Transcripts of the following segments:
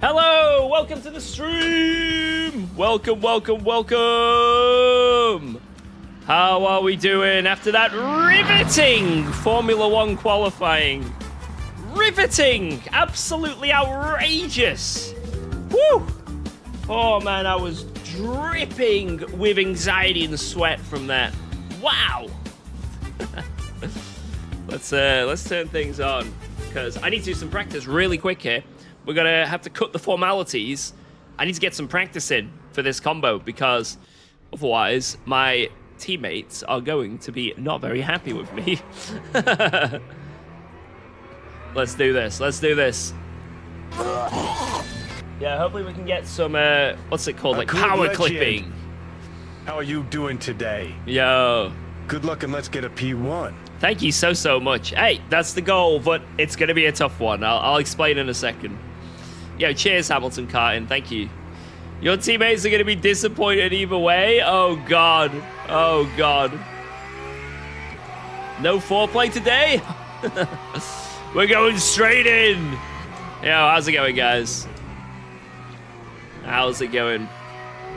Hello, welcome to the stream. Welcome. How are we doing after that riveting Formula One qualifying? Riveting, absolutely outrageous. Woo! Oh man, I was dripping with anxiety and sweat from that. Wow. Let's turn things on because I need to do some practice really quick here. We're gonna have to cut the formalities. I need to get some practice in for this combo because otherwise my teammates are going to be not very happy with me. Let's do this. Yeah, hopefully we can get some, what's it called, like power clipping. How are you doing today? Yo. Good luck and let's get a P1. Thank you so much. Hey, that's the goal, but it's going to be a tough one. I'll explain in a second. Yo, cheers, Hamilton Carton. Thank you. Your teammates are going to be disappointed either way. Oh, God. Oh, God. No foreplay today? We're going straight in. Yo, how's it going, guys? How's it going?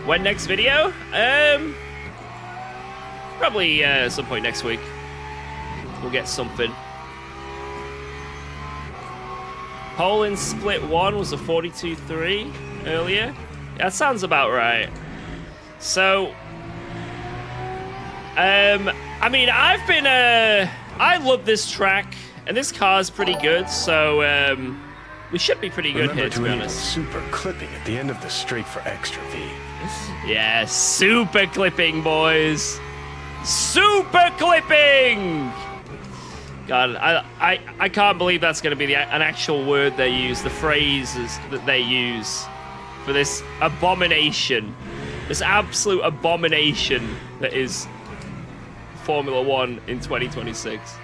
When next video? Probably some point next week. We'll get something. Pole in split 1 was a 42.3 earlier. That sounds about right. So, I mean, I love this track, and this car's pretty good, so, we should be pretty good here, to be honest. Super clipping at the end of the straight for extra V. Yeah, super clipping, boys. Super clipping! God, I can't believe that's going to be an actual word they use, the phrases that they use for this abomination, this absolute abomination that is Formula One in 2026.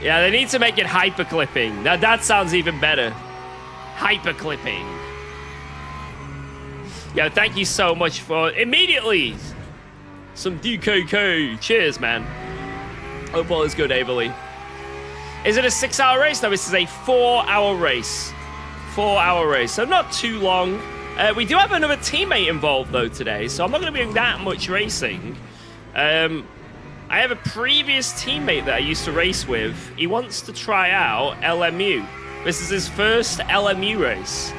Yeah, they need to make it hyper clipping. Now that sounds even better. Hyper clipping. Yeah, thank you so much for immediately some DKK. Cheers, man. Hope all is good, Averly. Is it a 6-hour race? No, this is a 4-hour race. 4-hour race, so not too long. We do have another teammate involved, though, today, so I'm not going to be doing that much racing. I have a previous teammate that I used to race with. He wants to try out LMU. This is his first LMU race.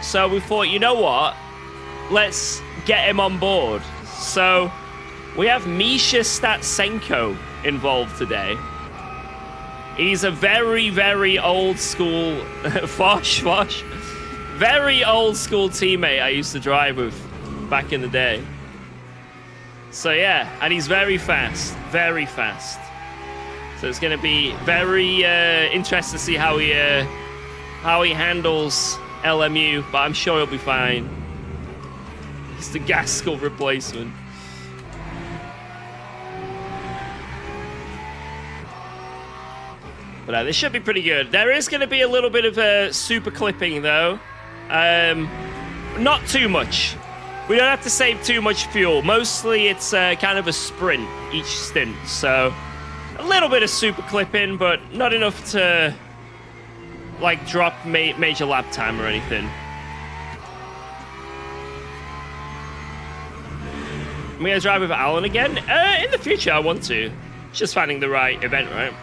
So we thought, you know what? Let's get him on board. So we have Misha Statsenko involved today. He's a very old school Fosh. Very old school teammate I used to drive with back in the day. So yeah, and he's very fast. So it's going to be very interesting to see how he handles LMU, but I'm sure he'll be fine. He's the Gaskell replacement. But this should be pretty good. There is going to be a little bit of super clipping, though. Not too much. We don't have to save too much fuel. Mostly it's kind of a sprint each stint. So a little bit of super clipping, but not enough to like drop major lap time or anything. I'm going to drive with Alan again. In the future, I want to. It's just finding the right event, right?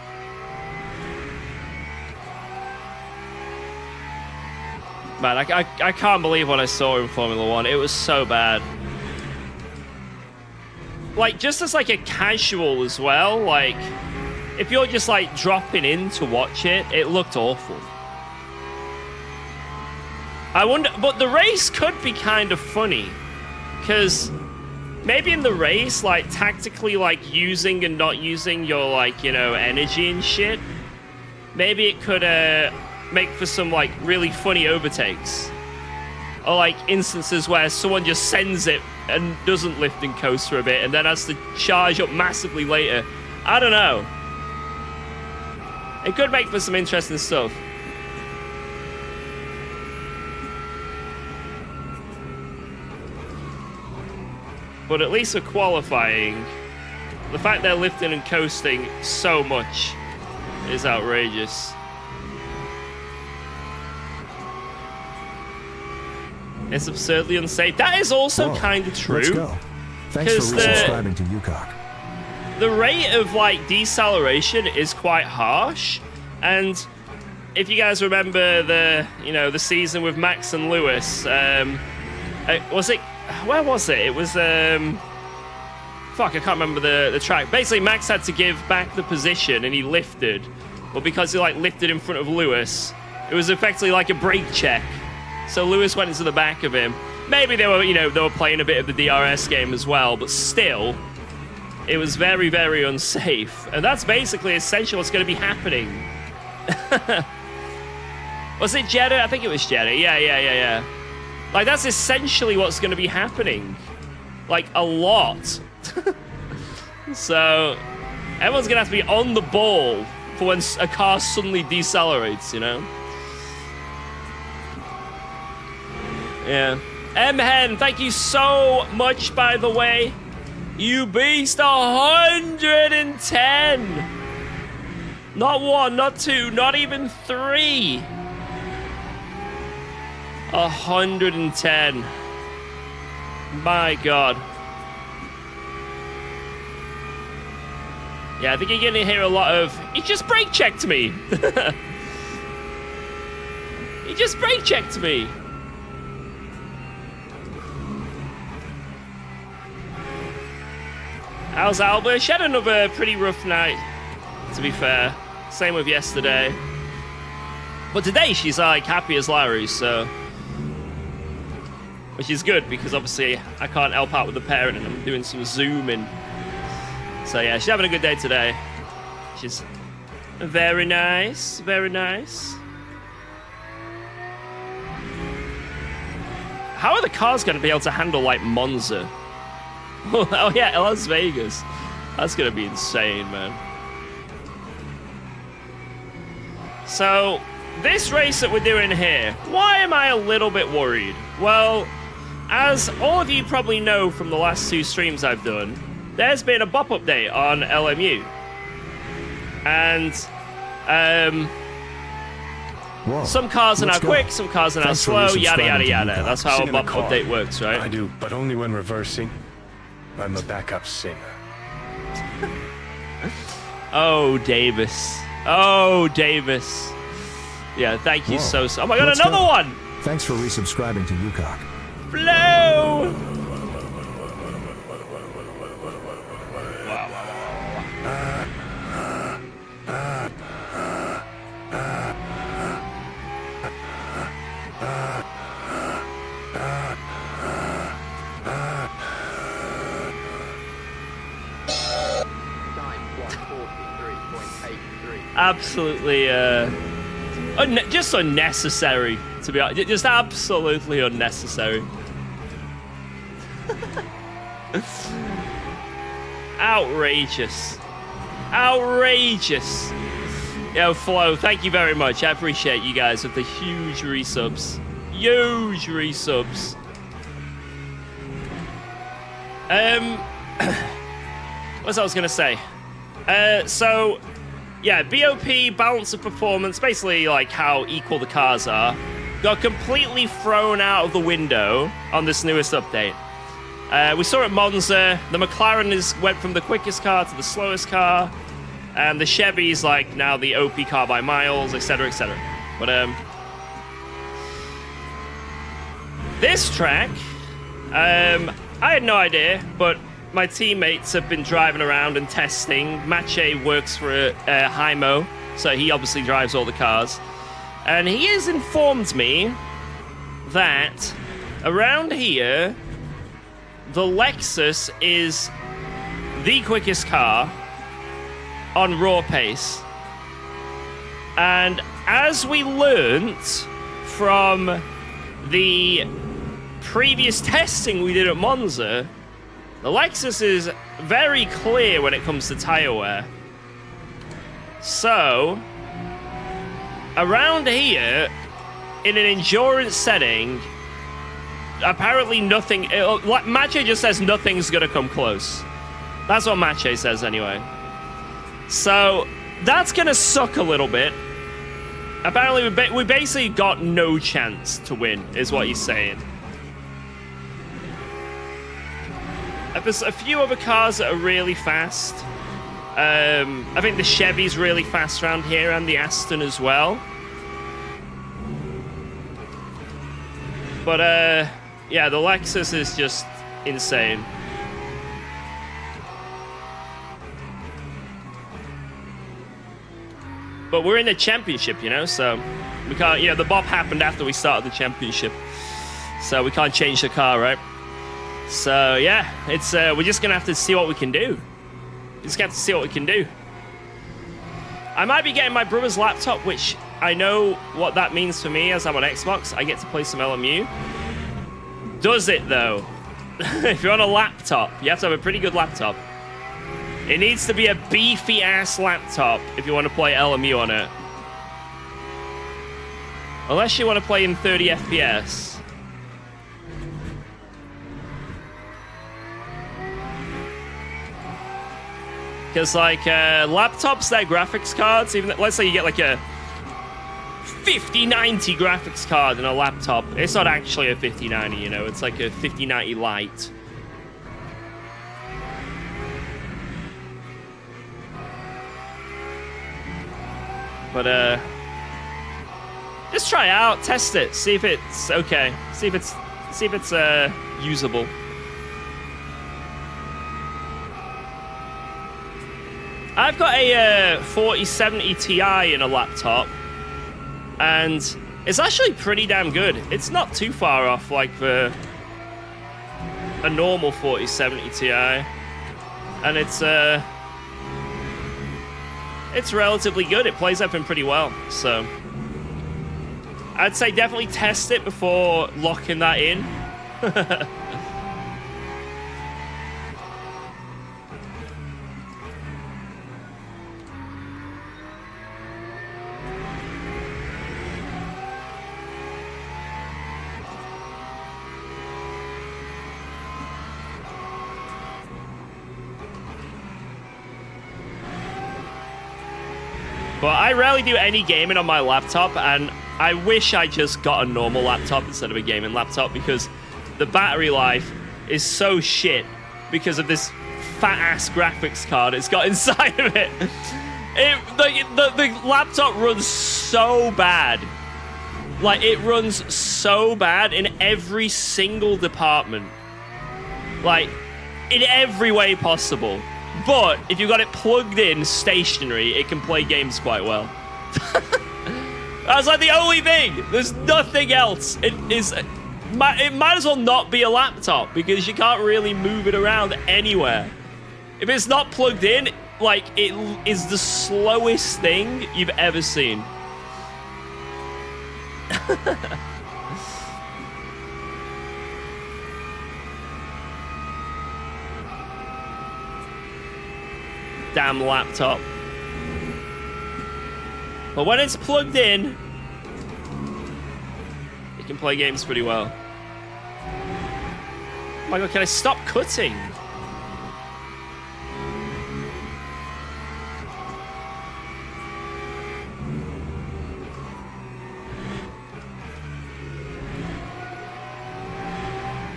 Man, I can't believe what I saw in Formula One. It was so bad. Like, just as like a casual as well, like, if you're just like dropping in to watch it, it looked awful. I wonder, but the race could be kind of funny, because maybe in the race, like, tactically, like, using and not using your, like, you know, energy and shit, maybe it could, make for some like really funny overtakes, or like instances where someone just sends it and doesn't lift and coast for a bit and then has to charge up massively later. I don't know. It could make for some interesting stuff. But at least for qualifying, the fact they're lifting and coasting so much is outrageous. It's absurdly unsafe. That is also kind of true. Let's go. Thanks for resubscribing to UKOG. The rate of like deceleration is quite harsh, and if you guys remember the season with Max and Lewis, was it? Where was it? It was fuck, I can't remember the track. Basically, Max had to give back the position, and he lifted, but because he like lifted in front of Lewis, it was effectively like a brake check. So Lewis went into the back of him. Maybe they were playing a bit of the DRS game as well, but still, it was very, very unsafe. And that's basically essentially what's going to be happening. Was it Jeddah? I think it was Jeddah. Yeah. Like, that's essentially what's going to be happening. Like, a lot. So, everyone's going to have to be on the ball for when a car suddenly decelerates, you know? Yeah. M-Hen, thank you so much, by the way. You beast, 110. Not 1, not 2, not even 3. 110. My God. Yeah, I think you're gonna hear a lot of, he just brake checked me. He just brake checked me. How's Alba? She had another pretty rough night, to be fair. Same with yesterday. But today she's like happy as Larry, so. Which is good because obviously I can't help out with the parent and I'm doing some Zooming. So yeah, she's having a good day today. She's very nice, very nice. How are the cars going to be able to handle like Monza? Oh yeah, Las Vegas. That's going to be insane, man. So, this race that we're doing here, why am I a little bit worried? Well, as all of you probably know from the last 2 streams I've done, there's been a BOP update on LMU. And, Whoa, some cars are now quick, some cars are now slow, yada, yada, yada. UKOG. That's how a Sing in BOP the car. update works, right? I do, but only when reversing. I'm a backup singer. Oh, Davis. Oh, Davis. Yeah, thank you so. Oh my God, Let's another go. one! Thanks for resubscribing to UKOG. Blow! Absolutely, just unnecessary, to be honest. Just absolutely unnecessary. Outrageous. Outrageous. Yo, Flo, thank you very much. I appreciate you guys with the huge resubs. Huge resubs. What I was going to say? So, yeah, BOP, balance of performance, basically like how equal the cars are, got completely thrown out of the window on this newest update. We saw at Monza, the McLaren went from the quickest car to the slowest car, and the Chevy's like now the OP car by miles, etc., etc. But this track, I had no idea, but my teammates have been driving around and testing. Mache works for IMOLA, so he obviously drives all the cars. And he has informed me that around here, the Lexus is the quickest car on raw pace. And as we learnt from the previous testing we did at Monza, the Lexus is very clear when it comes to tire wear. So, around here, in an endurance setting, apparently nothing... Mache just says nothing's going to come close. That's what Mache says anyway. So, that's going to suck a little bit. Apparently, we basically got no chance to win, is what he's saying. There's a few other cars that are really fast. I think the Chevy's really fast around here, and the Aston as well. But yeah, the Lexus is just insane. But we're in the championship, you know, so we can't, you know, the bop happened after we started the championship. So we can't change the car, right? So yeah, it's we're just gonna have to see what we can do. Just have to see what we can do. I might be getting my brother's laptop, which I know what that means for me as I'm on Xbox. I get to play some LMU. Does it though? If you're on a laptop, you have to have a pretty good laptop. It needs to be a beefy ass laptop if you want to play LMU on it. Unless you want to play in 30 FPS. Because, like, laptops, their graphics cards, even let's say you get like a 5090 graphics card in a laptop. It's not actually a 5090, you know, it's like a 5090 Lite. But, just try it out, test it, see if it's okay, see if it's usable. I've got a 4070 Ti in a laptop, and it's actually pretty damn good. It's not too far off like a normal 4070 Ti, and it's relatively good. It plays everything pretty well, so I'd say definitely test it before locking that in. But I rarely do any gaming on my laptop, and I wish I just got a normal laptop instead of a gaming laptop, because the battery life is so shit because of this fat-ass graphics card it's got inside of it. The laptop runs so bad. Like, it runs so bad in every single department. Like, in every way possible. But if you've got it plugged in stationary, it can play games quite well. That's like the only thing. There's nothing else. It might as well not be a laptop, because you can't really move it around anywhere. If it's not plugged in, like, it is the slowest thing you've ever seen. Damn laptop. But when it's plugged in, it can play games pretty well. Oh my god, can I stop cutting?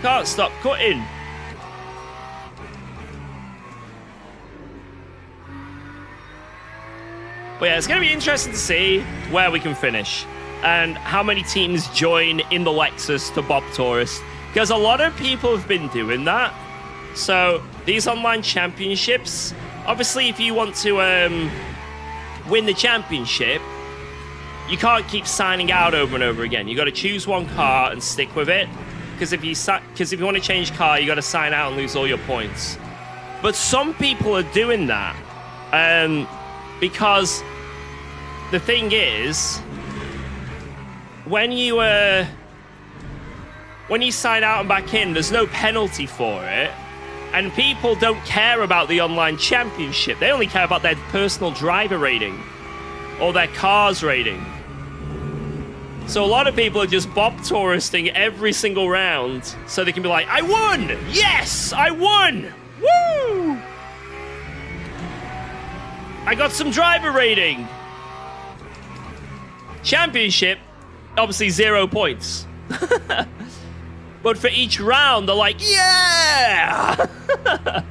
Can't stop cutting. But yeah, it's going to be interesting to see where we can finish and how many teams join in the Lexus to Bob Tourist, because a lot of people have been doing that. So these online championships, obviously if you want to win the championship, you can't keep signing out over and over again. You got to choose one car and stick with it, because if you want to change car, you got to sign out and lose all your points. But some people are doing that because the thing is, when you sign out and back in, there's no penalty for it, and people don't care about the online championship. They only care about their personal driver rating or their car's rating. So a lot of people are just Bob touristing every single round so they can be like, I won! Yes, I won! Woo! I got some driver rating. Championship, obviously 0 points. But for each round, they're like, yeah, Yeah!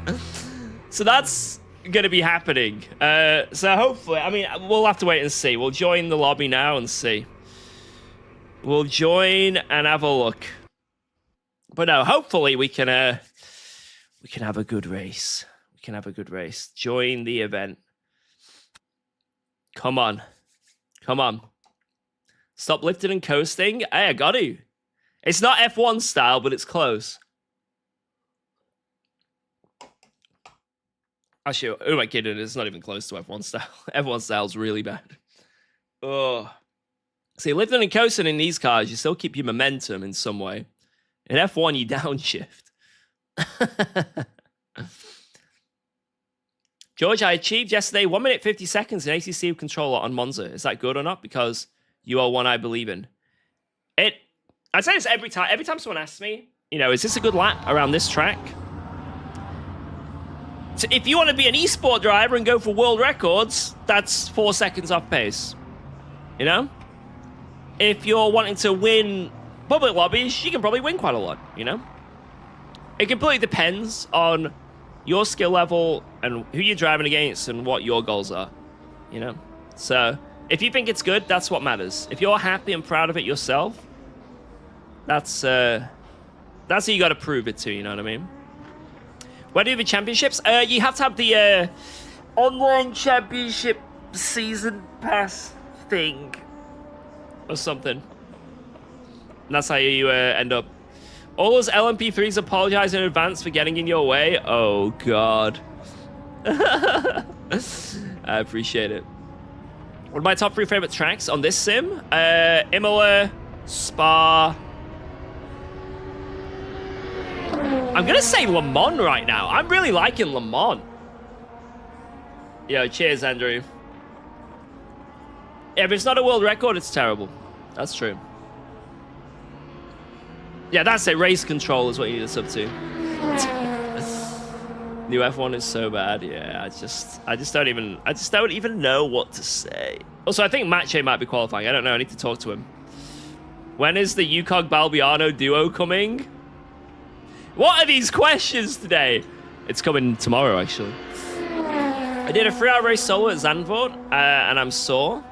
So that's going to be happening. So hopefully, I mean, we'll have to wait and see. We'll join the lobby now and see. We'll join and have a look. But no, hopefully we can have a good race. We can have a good race. Join the event. Come on. Come on. Stop lifting and coasting. Hey, I got to. It's not F1 style, but it's close. Actually, who am I kidding? It's not even close to F1 style. F1 style's really bad. Oh. See, lifting and coasting in these cars, you still keep your momentum in some way. In F1, you downshift. George, I achieved yesterday 1 minute 50 seconds in ACC controller on Monza. Is that good or not? Because you are one I believe in. I say this every time. Every time someone asks me, you know, is this a good lap around this track? So if you want to be an esport driver and go for world records, that's 4 seconds off pace. You know? If you're wanting to win public lobbies, you can probably win quite a lot, you know? It completely depends on your skill level and who you're driving against and what your goals are, you know? So if you think it's good, that's what matters. If you're happy and proud of it yourself, that's who you got to prove it to, you know what I mean? Where do you have the championships? You have to have the online championship season pass thing or something. And that's how you end up. All those LMP3s apologize in advance for getting in your way. Oh, God. I appreciate it. What are my top 3 favorite tracks on this sim? Imola, Spa. I'm going to say Le Mans right now. I'm really liking Le Mans. Yo, cheers, Andrew. Yeah, if it's not a world record, it's terrible. That's true. Yeah, that's it. Race control is what you need to sub to. New F1 is so bad. Yeah, I just don't even know what to say. Also, I think Mache might be qualifying. I don't know. I need to talk to him. When is the UKOG Balbiano duo coming? What are these questions today? It's coming tomorrow, actually. I did a 3-hour race solo at Zandvoort, and I'm sore.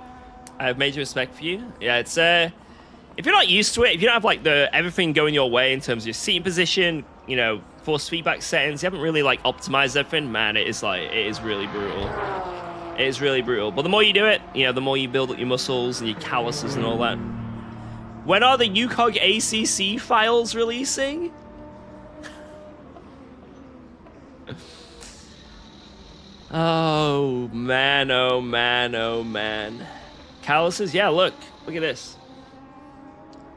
I have major respect for you. Yeah, it's if you're not used to it, if you don't have like everything going your way in terms of your seating position, you know, force feedback settings, you haven't really like optimized everything, man, it is really brutal. It is really brutal. But the more you do it, you know, the more you build up your muscles and your calluses and all that. When are the UKOG ACC files releasing? Oh man, oh man, oh man. Calluses? Yeah, look at this.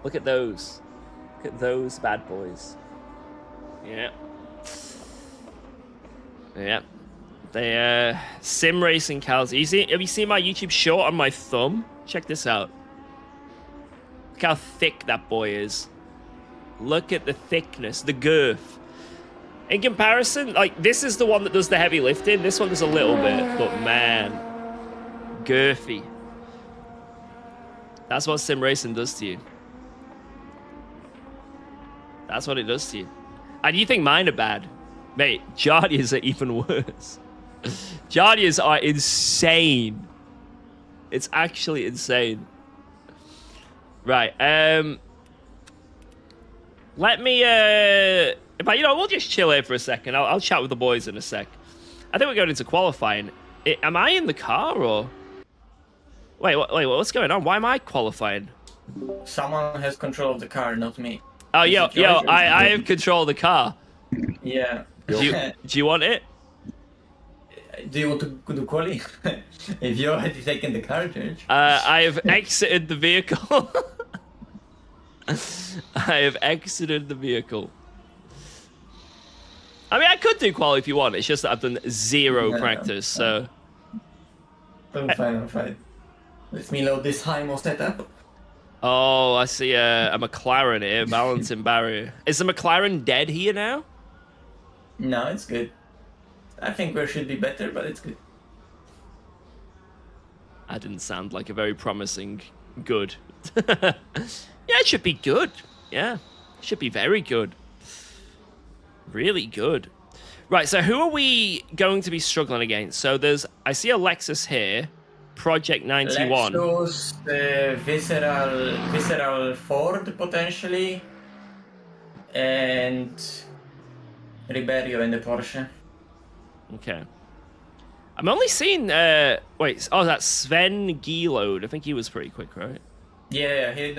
Look at those. Look at those bad boys. Yeah. Yeah. They sim racing calluses. Have you seen my YouTube short on my thumb? Check this out. Look how thick that boy is. Look at the thickness, the girth. In comparison, like, this is the one that does the heavy lifting. This one does a little bit, but man, girthy. That's what sim racing does to you. That's what it does to you. And you think mine are bad? Mate, Jardias are even worse. Jardias are insane. It's actually insane. Right, let me, but, you know, we'll just chill here for a second. I'll chat with the boys in a sec. I think we're going into qualifying. Am I in the car, or? Wait, what's going on? Why am I qualifying? Someone has control of the car, not me. Oh, yo, I have control of the car. Yeah. Do you want it? Do you want to do quali? If you're already taking the car, George. I have exited the vehicle. I have exited the vehicle. I mean, I could do quali if you want. It's just that I've done zero practice, so... I'm fine. Let me load this IMO setup. Oh, I see a McLaren here, balancing barrier. Is the McLaren dead here now? No, it's good. I think we should be better, but it's good. That didn't sound like a very promising good. Yeah, it should be good. Yeah, it should be very good. Really good. Right, so who are we going to be struggling against? So I see a Lexus here, Project 91. Lexus, Visceral Ford potentially, and Riberio in the Porsche. Okay. I'm only seeing, that's Sven Gielod. I think he was pretty quick, right? Yeah, he's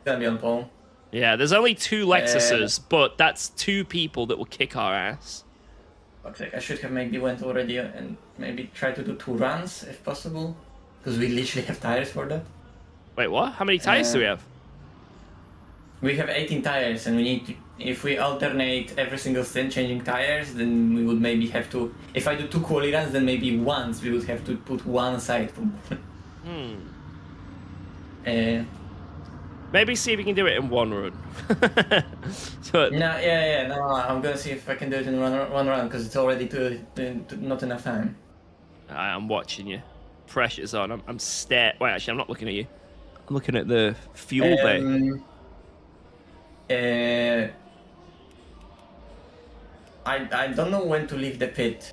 gonna be on pole. Yeah, there's only 2 Lexuses, but that's 2 people that will kick our ass. Okay, I should have maybe went already and maybe try to do 2 runs if possible, because we literally have tires for that. Wait, what? How many tires do we have? We have 18 tires, and we need to, if we alternate every single stint changing tires, then we would maybe have to, if I do 2 quali runs, then maybe once we would have to put one aside. Maybe see if we can do it in 1 run. But, No, I'm gonna see if I can do it in one run, because it's already not enough time. I'm watching you. Pressure's on. I'm staring. Wait, actually, I'm not looking at you. I'm looking at the fuel bay. I don't know when to leave the pit.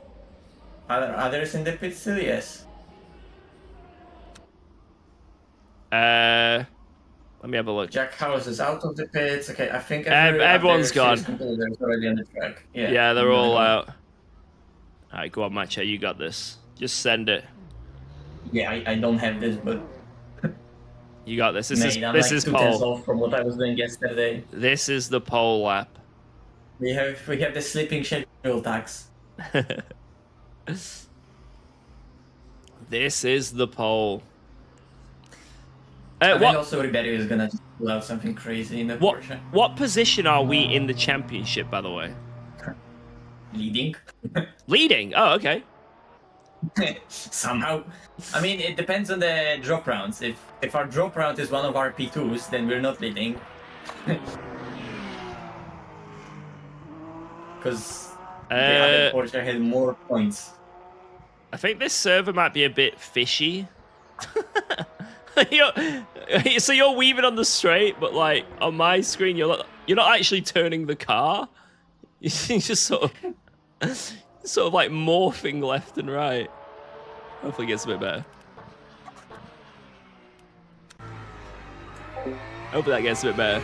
Are there others in the pit still? Yes. Let me have a look. Jack House is out of the pits. Okay, I think everyone's gone. Competitors already on the track. Yeah, they're all out. All right, go on, Macho. You got this. Just send it. Yeah, I don't have this, but you got this. This I'm is like 2 tenths pole. off from what I was doing yesterday. This is the pole lap. We have the sleeping schedule tax. This is the pole. I think also Ribeiro is gonna pull out something crazy in the Porsche. What position are we in the championship, by the way? Leading. Leading? Oh, okay. Somehow. I mean, it depends on the drop rounds. If our drop round is one of our P2s, then we're not leading. Because the other Porsche had more points. I think this server might be a bit fishy. So you're weaving on the straight, but like on my screen, you're not actually turning the car. You're just sort of like morphing left and right. Hopefully, it gets a bit better. Hopefully, that gets a bit better.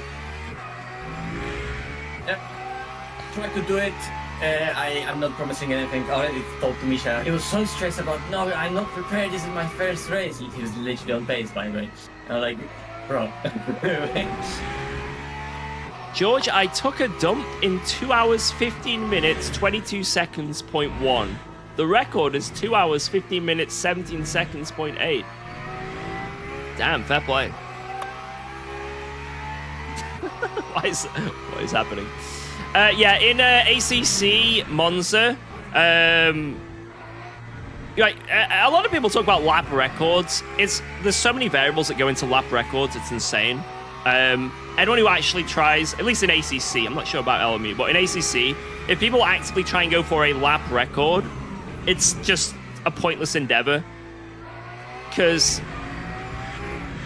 Yep. Try to do it. I'm not promising anything. I already told to Misha. He was so stressed about, no, I'm not prepared. This is my first race. He was literally on pace, by the way. And I'm like, bro. George, I took a dump in 2 hours, 15 minutes, 22 seconds, .1. The record is 2 hours, 15 minutes, 17 seconds, .8. Damn, fair play. What is happening? Yeah, in ACC Monza, like a lot of people talk about lap records. There's so many variables that go into lap records. It's insane. Anyone who actually tries, at least in ACC, I'm not sure about LMU, but in ACC, if people actively try and go for a lap record, it's just a pointless endeavor because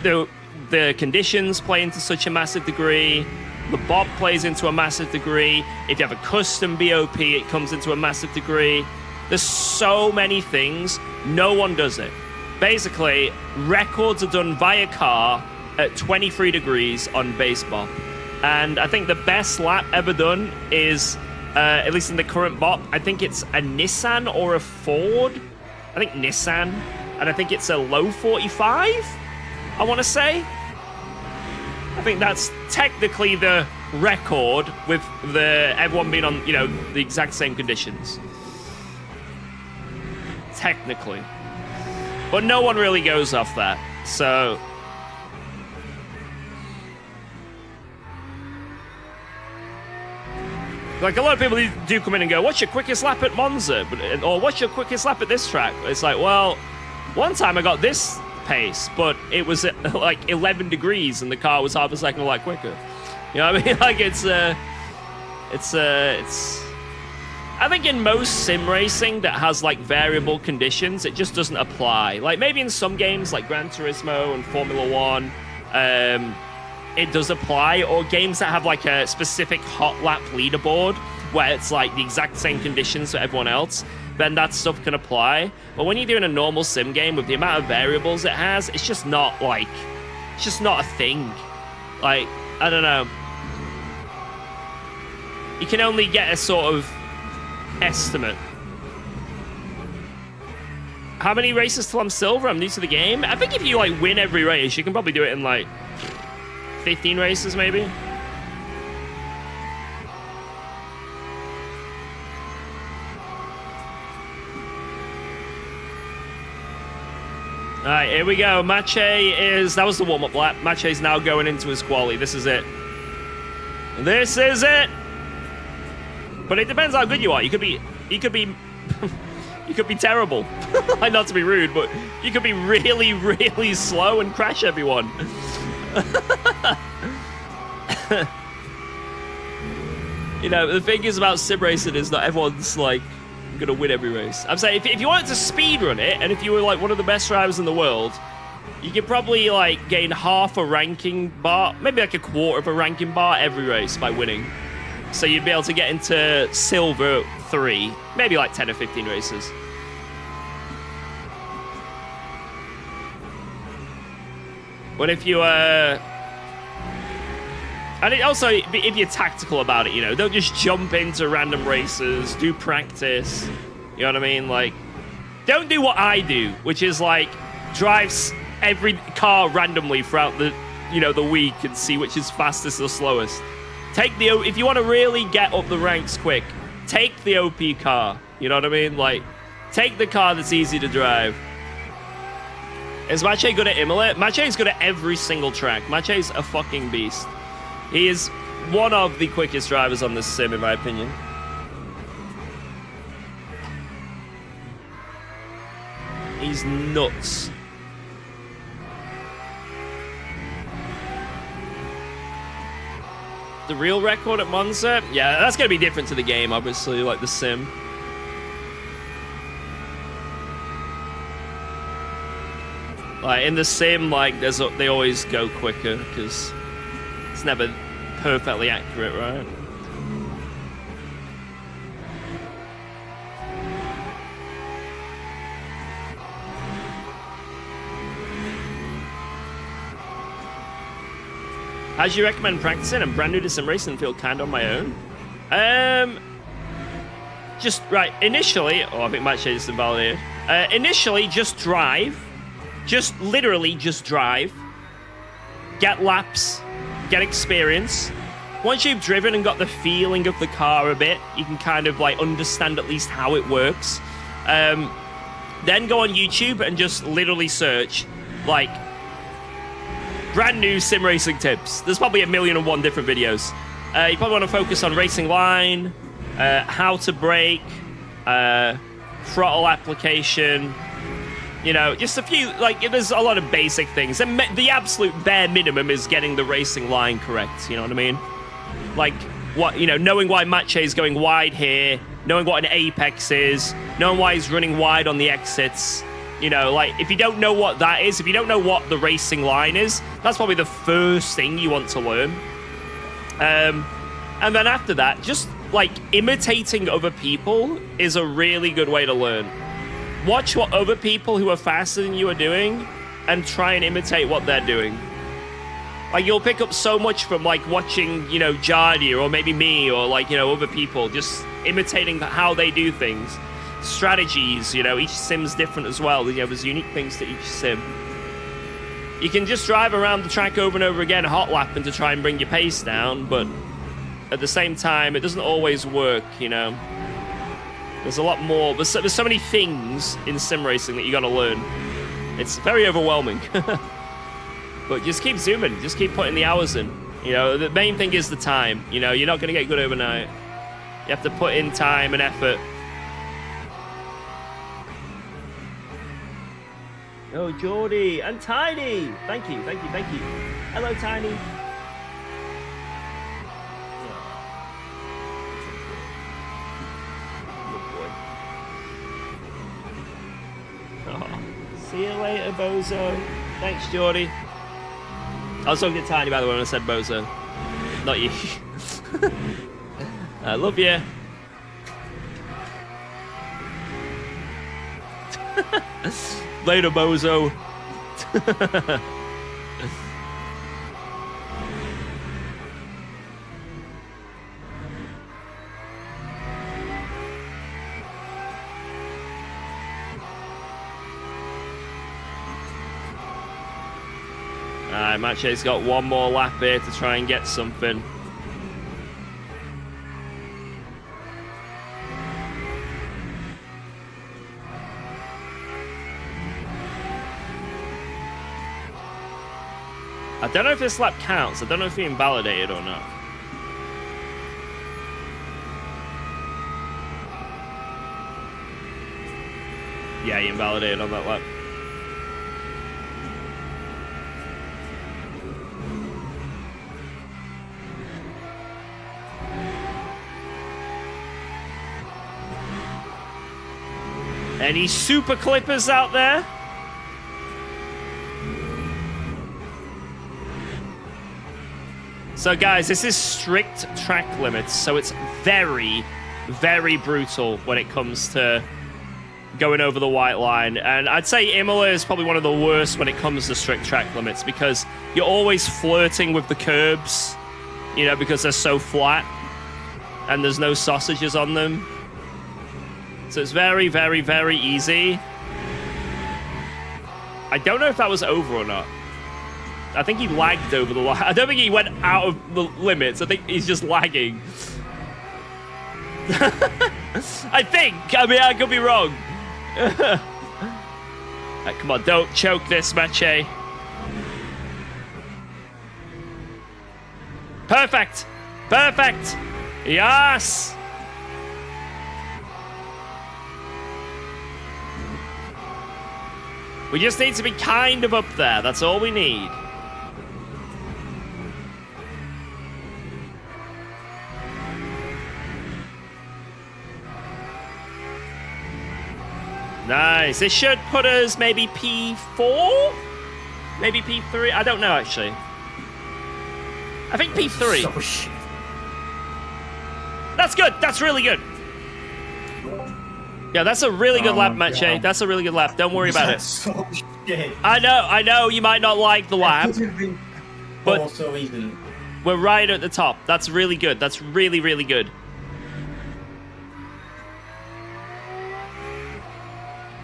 the conditions play into such a massive degree. The BOP plays into a massive degree. If you have a custom BOP, it comes into a massive degree. There's so many things. No one does it. Basically, records are done via car at 23 degrees on base BOP. And I think the best lap ever done is, at least in the current BOP, I think it's a Nissan or a Ford. I think Nissan. And I think it's a low 45, I want to say. I think that's technically the record with everyone being on, the exact same conditions. Technically. But no one really goes off that. So like a lot of people do come in and go, what's your quickest lap at Monza? Or what's your quickest lap at this track? It's like, well, one time I got this pace, but it was at like 11 degrees and the car was half a second a lot quicker. You know what I mean? Like it's I think in most sim racing that has like variable conditions, it just doesn't apply. Like maybe in some games like Gran Turismo and Formula One, it does apply, or games that have like a specific hot lap leaderboard. where it's like the exact same conditions for everyone else, then that stuff can apply. But when you're doing a normal sim game with the amount of variables it has, it's just not like, it's just not a thing. Like, I don't know. You can only get a sort of estimate. How many races till I'm silver? I'm new to the game. I think if you like win every race, you can probably do it in like 15 races maybe. All right, here we go. Mache is, that was the warm-up lap. Mache's now going into his quali. This is it. This is it. But it depends how good you are. You could be you could be terrible. Like, not to be rude, but you could be really, really slow and crash everyone. You know, the thing is about sim racing is not everyone's like gonna win every race. I'm saying if you wanted to speedrun it, and if you were like one of the best drivers in the world, you could probably like gain half a ranking bar, maybe like a quarter of a ranking bar every race by winning. So you'd be able to get into silver 3, maybe like 10 or 15 races. But if you and it also, if you're tactical about it, you know, don't just jump into random races, do practice, you know what I mean? Like, don't do what I do, which is like, drives every car randomly throughout the, you know, the week and see which is fastest or slowest. Take the, if you want to really get up the ranks quick, take the OP car, you know what I mean? Like, take the car that's easy to drive. Is Mache good at IMOLA? Mache's good at every single track. Mache's a fucking beast. He is one of the quickest drivers on this sim, in my opinion. He's nuts. The real record at Monza? Yeah, that's going to be different to the game, obviously, like the sim. Like, in the sim, like, they always go quicker, because it's never perfectly accurate, right? How do you recommend practicing? I'm brand new to sim racing and feel kind of on my own. Just, right, initially, I think Matt Shade is invalidated. Initially, just drive. Just, literally, just drive. Get laps. Get experience. Once you've driven and got the feeling of the car a bit, you can kind of like understand at least how it works. Then go on YouTube and just literally search like brand new sim racing tips. There's probably 1,000,001 different videos. You probably want to focus on racing line, how to brake, throttle application. You know, just a few, like, there's a lot of basic things. And the absolute bare minimum is getting the racing line correct, you know what I mean? Like, what, you know, knowing why Mache is going wide here, knowing what an apex is, knowing why he's running wide on the exits. You know, like, if you don't know what that is, if you don't know what the racing line is, that's probably the first thing you want to learn. And then after that, just, like, imitating other people is a really good way to learn. Watch what other people who are faster than you are doing and try and imitate what they're doing. Like, you'll pick up so much from, like, watching, you know, Jardy or maybe me or, like, you know, other people, just imitating how they do things. Strategies, you know, each sim's different as well. You know, there's unique things to each sim. You can just drive around the track over and over again, hot lapping to try and bring your pace down, but at the same time, it doesn't always work, you know. There's a lot more. There's so many things in sim racing that you got to learn. It's very overwhelming. But just keep zooming. Just keep putting the hours in. You know, the main thing is the time. You know, you're not going to get good overnight. You have to put in time and effort. Oh, Geordie and Tiny. Thank you, thank you, thank you. Hello, Tiny. See you later, Bozo. Thanks, Geordie. I was talking to Tiny, by the way, when I said Bozo. Not you. I love you. Later, bozo. Alright, Mache's got one more lap here to try and get something. I don't know if this lap counts. I don't know if he invalidated or not. Yeah, he invalidated on that lap. Any super clippers out there? So guys, this is strict track limits, so it's very, very brutal when it comes to going over the white line. And I'd say Imola is probably one of the worst when it comes to strict track limits because you're always flirting with the curbs, you know, because they're so flat and there's no sausages on them. So it's very, very, very easy. I don't know if that was over or not. I think he lagged over the line. I don't think he went out of the limits. I think he's just lagging. I think. I mean, I could be wrong. Right, come on, don't choke this, Mache. Perfect. Perfect. Yes. We just need to be kind of up there. That's all we need. Nice. This should put us maybe P4? Maybe P3? I don't know, actually. I think P3. So shit. That's good. That's really good. Yeah, that's a really good lap, Mache. God. That's a really good lap. Don't worry about it. So shit. I know you might not like the lap, but so easily. we're right at the top. That's really good. That's really, really good.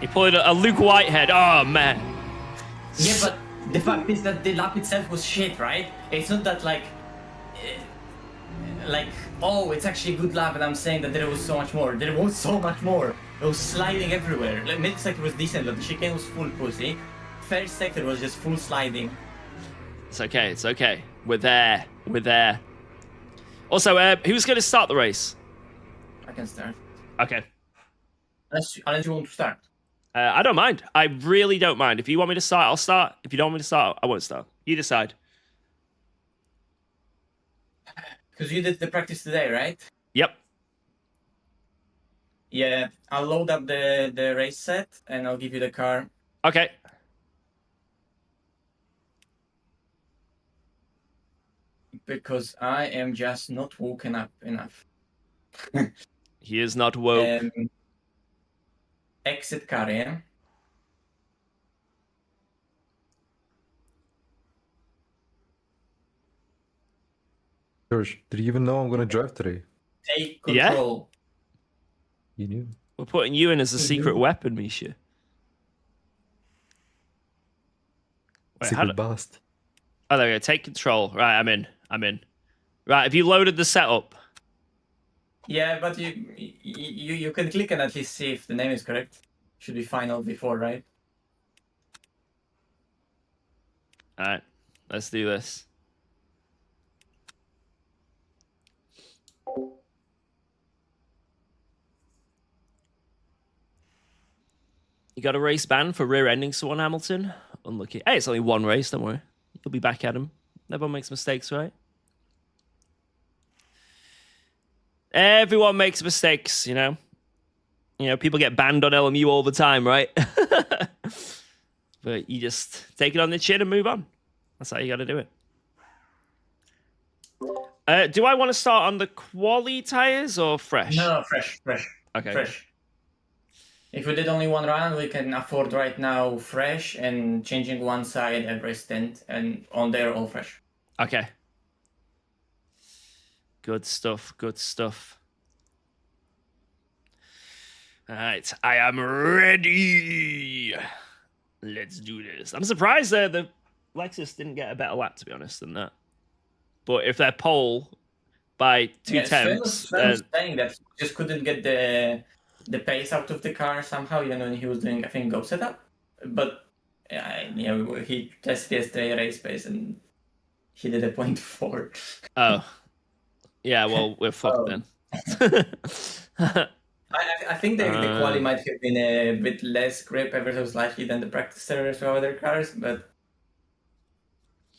He pulled a Luke Whitehead. Oh, man. Yeah, but the fact is that the lap itself was shit, right? It's not that oh, it's actually a good lap, and I'm saying that there was so much more. There was so much more. It was sliding everywhere. Like, mid sector was decent, but the chicane was full pussy. First sector was just full sliding. It's okay. It's okay. We're there. We're there. Also, who's going to start the race? I can start. Okay. Unless you want to start. I don't mind. I really don't mind. If you want me to start, I'll start. If you don't want me to start, I won't start. You decide. Because you did the practice today, right? Yep. Yeah, I'll load up the race set and I'll give you the car. Okay. Because I am just not woken up enough. He is not woke. Exit car, yeah? George, did you even know I'm gonna drive today? Take control. You knew. We're putting you in as a secret weapon, Misha. Wait, Secret bast. Oh, there we go. Take control. Right, I'm in. I'm in. Right, have you loaded the setup? Yeah, but you can click and at least see if the name is correct. Should be final before, right? All right, let's do this. You got a race ban for rear-ending someone, Hamilton? Unlucky. Hey, it's only one race, don't worry. You'll be back at him. Everyone makes mistakes, right? Everyone makes mistakes, you know? You know, people get banned on LMU all the time, right? But you just take it on the chin and move on. That's how you got to do it. Do I want to start on the quali tires or fresh? No, fresh. Okay. Fresh. If we did only one run, we can afford right now fresh and changing one side every stint, and on there all fresh. Okay. Good stuff. Good stuff. All right, I am ready. Let's do this. I'm surprised the Lexus didn't get a better lap, to be honest, than that. But if they're pole by 2 tenths, Sven was saying that he just couldn't get the pace out of the car somehow. You know, when he was doing, I think, go setup. But he tested yesterday race pace and he did a 0.4. Oh, yeah. Well, we're fucked then. I think the quali might have been a bit less grip ever so slightly than the practice servers for other cars, but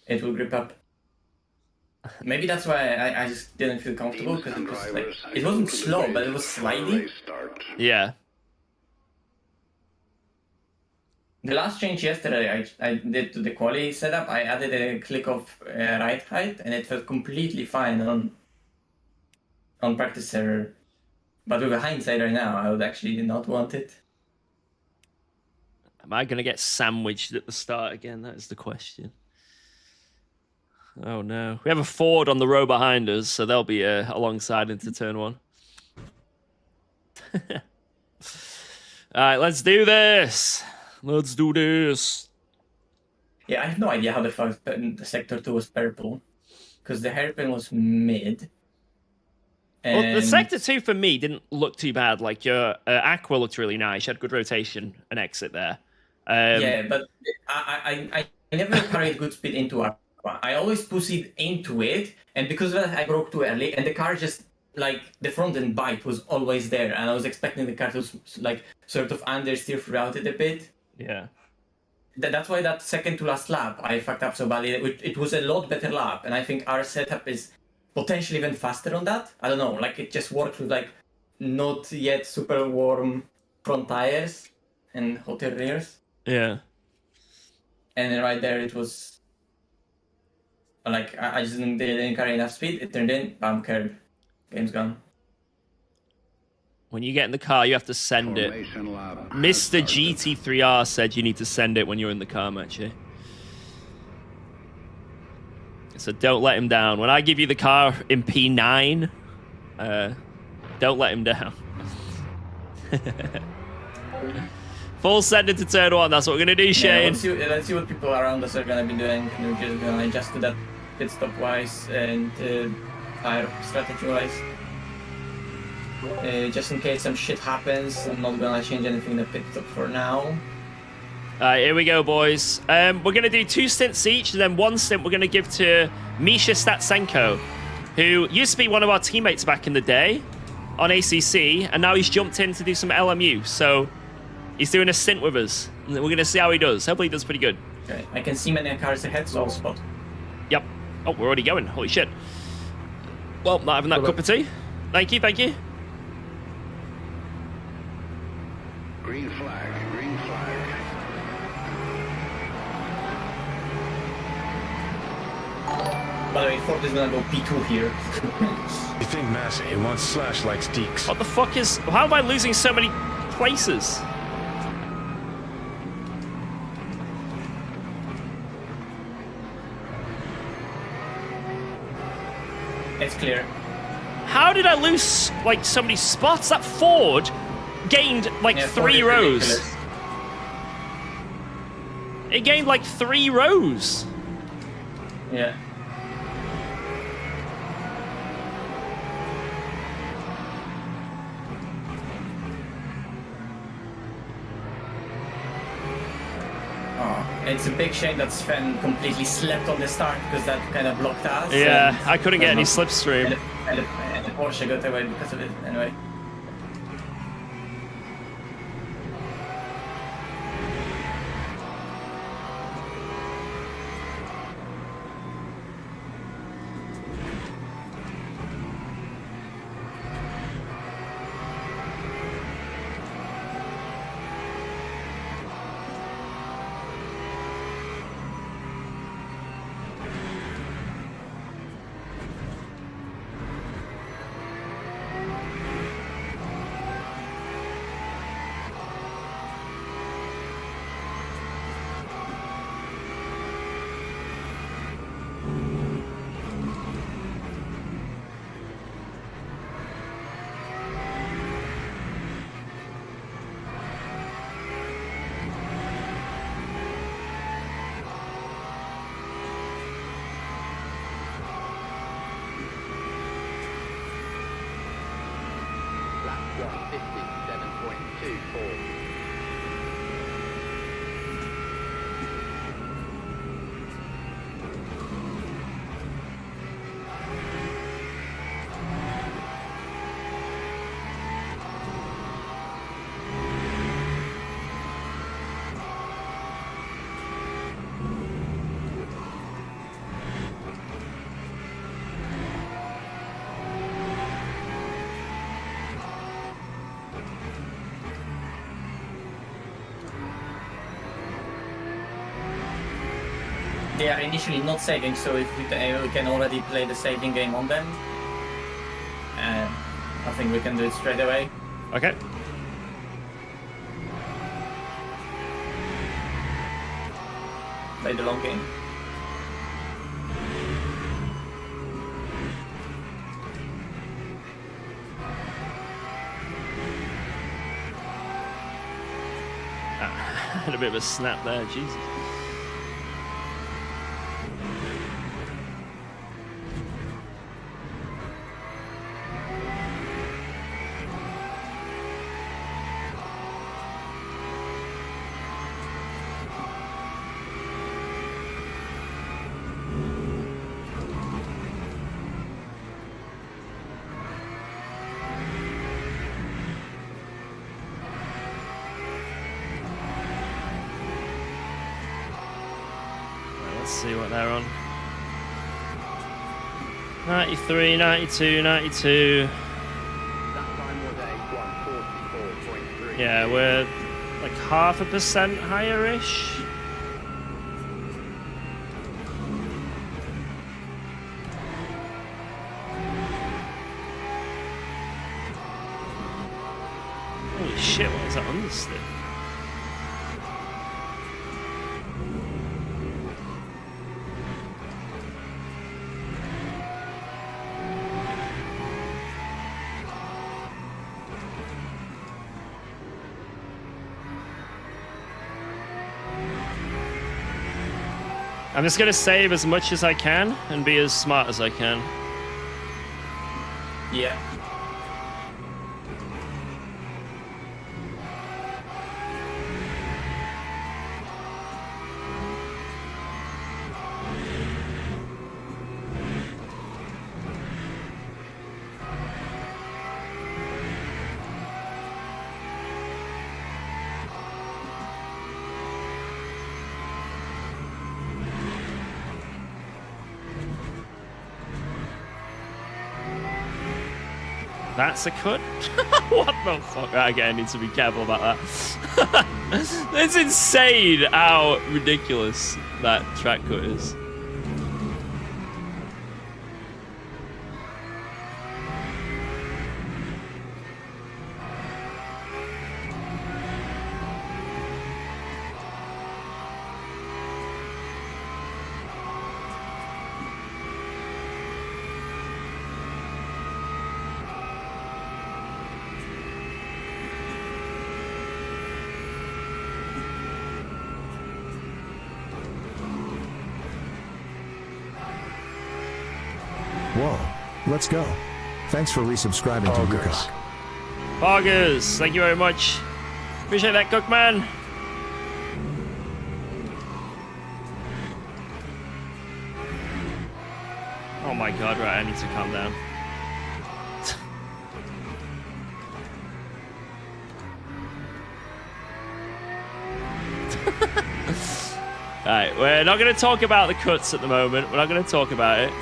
it will grip up. Maybe that's why I just didn't feel comfortable, because it was like, it wasn't slow, but it was sliding. Yeah. The last change yesterday I did to the quali setup, I added a click of right height, and it felt completely fine on practice server. But with a hindsight right now, I would actually not want it. Am I going to get sandwiched at the start again? That is the question. Oh, no. We have a Ford on the row behind us, so they'll be alongside into turn 1. All right, let's do this. Let's do this. Yeah, I have no idea how the Sector 2 was purple, because the hairpin was mid. Well, the Sector 2 for me didn't look too bad. Like, your Aqua looked really nice. You had good rotation and exit there. Yeah, but I never carried good speed into Aqua. I always push it into it, and because of that, I broke too early, and the car just, like, the front end bite was always there, and I was expecting the car to, like, sort of understeer throughout it a bit. Yeah. That's why that second to last lap, I fucked up so badly. It was a lot better lap, and I think our setup is potentially even faster on that. I don't know, like, it just works with, like, not yet super warm front tires and hotter rears. Yeah. And then right there it was, like, I just didn't carry enough speed. It turned in, bam, curb. Game's gone. When you get in the car, you have to send it. Mr. GT3R said you need to send it when you're in the car, Matchy. So don't let him down. When I give you the car in P9, don't let him down. Full send into turn 1. That's what we're going to do, Shane. Yeah, let's see what people around us are going to be doing. We're just going to adjust to that pit stop wise and tire strategy wise. Just in case some shit happens, I'm not going to change anything in the pit stop for now. Alright, here we go, boys. We're going to do 2 stints each, and then 1 stint we're going to give to Misha Statsenko, who used to be one of our teammates back in the day on ACC, and now he's jumped in to do some LMU. So he's doing a stint with us, and we're going to see how he does. Hopefully he does pretty good. Okay, I can see many cars ahead, so I'll spot. Yep. Oh, we're already going. Holy shit. Well, not having that cup of tea. Thank you, thank you. Green flag, green flag. By the way, Ford is gonna go P2 here. You think Massey, he wants Slash likes Deeks. What the fuck is... How am I losing so many places? It's clear. How did I lose, like, so many spots? That Ford gained, like, Yeah, 3 Ford is rows. ridiculous. It gained, like, 3 rows. Yeah. Oh, it's a big shame that Sven completely slept on the start because that kind of blocked us. Yeah, and- I couldn't get any slipstream. And the Porsche got away because of it, anyway. 157.24. They are initially not saving, so if we can already play the saving game on them, I think we can do it straight away. Okay. Play the long game. Had a bit of a snap there, Jesus. Let's see what they're on. 93, 92, 92. That time was a 144.3. Yeah, we're like 0.5% higher-ish. Holy shit, what is that understick? I'm just gonna save as much as I can and be as smart as I can. Yeah. That's a cut? What the fuck? Right, again, I need to be careful about that. It's insane how ridiculous that track cut is. Whoa. Let's go. Thanks for resubscribing to Augers. UKOG. Boggers, thank you very much. Appreciate that, Cookman. Oh my god, right, I need to calm down. Alright, we're not going to talk about the cuts at the moment. We're not going to talk about it.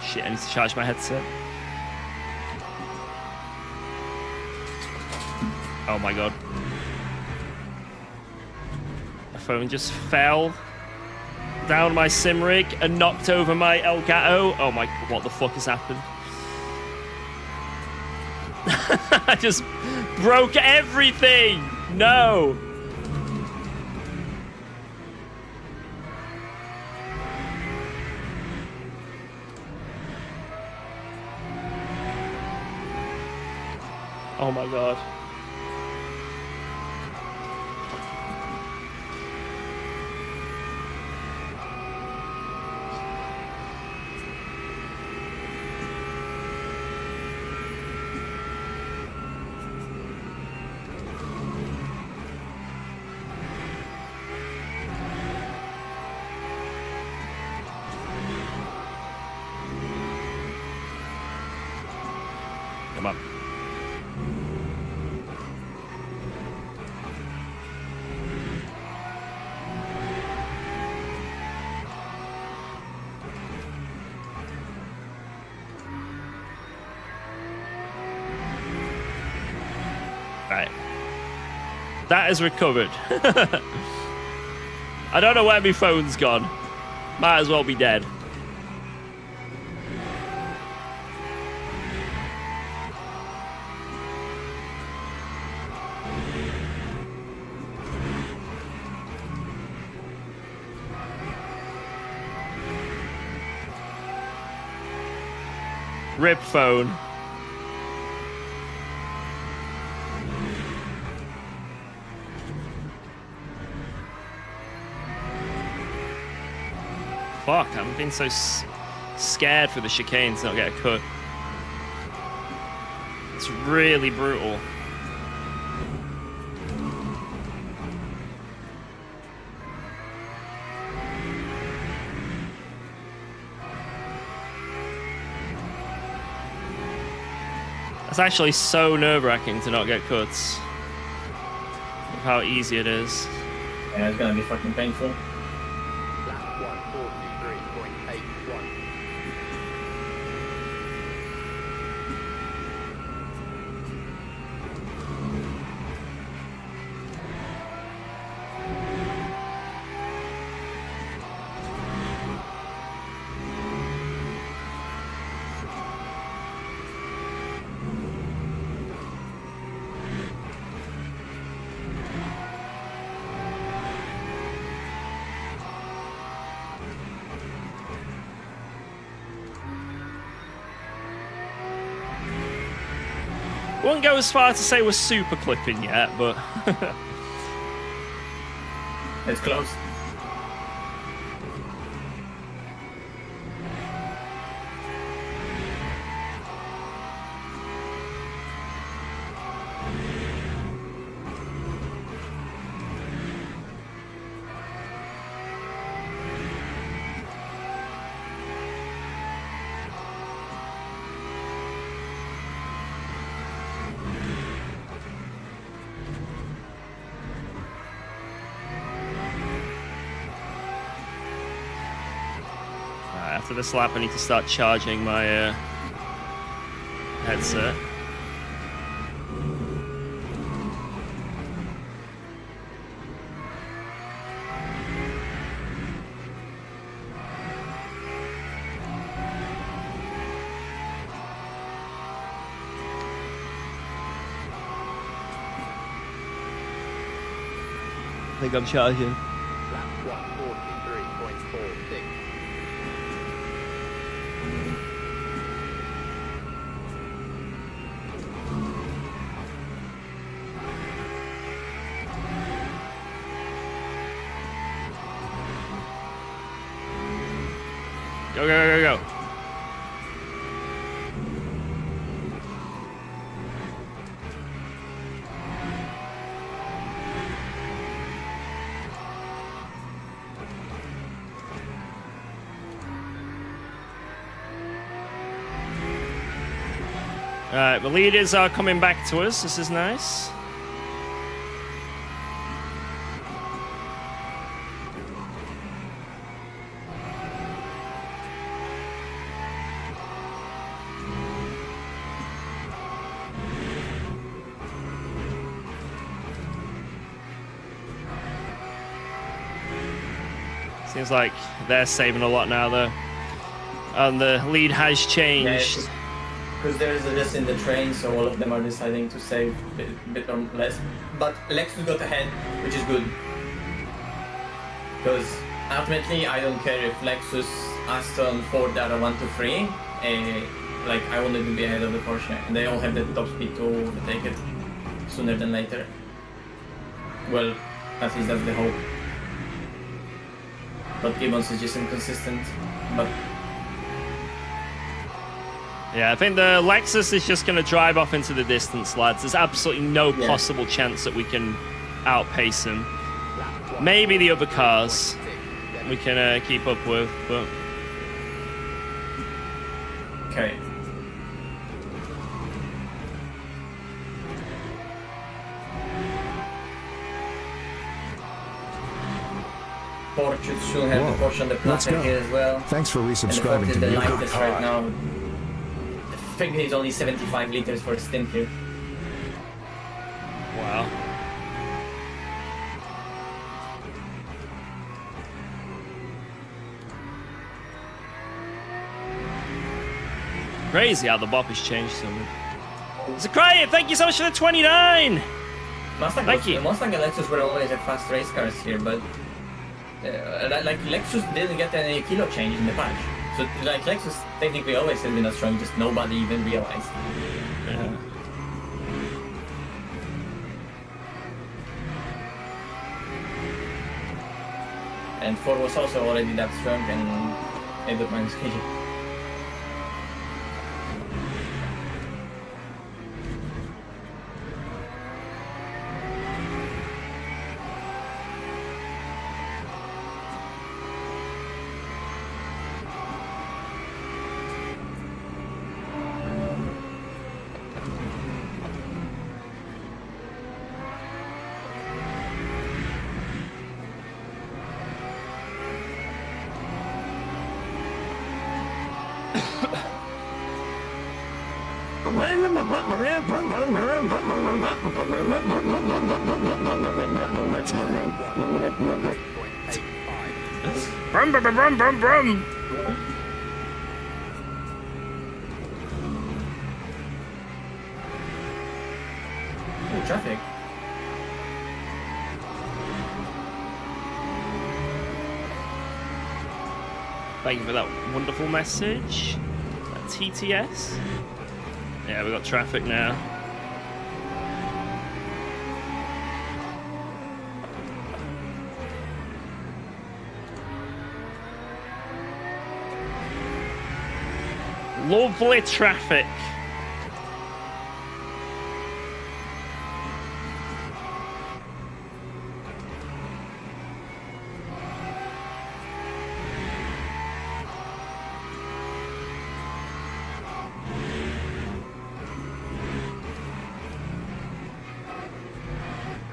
Shit, I need to charge my headset. Oh my god. My phone just fell down my sim rig and knocked over my Elgato. Oh my, what the fuck has happened? I just broke everything! No! Oh my god. Come on. Right. That is recovered. I don't know where my phone's gone. Might as well be dead. Rip phone. Fuck, I've been so scared for the chicane to not get a cut. It's really brutal. It's actually so nerve-wracking to not get cuts. Of how easy it is. Yeah, it's gonna be fucking painful. Lap 143.81. Won't go as far to say we're super clipping yet, but It's close. after this lap I need to start charging my headset. I think I'm charging. Lap 143.46. Go, go, go, go, go. Alright, the leaders are coming back to us. This is nice. Seems like they're saving a lot now, though. And the lead has changed. Because there is a list in the train, so all of them are deciding to save a bit or less. But Lexus got ahead, which is good. Because ultimately, I don't care if Lexus, Aston, Ford are 1, 2, 3. like I wanted to be ahead of the Porsche, and they all have the top speed to overtake it sooner than later. Well, at least that's the hope. But Gibbons is just inconsistent. But Yeah, I think the Lexus is just going to drive off into the distance, lads. There's absolutely no Yeah. possible chance that we can outpace him. Maybe the other cars we can keep up with, but... okay. Ford should soon have the Whoa, Porsche on the let's platter go. here as well. Thanks for And the Ford resubscribing is to the Google. lightest right now. The figure is only 75 liters for its stint here. Wow. Crazy how the bop has changed so much. Zakraya, thank you so much for the 29! Thank you. Mustang and Lexus were always a fast race cars here, but like Lexus didn't get any kilo change in the patch. So like Lexus technically always has been a strong, just nobody even realized. Yeah. And Ford was also already that strong and ended up minus KG. Brum, brum, brum, brum, brum, brum. Ooh, traffic. Thank you for that wonderful message. TTS. Yeah, we got traffic now. Lovely traffic.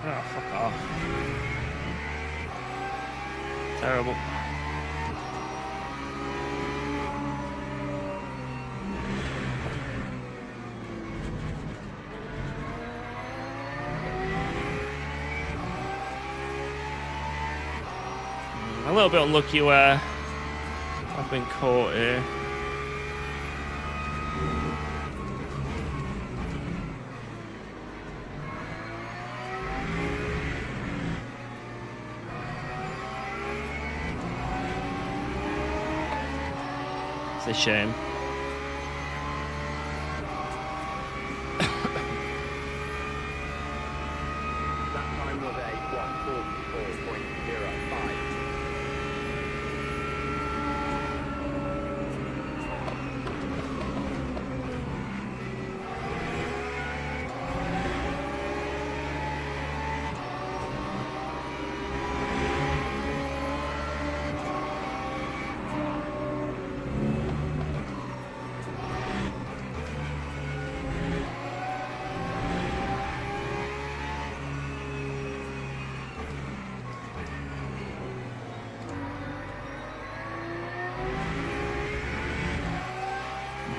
Oh, fuck off. Terrible. A little bit unlucky where I've been caught here. It's a shame. That time was a 1:44.05.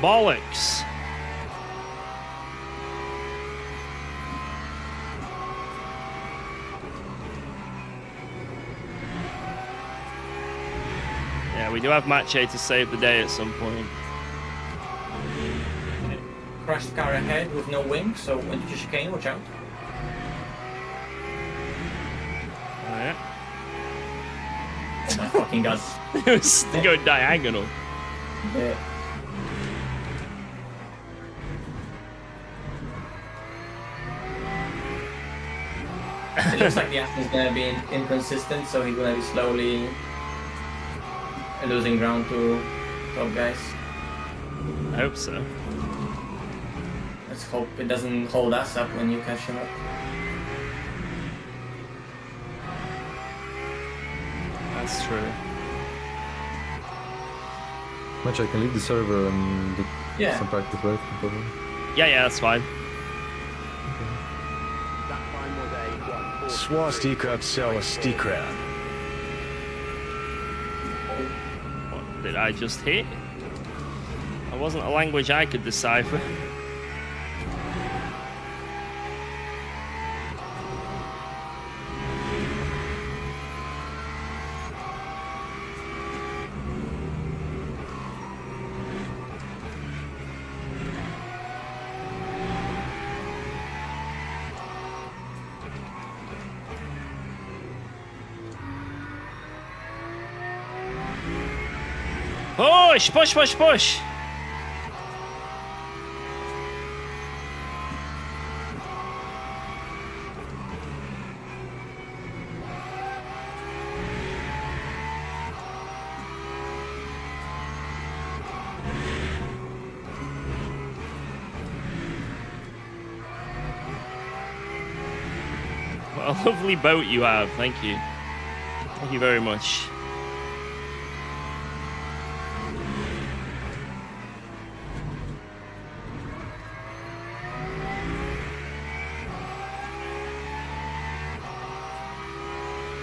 Bollocks. Yeah, we do have match A to save the day at some point. Crashed car ahead with no wing, so when you chicane, watch out. Oh, yeah. Oh my fucking god. It was going diagonal. Yeah. looks like the Aston's gonna be inconsistent, so he's gonna be slowly losing ground to top guys. I hope so. Let's hope it doesn't hold us up when you catch him up. That's true. Much I can leave the server and do Yeah. some practice, right? Probably. Yeah, that's fine. That time was a 1-4. Swastika Upsell a Stikrat. What did I just hit? That wasn't a language I could decipher. Push, push, push, push. What a lovely boat you have. Thank you. Thank you very much.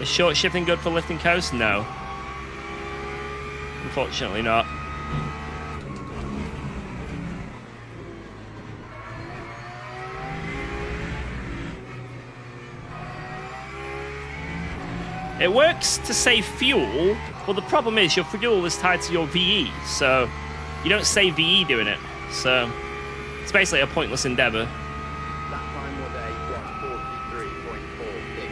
Is short shifting good for lifting coast? No. Unfortunately not. It works to save fuel, but the problem is your fuel is tied to your VE, so you don't save VE doing it. So it's basically a pointless endeavor. That time was a 1:43.46.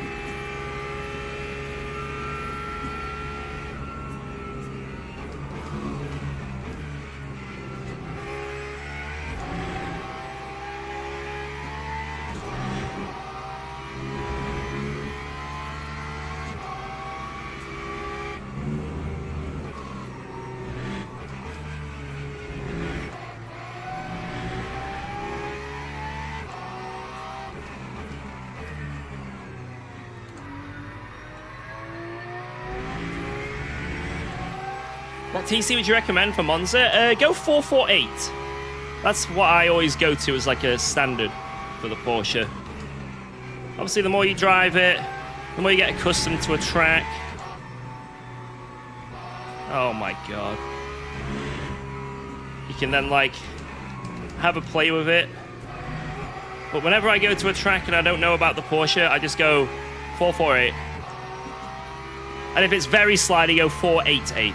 What TC would you recommend for Monza? Go 448. That's what I always go to as like a standard for the Porsche. Obviously, the more you drive it, the more you get accustomed to a track. Oh my god. You can then like have a play with it. But whenever I go to a track and I don't know about the Porsche, I just go 448. And if it's very slidey, go 488.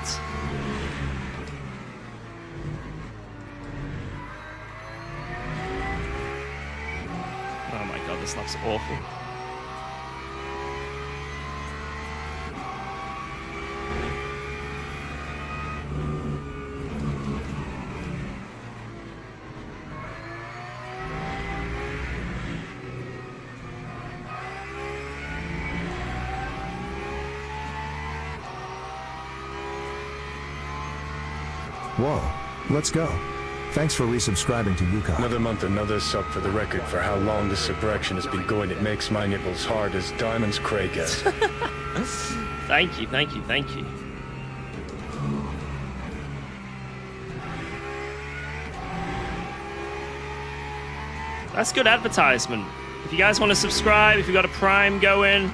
Oh my god, this lap's awful. Whoa, let's go. Thanks for resubscribing to UKOG. Another month, another sub for the record for how long this subtraction has been going. It makes my nipples hard as diamonds, Craig guess. Thank you, thank you, thank you. That's good advertisement. If you guys want to subscribe, if you've got a Prime going.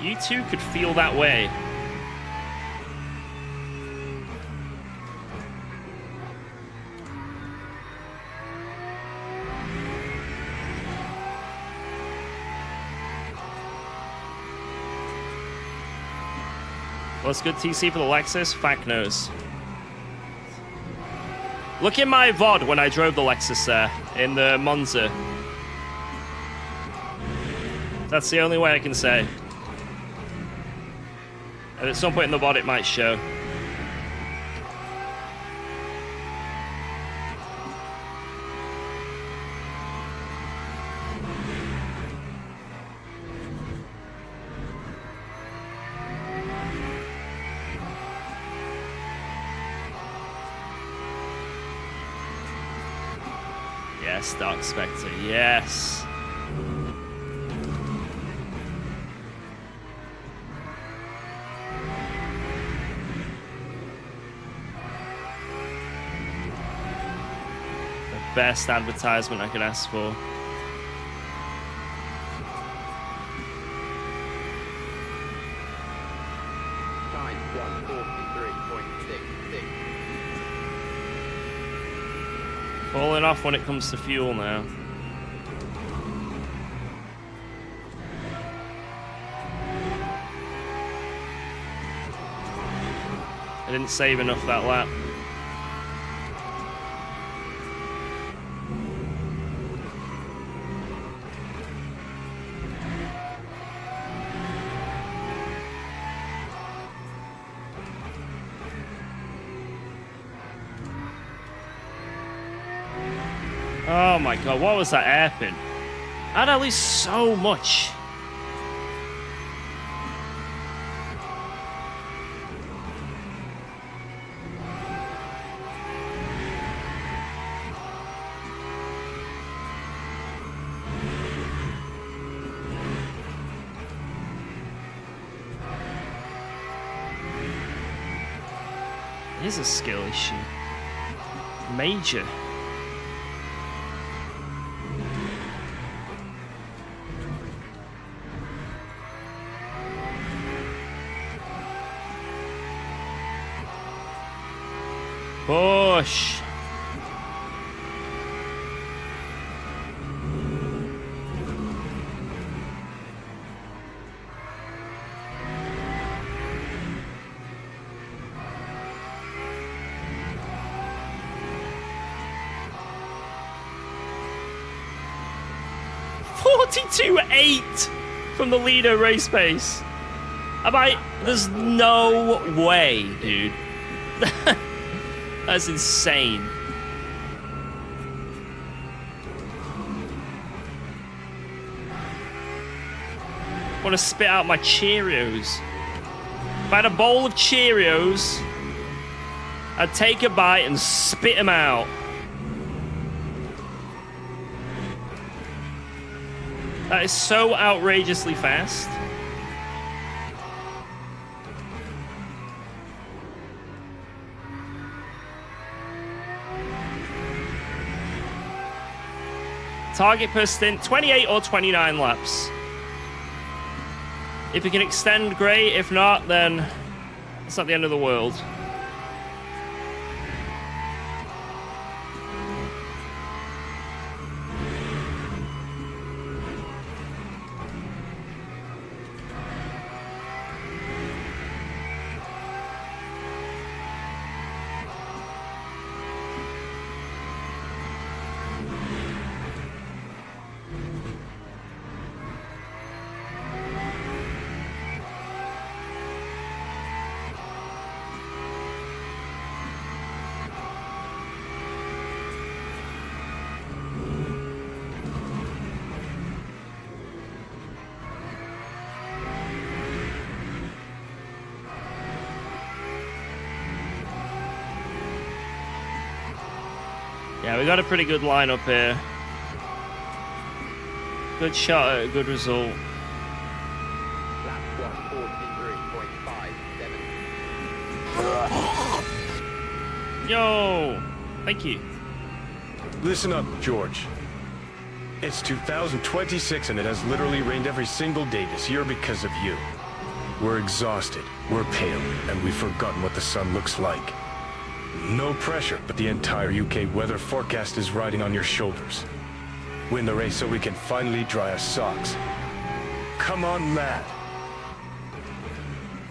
You too could feel that way. What's good, TC, for the Lexus? Fact knows. Look in my VOD when I drove the Lexus there, in the Monza. That's the only way I can say. And at some point in the VOD it might show. Yes, Dark Spectre, yes. The best advertisement I could ask for. Time 143.66. Falling off when it comes to fuel now. I didn't save enough that lap. Oh my god, what was that hairpin? I'd at least so much. It is a skill issue. Major. Push. .42.8 from the leader race pace. There's no way, dude. That's insane. I want to spit out my Cheerios. If I had a bowl of Cheerios, I'd take a bite and spit them out. That is so outrageously fast. Target per stint, 28 or 29 laps. If you can extend, great. If not, then it's not the end of the world. Yeah, we got a pretty good lineup here. Good shot at a good result. Lap 143.57. Yo! Thank you. Listen up, George. It's 2026 and it has literally rained every single day this year because of you. We're exhausted, we're pale, and we've forgotten what the sun looks like. No pressure, but the entire UK weather forecast is riding on your shoulders. Win the race so we can finally dry our socks. Come on, lad.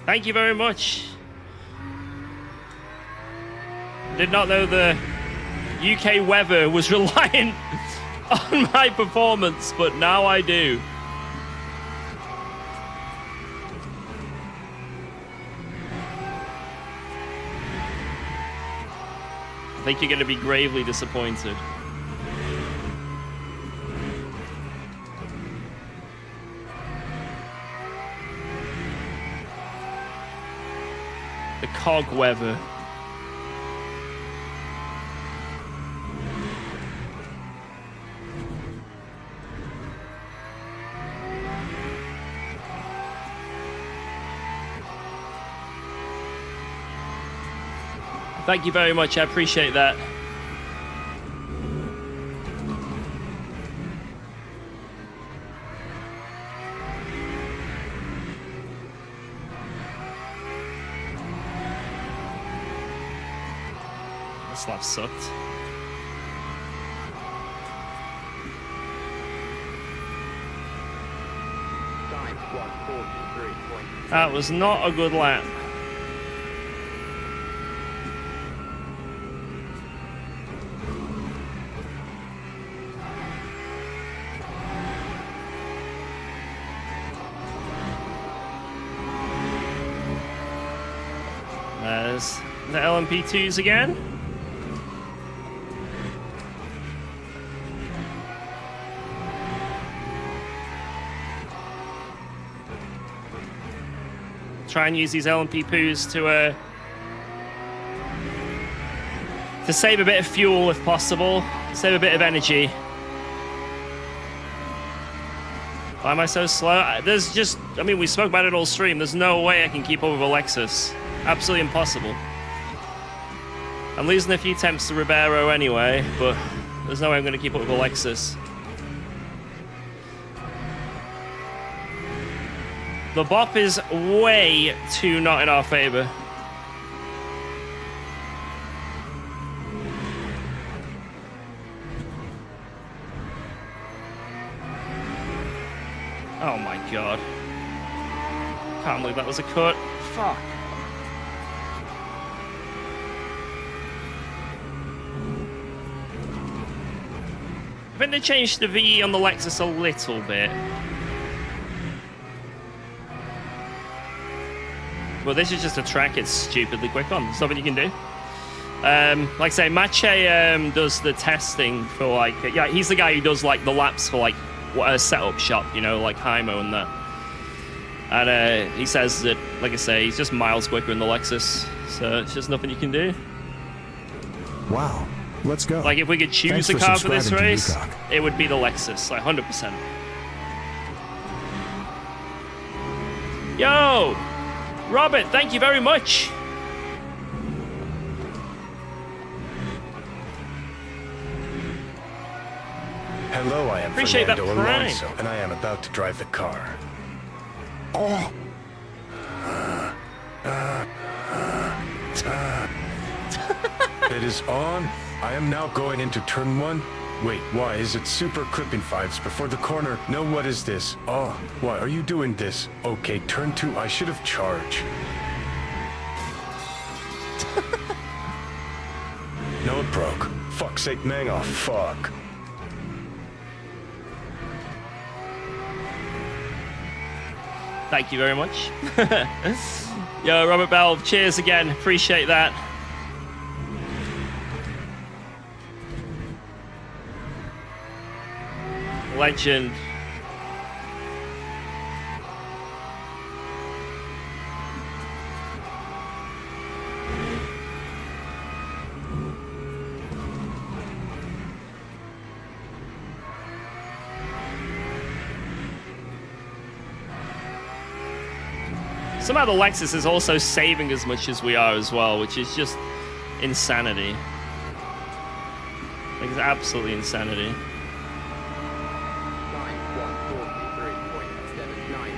Thank you very much. Did not know the UK weather was reliant on my performance, but now I do. I think you're going to be gravely disappointed. The COG weather. Thank you very much. I appreciate that. This lap sucked. Time 1:43.7. That was not a good lap. There's the LMP2s again. Try and use these LMP2s to save a bit of fuel if possible, save a bit of energy. Why am I so slow? There's just, I mean, we spoke about it all stream. There's no way I can keep up with Alexis. Absolutely impossible. I'm losing a few temps to Ribeiro anyway, but there's no way I'm going to keep up with Alexis. The bop is way too not in our favor. Oh my god. Can't believe that was a cut. Fuck. I think they changed the VE on the Lexus a little bit. Well, this is just a track it's stupidly quick on. There's nothing you can do. Like I say, Mache does the testing for like... yeah, he's the guy who does like the laps for like a setup shop, you know, like IMO and that. And he says that, like I say, he's just miles quicker in the Lexus. So it's just nothing you can do. Wow. Let's go. Like if we could choose Thanks a for car for this subscribing to race, UKOG. it would be the Lexus, like 100%. Yo! Robert, thank you very much. Hello, I am Appreciate that Fernando prime. Alonso, and I am about to drive the car. It is on. I am now going into turn 1. Wait, why is it super clipping 5s before the corner? No, what is this? Oh, why are you doing this? Okay, turn 2, I should have charged. No, it broke. Fuck's sake, man, oh fuck. Thank you very much. Yo, Robert Bell, cheers again. Appreciate that. Legend. Somehow the Lexus is also saving as much as we are as well, which is just insanity. Like, it's absolutely insanity. Time 1:43.79.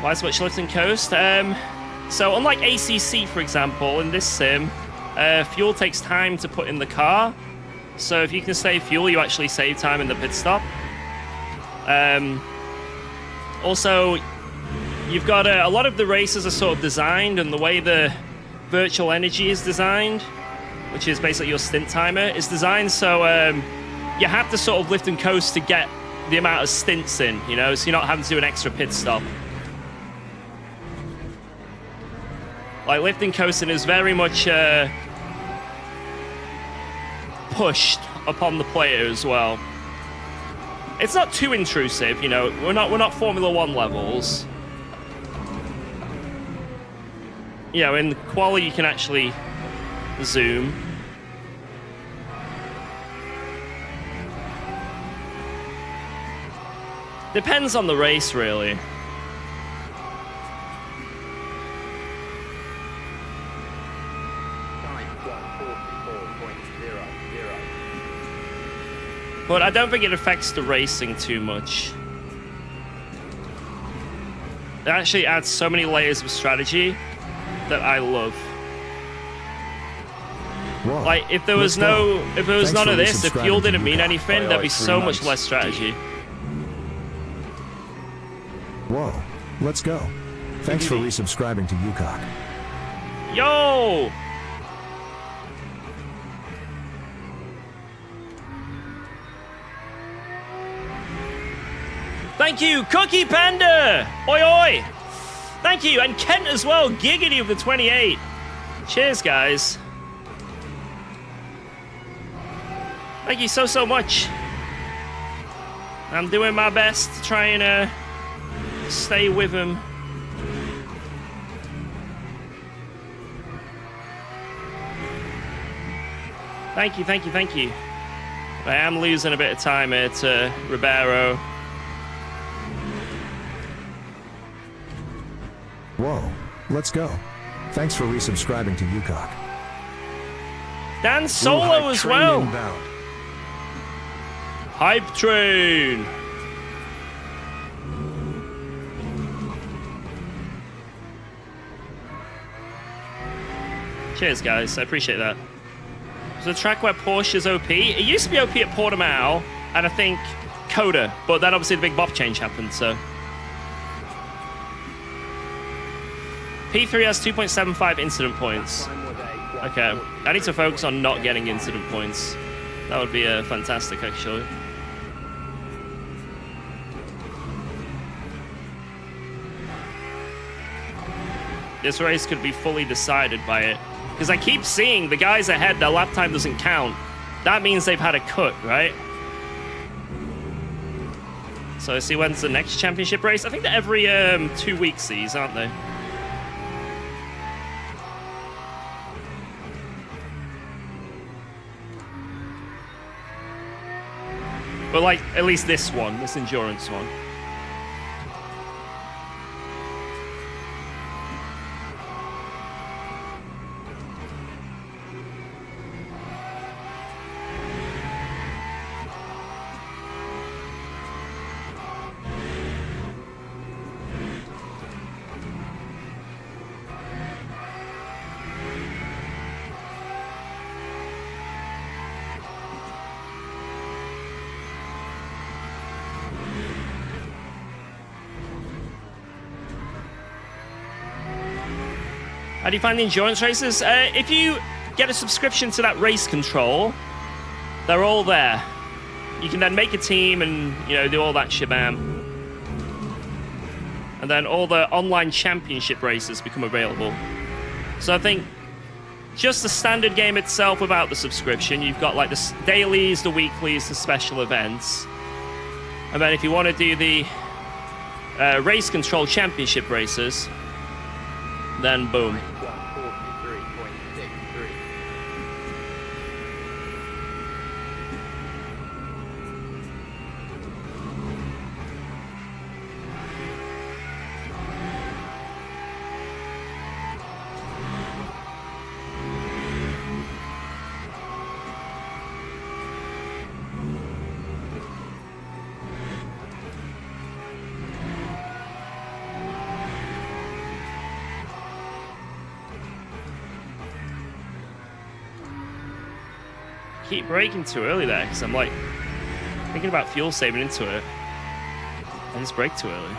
Why so much lift and coast? So unlike ACC, for example, in this sim, fuel takes time to put in the car. So if you can save fuel, you actually save time in the pit stop. Also, you've got a lot of the races are sort of designed, and the way the virtual energy is designed, which is basically your stint timer, is designed so you have to sort of lift and coast to get the amount of stints in, you know, so you're not having to do an extra pit stop. Like, lifting coasting is very much pushed upon the player as well. It's not too intrusive, you know. We're not Formula 1 levels. You know, in quali you can actually zoom. Depends on the race, really. Time 144.00. But I don't think it affects the racing too much. It actually adds so many layers of strategy that I love. Whoa. Like, if there was Let's go. if there was Thanks none for of this, if resubscribing fuel to didn't mean UKOG. anything, there'd be 3 so much months. less strategy. Whoa, let's go. Thanks for resubscribing to UKOG. Yo! Thank you, Cookie Panda! Oi oi! Thank you, and Kent as well, Giggity of the 28. Cheers, guys. Thank you so much. I'm doing my best to try and stay with him. Thank you. I am losing a bit of time here to Ribeiro. Whoa, let's go. Thanks for resubscribing to UKOG. Dan Ooh, Solo hype as train well. inbound. Hype train. Cheers, guys. I appreciate that. There's a track where Porsche's OP. It used to be OP at Portimao, and I think Coda, but then obviously the big bop change happened, so. P3 has 2.75 incident points. Time was a Okay, I need to focus on not getting incident points. That would be fantastic, actually. This race could be fully decided by it. Because I keep seeing the guys ahead, their lap time doesn't count. That means they've had a cut, right? So see when's the next championship race? I think they're every 2 weeks these, aren't they? But like, at least this one, this endurance one. How do you find the endurance races? If you get a subscription to that race control, they're all there. You can then make a team and, you know, do all that shabam. And then all the online championship races become available. So I think just the standard game itself without the subscription, you've got like the dailies, the weeklies, the special events. And then if you want to do the race control championship races, then boom. 143.63. Keep braking too early there because I'm like thinking about fuel saving into it. I just brake too early.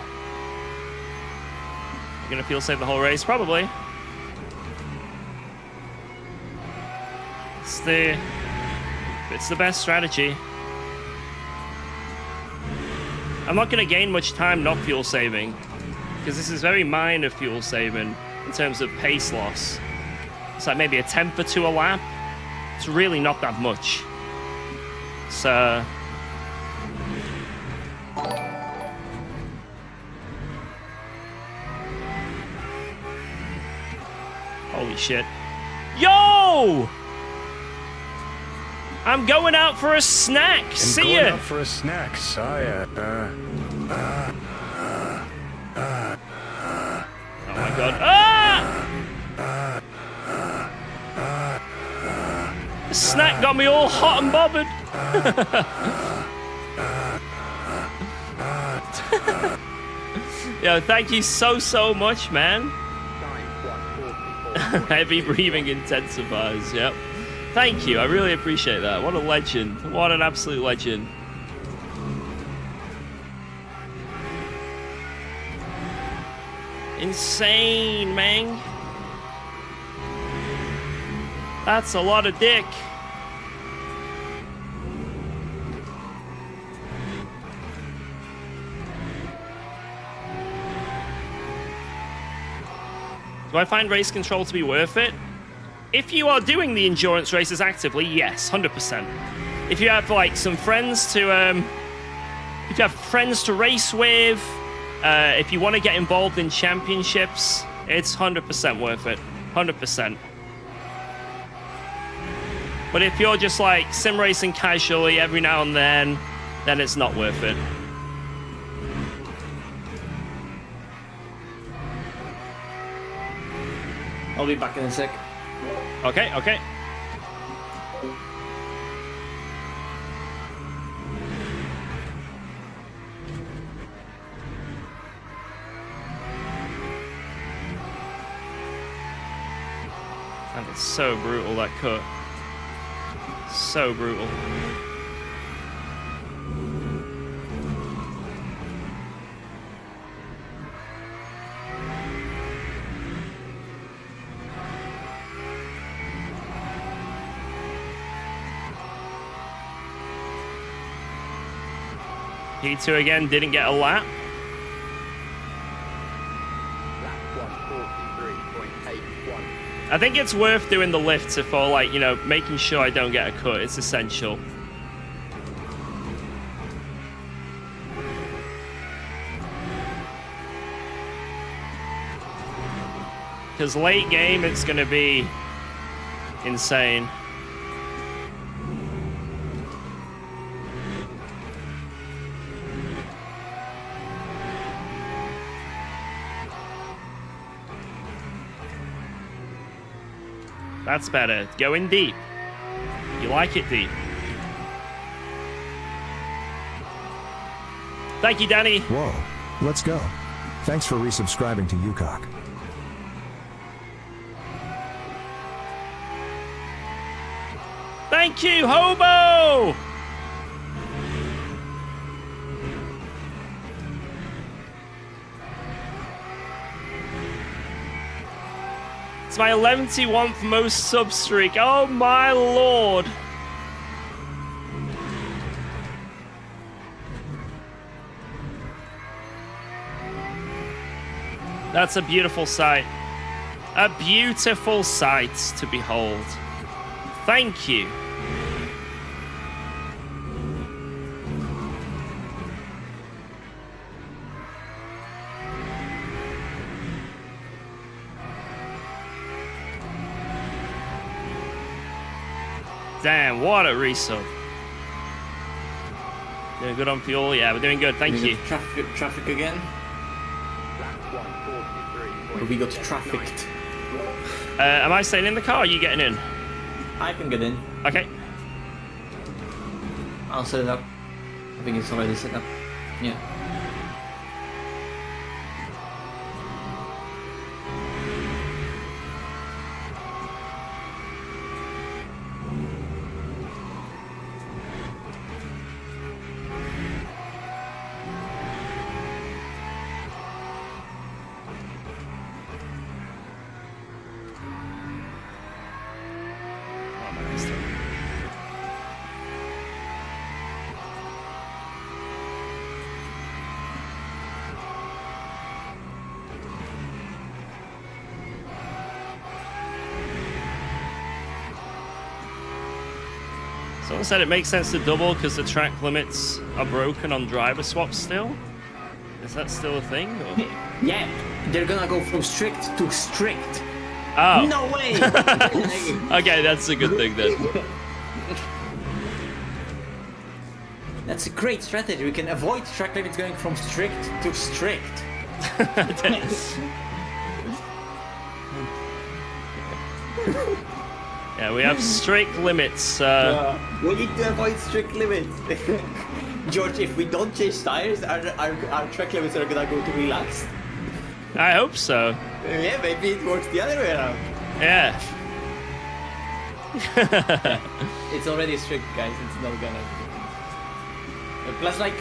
You're gonna fuel save the whole race? Probably. It's the best strategy. I'm not gonna gain much time not fuel saving because this is very minor fuel saving. in terms of pace loss. It's like maybe a tenth or two a lap. It's really not that much. So... Holy shit. Yo! I'm going out for a snack. See going ya. out for a snack. Saya. Oh my god. Ah! The snack got me all hot and bothered. Yo, thank you so much, man. Heavy breathing intensifiers, yep. Thank you, I really appreciate that. What a legend. What an absolute legend. Insane, man. That's a lot of dick. Do I find race control to be worth it? If you are doing the endurance races actively, yes, 100%. If you have like some friends to, if you have friends to race with, if you want to get involved in championships, it's 100% worth it, 100%. But if you're just like sim racing casually every now and then it's not worth it. I'll be back in a sec. Okay, okay. And it's so brutal, that cut. So brutal. P2 again, didn't get a lap. Lap 143.81. I think it's worth doing the lifts for, like, you know, making sure I don't get a cut. It's essential. Because late game, it's going to be insane. That's better. Going deep. You like it deep. Thank you, Danny. Whoa, let's go. Thanks for resubscribing to UKOG. Thank you, Hobo! It's my 11th most sub streak. Oh my lord. That's a beautiful sight. A beautiful sight to behold. Thank you. Damn, what a resub. Doing good on fuel? Yeah, we're doing good, thank you. Traffic again? Lap 143.81. We got trafficked. Am I staying in the car or are you getting in? I can get in. Okay. I'll set it up. I think it's already set up. Yeah. Someone said it makes sense to double because the track limits are broken on driver swaps still. Is that still a thing? Or? Yeah, they're gonna go from strict to strict. Oh. No way! Okay, that's a good thing then. That's a great strategy. We can avoid track limits going from strict to strict. Yeah, we have strict limits. We need to avoid strict limits. George, if we don't change tires, our track limits are gonna go to relaxed. I hope so. Yeah, maybe it works the other way around. Yeah. It's already strict, guys. It's not gonna. Plus, like,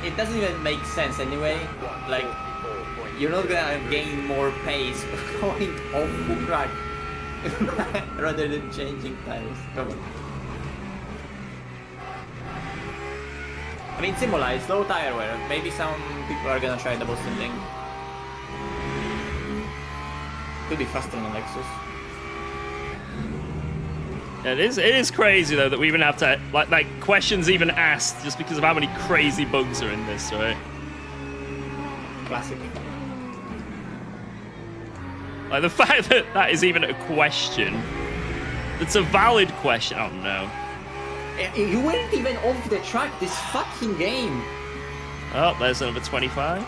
it doesn't even make sense anyway. Like, you're not gonna gain more pace going off the track rather than changing tires. Come on. I mean, IMOLA is low tire wear. Maybe some people are gonna try the Boston thing. Could be faster than Lexus. It is crazy though that we even have to like questions even asked just because of how many crazy bugs are in this, right? Classic. Like the fact that that is even a question. It's a valid question. Oh no. You weren't even off the track this fucking game. Oh, there's another 25.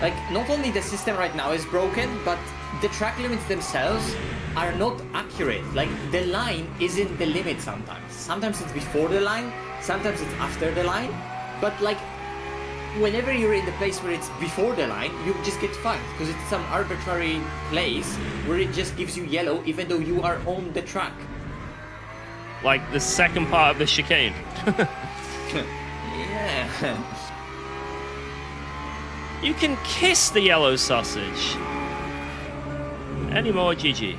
Like, not only the system right now is broken, but the track limits themselves are not accurate. Like, the line isn't the limit sometimes. Sometimes it's before the line, sometimes it's after the line. But, like, whenever you're in the place where it's before the line, you just get fucked because it's some arbitrary place where it just gives you yellow even though you are on the track. Like the second part of the chicane. Yeah. You can kiss the yellow sausage. Any more, GG?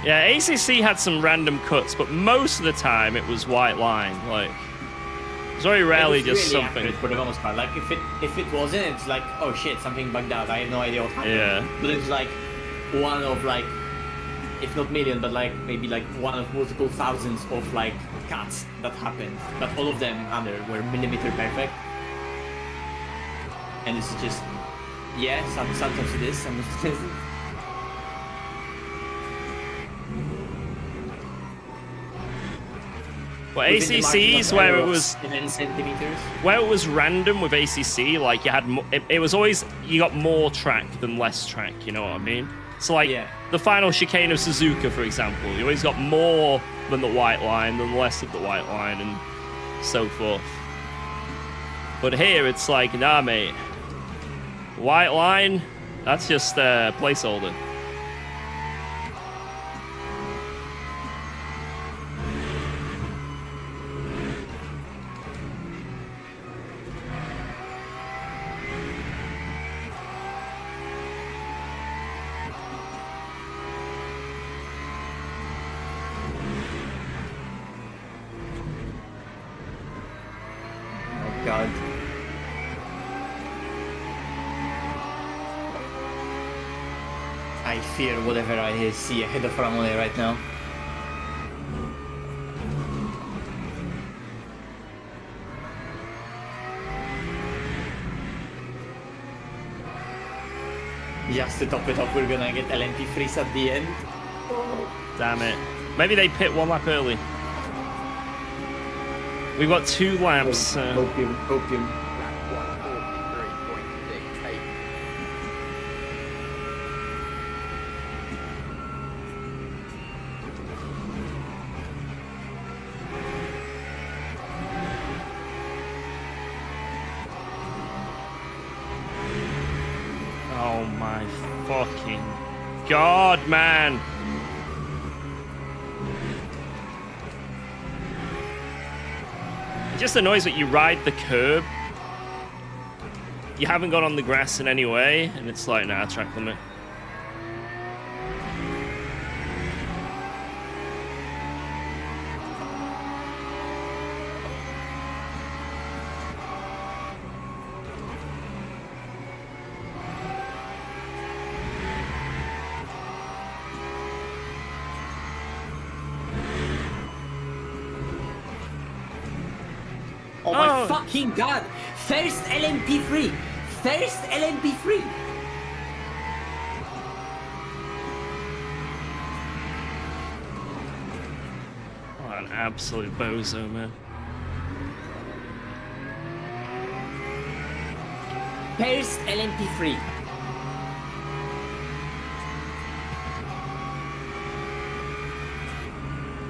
Yeah, ACC had some random cuts, but most of the time it was white line. Like, it was very rarely just really something. accurate for the most part. Like if it wasn't, it's like, oh shit, something bugged out. I have no idea what happened. Yeah. But it's like one of like, if not million, but like maybe like one of multiple thousands of like cuts that happened. But all of them under were millimeter perfect. And this is just, yeah, sometimes it is, sometimes it isn't. Well, ACC's where it was 7 centimeters. where it was random with ACC. Like you had, it was always you got more track than less track. You know what I mean? So like Yeah. the final chicane of Suzuka, for example, you always got more than the white line, than less of the white line, and so forth. But here it's like, nah, mate. White line, that's just a placeholder. Oh god. I fear whatever I see ahead of Ramone right now. Just to top it off, we're gonna get LMP freeze at the end. Damn it. Maybe they pit one lap early. We've got 2 laps. Opium. Lap 143.68. Oh my fucking god, man. It just annoys that you ride the curb. You haven't got on the grass in any way, and it's like, nah, track limit. Oh my fucking god! First LMP free! First LMP free! Oh, an absolute bozo, man. First LMP free!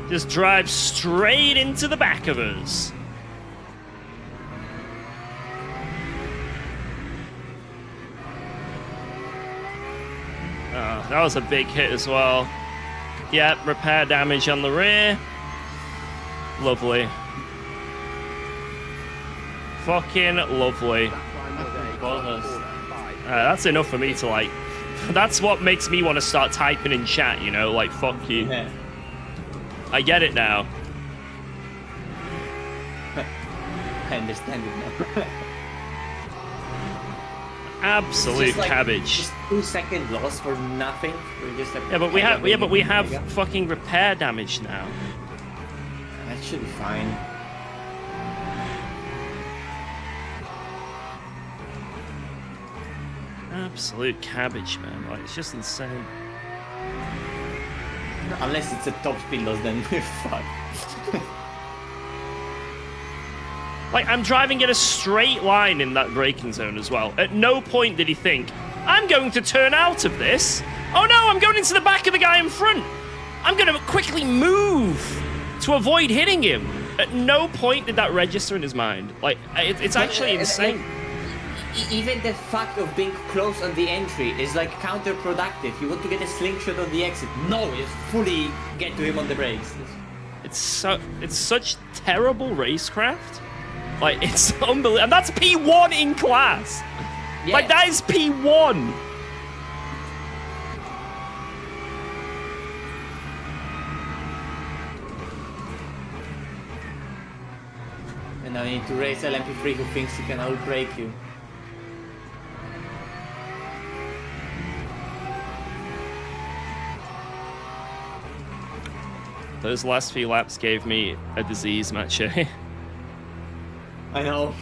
Just drive straight into the back of us. Oh, that was a big hit as well. Yep, repair damage on the rear. Lovely. Fucking lovely. That's enough for me to like. That's what makes me want to start typing in chat, you know, like fuck you. Yeah. I get it now. I understand it now. Absolute Just like, cabbage. Just 2 second loss for nothing. We just have Yeah, but we have fucking repair damage now. That should be fine. Absolute cabbage, man. Like, it's just insane. Unless it's a top speed loss, then we're fucked. Like, I'm driving in a straight line in that braking zone as well. At no point did he think, I'm going to turn out of this. Oh no, I'm going into the back of the guy in front. I'm going to quickly move to avoid hitting him. At no point did that register in his mind. Like, it's actually insane. Even the fact of being close on the entry is like counterproductive. You want to get a slingshot on the exit. No, just fully get to him on the brakes. It's such terrible racecraft. Like, it's unbelievable. And that's P1 in class. Yeah. Like, that is P1. And now you need to race LMP3 who thinks he can outbrake you. Those last few laps gave me a disease, Mache. I know.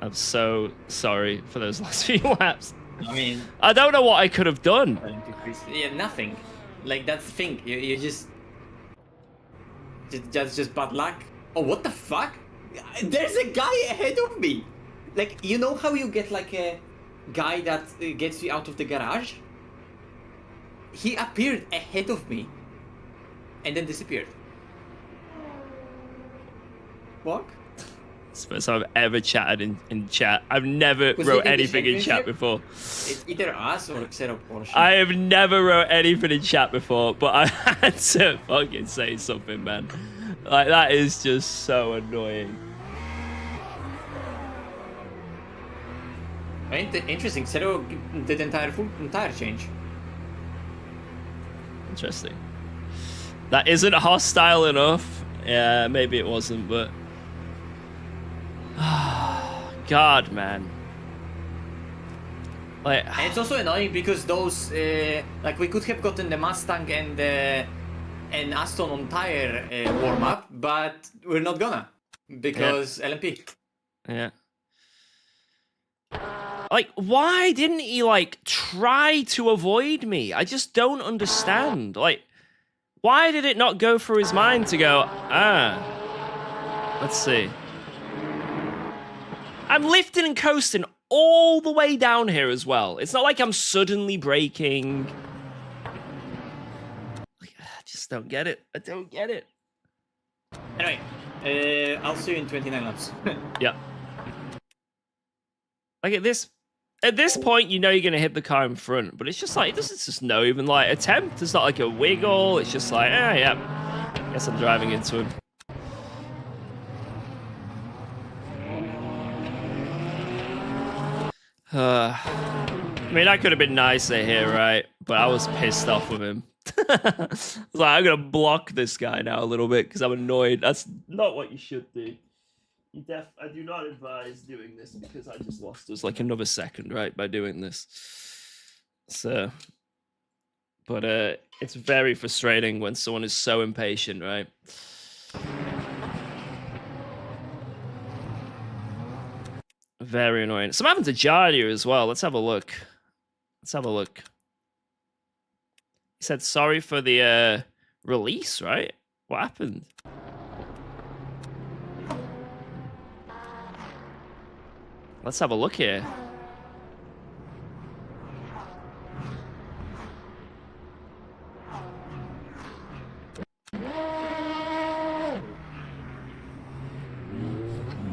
I'm so sorry for those last few laps. I mean, I don't know what I could have done. yeah, nothing. Like, that's the thing. You just bad luck. Oh, what the fuck? There's a guy ahead of me. Like, you know how you get like a guy that gets you out of the garage? He appeared ahead of me and then disappeared. What? It's the first time I've ever chatted in chat. I've never Was wrote it in the anything in chat championship? before. It's either us or Xero Porsche. I have never wrote anything in chat before, but I had to fucking say something, man. Like, that is just so annoying. Interesting. Xero did entire change. Interesting. That isn't hostile enough. Yeah, maybe it wasn't, but... God, man. Like... And it's also annoying because those, like, we could have gotten the Mustang and Aston on tire warm-up, but we're not gonna because LMP. Yeah. Like, why didn't he, like, try to avoid me? I just don't understand. Like, why did it not go through his mind to go, let's see. I'm lifting and coasting all the way down here as well. It's not like I'm suddenly braking. Like, I just don't get it. I don't get it. Anyway, I'll see you in 29 laps. Yeah. Like, at this point, you know you're going to hit the car in front, but it's just like, this is just no even, like, attempt. It's not like a wiggle. It's just like, yeah, guess I'm driving into him. I mean, I could have been nicer here, right? But I was pissed off with him. I was like, I'm going to block this guy now a little bit because I'm annoyed. That's not what you should do. I do not advise doing this because I just lost us like another second, right, by doing this. So, But it's very frustrating when someone is so impatient, right? Very annoying. Something happened to Jardia as well. Let's have a look. Let's have a look. He said sorry for the release, right? What happened? Let's have a look here.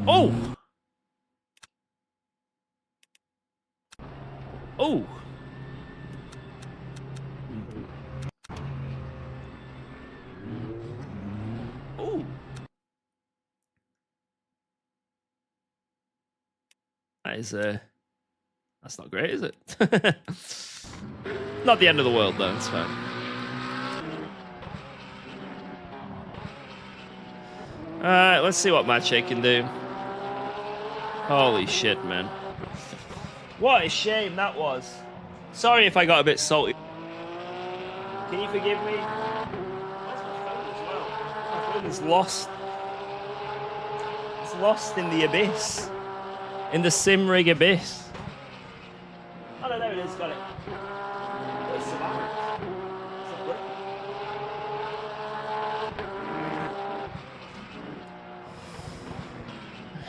Oh! Oh! Oh! That is, that's not great, is it? Not the end of the world, though. It's fine. Alright, let's see what Mache can do. Holy shit, man. What a shame that was. Sorry if I got a bit salty. Can you forgive me? Where's my phone as well? My phone is lost. It's lost in the abyss. In the sim rig abyss. Oh no, there it is, got it. It's survived.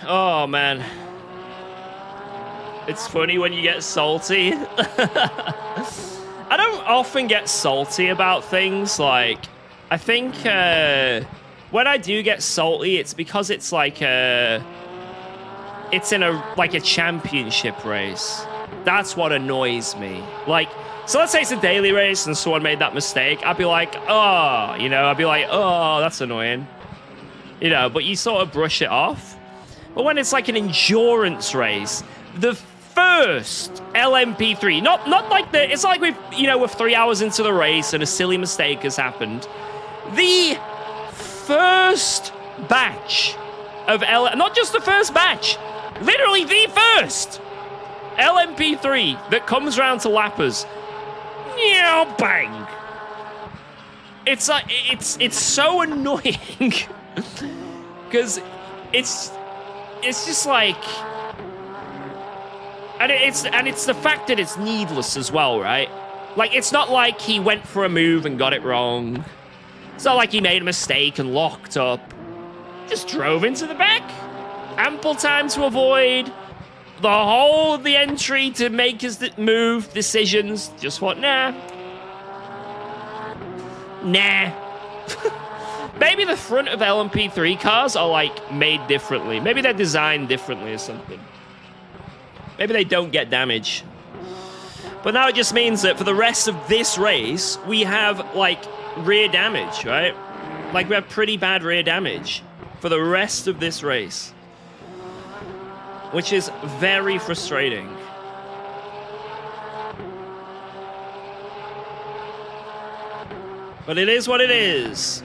Oh man. It's funny when you get salty. I don't often get salty about things. Like, I think when I do get salty, it's because it's like it's in a championship race. That's what annoys me. Like, so let's say it's a daily race and someone made that mistake. I'd be like, oh, you know, that's annoying. You know, but you sort of brush it off. But when it's like an endurance race, the first LMP3, not like it's like we're 3 hours into the race and a silly mistake has happened. The first batch of not just the first batch, literally the first LMP3 that comes around to lappers. Meow bang. It's like it's so annoying because it's just like. And it's the fact that it's needless as well, right? Like, it's not like he went for a move and got it wrong. It's not like he made a mistake and locked up. Just drove into the back. Ample time to avoid the whole of the entry to make his move decisions. Just what? Nah. Maybe the front of LMP3 cars are, like, made differently. Maybe they're designed differently or something. Maybe they don't get damage. But now it just means that for the rest of this race, we have, like, rear damage, right? Like, we have pretty bad rear damage for the rest of this race. Which is very frustrating. But it is what it is.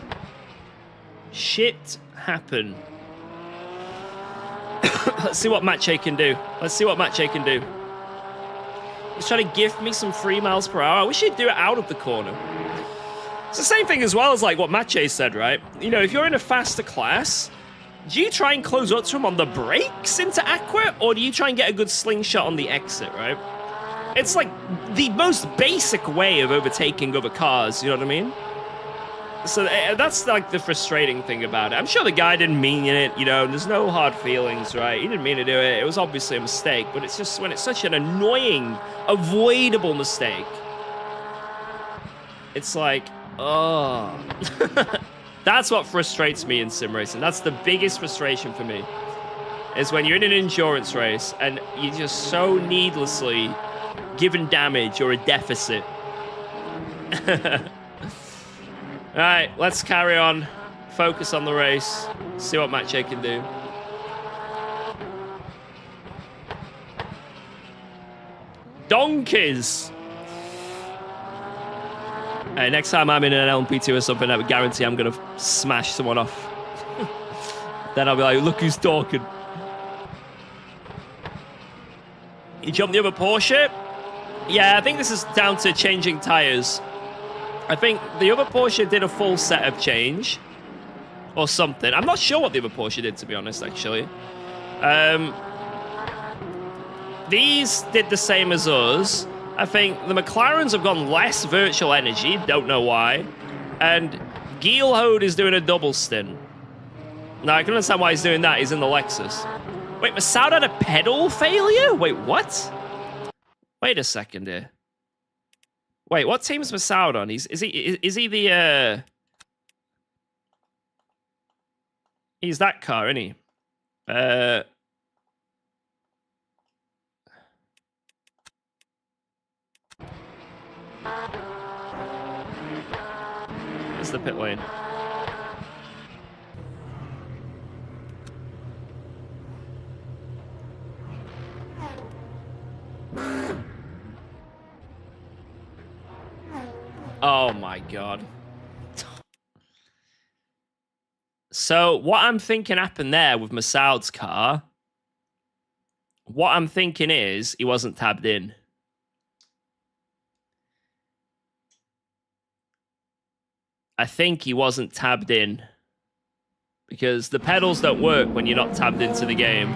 Shit happen. Let's see what Mache can do. Let's see what Mache can do. He's trying to gift me some 3 miles per hour. I wish he'd do it out of the corner. It's the same thing as well as like what Mache said, right? You know, if you're in a faster class, do you try and close up to him on the brakes into Aqua, or do you try and get a good slingshot on the exit, right? It's like the most basic way of overtaking other cars, you know what I mean? So that's like the frustrating thing about it. I'm sure the guy didn't mean it, you know, there's no hard feelings, right? He didn't mean to do it. It was obviously a mistake, but it's just when it's such an annoying, avoidable mistake. It's like, oh. That's what frustrates me in sim racing. That's the biggest frustration for me. Is when you're in an endurance race and you're just so needlessly given damage or a deficit. Alright, let's carry on. Focus on the race. See what Mache can do. Donkeys! Hey, next time I'm in an LMP2 or something, I would guarantee I'm going to smash someone off. Then I'll be like, look who's talking. You jumped the other Porsche? Yeah, I think this is down to changing tires. I think the other Porsche did a full setup change. Or something. I'm not sure what the other Porsche did, to be honest, actually. These did the same as us. I think the McLarens have gone less virtual energy. Don't know why. And Gielhode is doing a double stint. Now, I can understand why he's doing that. He's in the Lexus. Wait, Masoud had a pedal failure? Wait, what? Wait a second here. Wait, what team's Masoud on? Is he the He's that car, isn't he? It's the pit lane. Oh my god. So what I'm thinking happened there with Masoud's car, what I'm thinking is he wasn't tabbed in. I think he wasn't tabbed in because the pedals don't work when you're not tabbed into the game.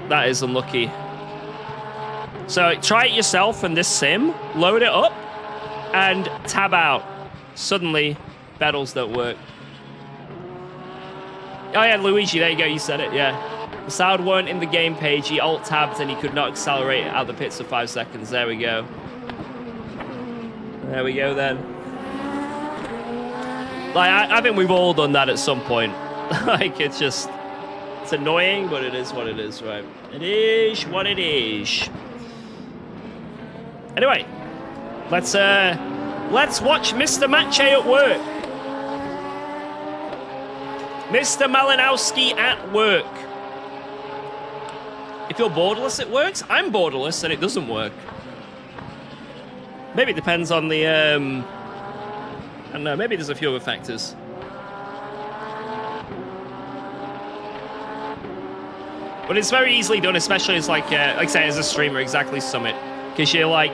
That is unlucky. So try it yourself in this sim, load it up, and tab out. Suddenly, pedals don't work. Oh yeah, Luigi, there you go, you said it, yeah. The sound weren't in the game page, he alt-tabbed and he could not accelerate out the pits for 5 seconds. There we go. There we go then. Like, I think we've all done that at some point. Like, it's just... It's annoying, but it is what it is, right? It is what it is. Anyway, let's watch Mr. Mache at work. Mr. Malinowski at work. If you're borderless, it works. I'm borderless, and it doesn't work. Maybe it depends on the, I don't know, maybe there's a few other factors. But it's very easily done, especially as like I say, as a streamer, exactly Summit. Because you're like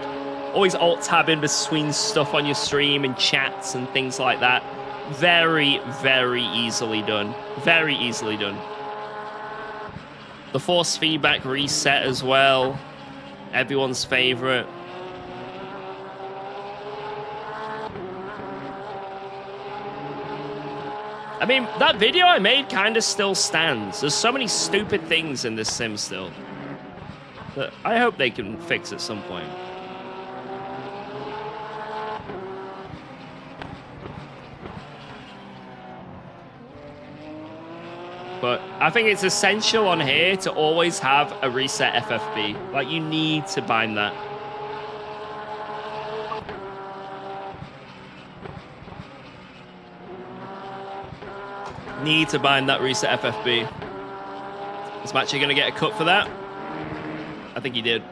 always alt-tabbing between stuff on your stream and chats and things like that. Very, very easily done. Very easily done. The force feedback reset as well. Everyone's favorite. I mean, that video I made kind of still stands. There's so many stupid things in this sim still that I hope they can fix at some point. But I think it's essential on here to always have a reset FFB. Like, you need to bind that. Need to bind that reset FFB. Is Matchy going to get a cut for that? I think he did.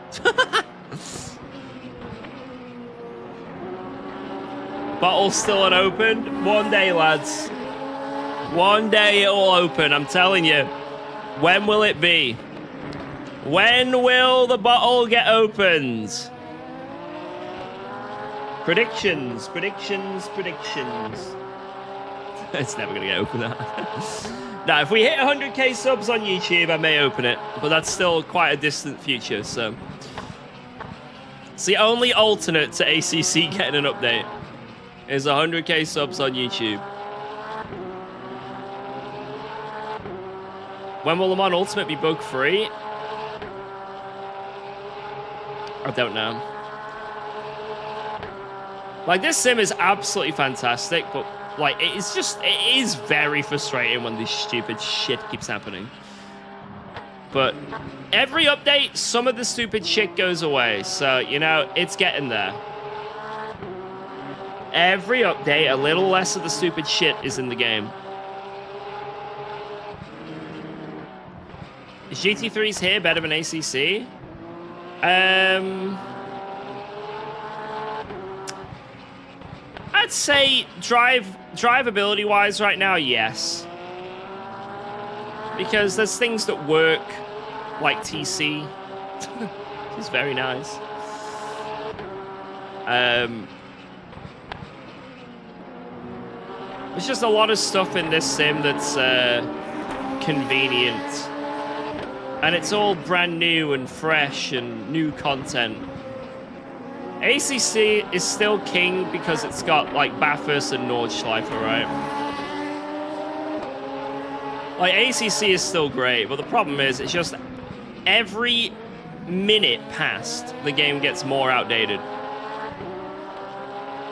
Bottle's still unopened. One day, lads. One day it'll open, I'm telling you. When will it be? When will the bottle get opened? Predictions, predictions, predictions. It's never going to get open, that. Now, if we hit 100k subs on YouTube, I may open it. But that's still quite a distant future, so... It's the only alternate to ACC getting an update. Is 100k subs on YouTube. When will Le Mans Ultimate be bug-free? I don't know. Like, this sim is absolutely fantastic, but... Like, it is very frustrating when this stupid shit keeps happening. But every update, some of the stupid shit goes away. So, you know, it's getting there. Every update, a little less of the stupid shit is in the game. Is GT3's here better than ACC? I'd say drivability wise right now, yes. Because there's things that work like TC. It's very nice. There's just a lot of stuff in this sim that's convenient. And it's all brand new and fresh and new content. ACC is still king because it's got like Bathurst and Nordschleife, right? Like ACC is still great, but the problem is it's just every minute passed, the game gets more outdated.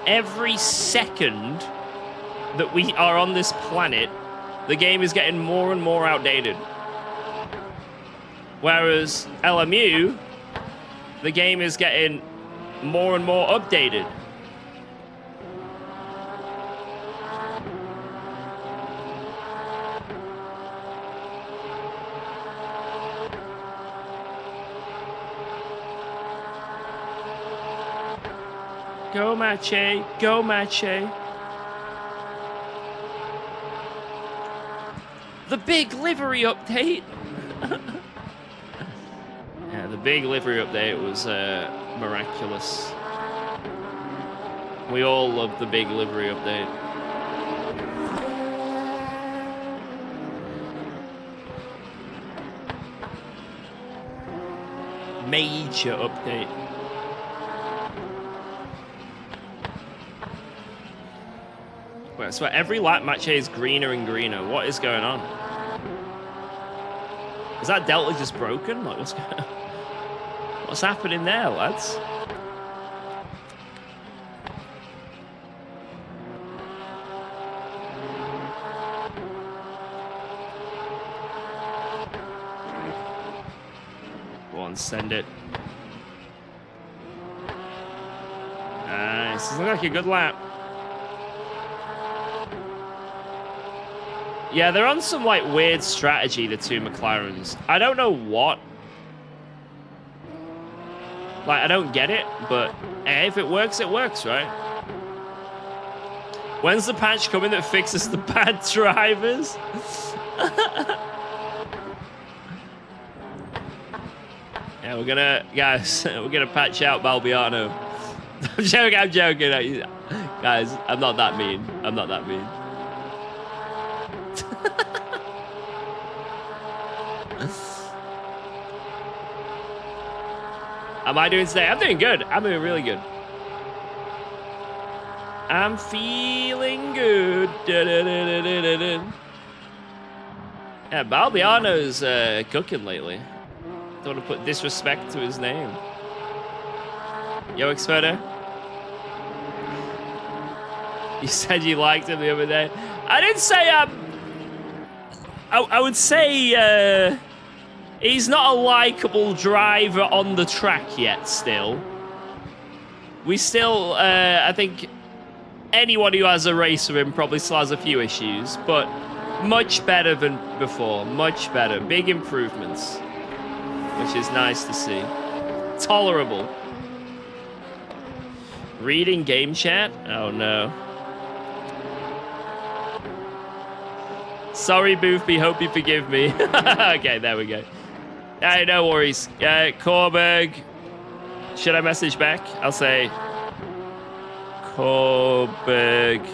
Every second that we are on this planet, the game is getting more and more outdated. Whereas LMU, the game is getting more and more updated. Go Mache, go Mache. The big livery update. Yeah, the big livery update was miraculous. We all love the big livery update. Major update. Wait, so every lap match is greener and greener. What is going on? Is that delta just broken? Like, what's happening there, lads? Go on, send it. Nice. This looks like a good lap. Yeah, they're on some, like, weird strategy, the two McLarens. I don't know what. Like, I don't get it, but hey, if it works, right? When's the patch coming that fixes the bad drivers? Yeah, we're gonna, guys, we're gonna patch out Balbiano. I'm joking. Guys, I'm not that mean. I'm not that mean. Am I doing today? I'm doing good. I'm doing really good. I'm feeling good. Yeah, Balbiano's cooking lately. Don't want to put disrespect to his name. Yo, Experto. You said you liked him the other day. I didn't say I would say he's not a likable driver on the track yet still. We still, I think anyone who has a race with him probably still has a few issues, but much better than before. Much better. Big improvements, which is nice to see. Tolerable. Reading game chat? Oh no. Sorry, Boofy. Hope you forgive me. Okay, there we go. Hey, no worries. Corberg. Should I message back? I'll say Corberg.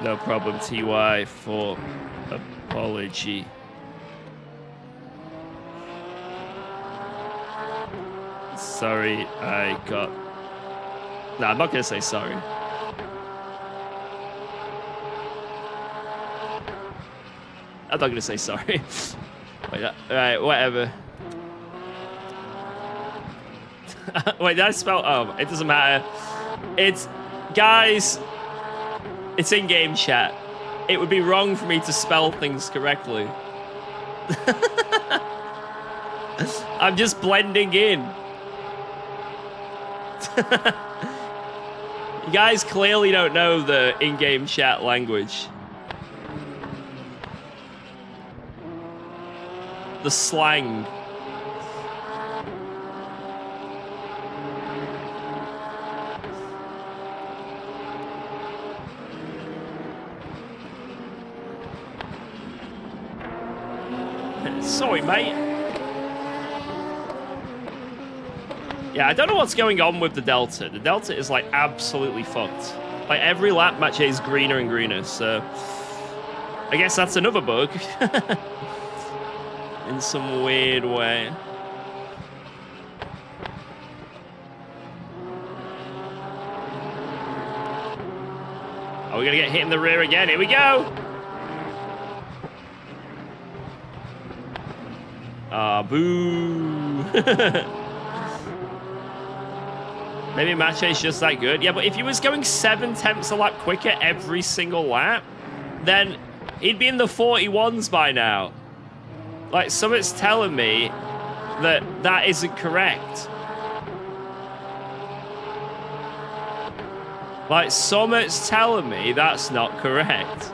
No problem. TY for apology. Sorry, I got... No, I'm not going to say sorry. I'm not going to say sorry. Wait, alright, whatever. Wait, did I spell... Oh, it doesn't matter. It's... Guys, it's in-game chat. It would be wrong for me to spell things correctly. I'm just blending in. You guys clearly don't know the in-game chat language. The slang. Soy point, mate. Yeah, I don't know what's going on with the Delta. The Delta is, like, absolutely fucked. Like, every lap match is greener and greener, so... I guess that's another bug. In some weird way. Oh, we're gonna get hit in the rear again. Here we go! Ah, boo! Maybe Mache's just that good. Yeah, but if he was going 7/10 a lap quicker every single lap, then he'd be in the 41s by now. Like, something's telling me that that isn't correct. Like, something's telling me that's not correct.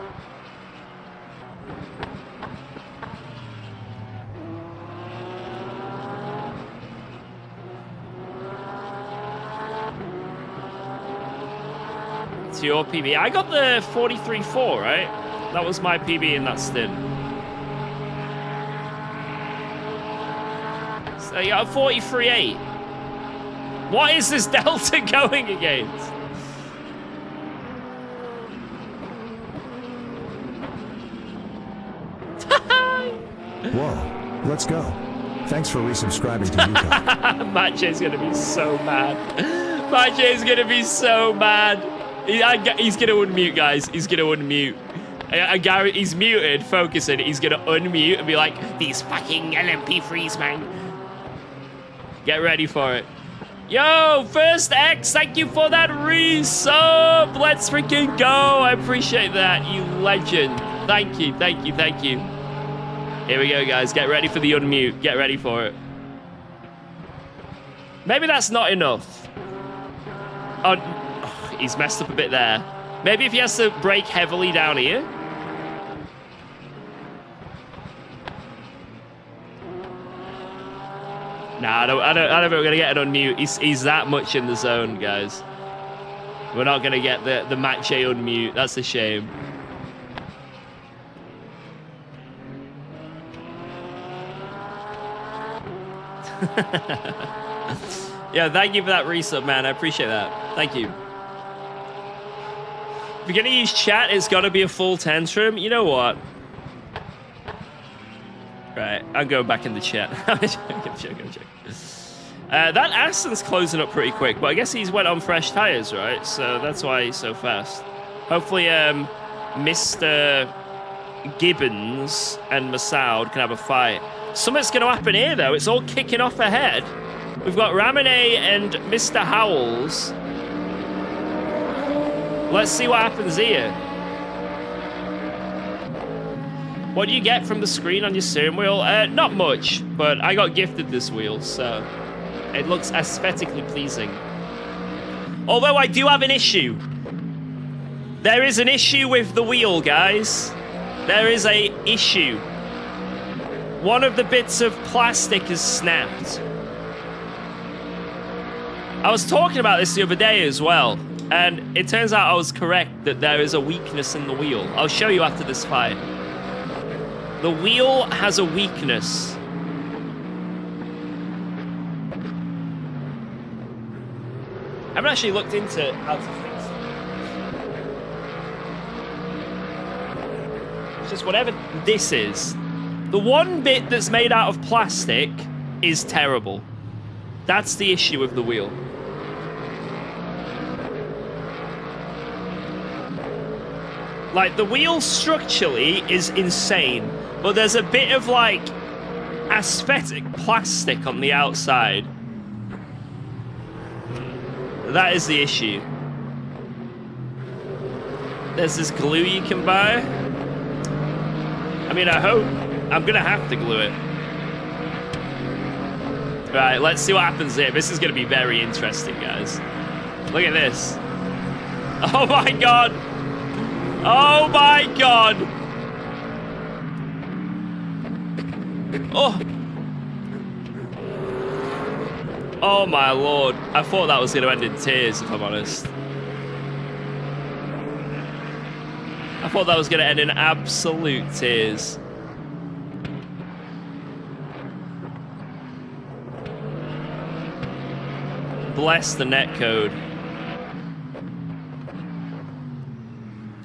To your PB. I got the 43.4, right? That was my PB in that stint. So you got a 43.8. What is this Delta going against? Whoa, let's go. Thanks for resubscribing to UKOG. Mache's gonna be so mad. Mache's gonna be so mad. He's gonna unmute, guys. He's gonna unmute. I guarantee he's muted, focusing. He's gonna unmute and be like, these fucking LMP3s, man. Get ready for it. Yo, First X, thank you for that resub. Let's freaking go. I appreciate that, you legend. Thank you, thank you, thank you. Here we go, guys. Get ready for the unmute. Get ready for it. Maybe that's not enough. Oh, he's messed up a bit there. Maybe if he has to brake heavily down here. Nah, I don't think we're gonna get an unmute. He's that much in the zone, guys. We're not gonna get the Mache unmute. That's a shame. Yeah, thank you for that resub, man. I appreciate that. Thank you. If you're gonna use chat, it's gotta be a full tantrum. You know what? Right, I'm going back in the chat. I'm joking. That Aston's closing up pretty quick, but I guess he's went on fresh tires, right? So that's why he's so fast. Hopefully, Mr. Gibbons and Masoud can have a fight. Something's going to happen here, though. It's all kicking off ahead. We've got Ramone and Mr. Howells. Let's see what happens here. What do you get from the screen on your steering wheel? Not much, but I got gifted this wheel, so it looks aesthetically pleasing. Although I do have an issue. There is an issue with the wheel, guys. There is an issue. One of the bits of plastic has snapped. I was talking about this the other day as well, and it turns out I was correct that there is a weakness in the wheel. I'll show you after this fight. The wheel has a weakness. I haven't actually looked into how to fix it. It's just whatever this is. The one bit that's made out of plastic is terrible. That's the issue with the wheel. Like, the wheel structurally is insane, but there's a bit of, like, aesthetic plastic on the outside. That is the issue. There's this glue you can buy. I mean, I hope I'm gonna have to glue it. Right, let's see what happens here. This is gonna be very interesting, guys. Look at this. Oh my god! Oh my god! Oh! Oh my lord. I thought that was gonna end in tears, if I'm honest. I thought that was gonna end in absolute tears. Bless the netcode.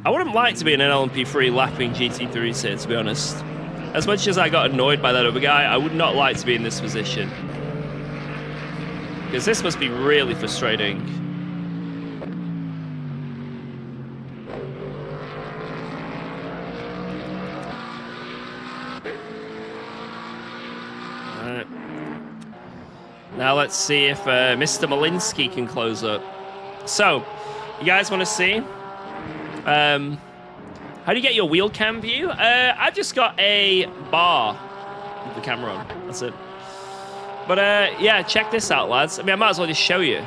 I wouldn't like to be in an LMP3 lapping GT3s here, to be honest. As much as I got annoyed by that other guy, I would not like to be in this position. Because this must be really frustrating. Alright. Now let's see if Mr. Malinsky can close up. So, you guys want to see? How do you get your wheel cam view? I've just got a bar with the camera on. That's it. But yeah, check this out, lads. I mean, I might as well just show you.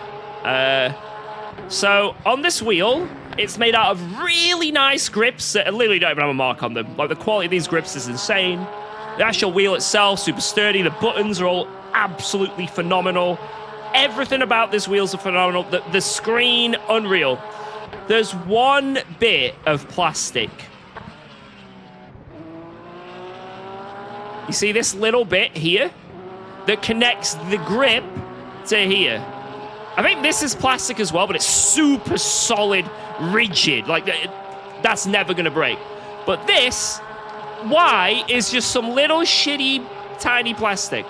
So on this wheel, it's made out of really nice grips that literally don't even have a mark on them. Like, the quality of these grips is insane. The actual wheel itself, super sturdy. The buttons are all absolutely phenomenal. Everything about this wheel's are phenomenal. The screen, unreal. There's one bit of plastic. You see this little bit here that connects the grip to here? I think this is plastic as well, but it's super solid, rigid. Like, that's never going to break. But this, why, is just some little shitty, tiny plastic.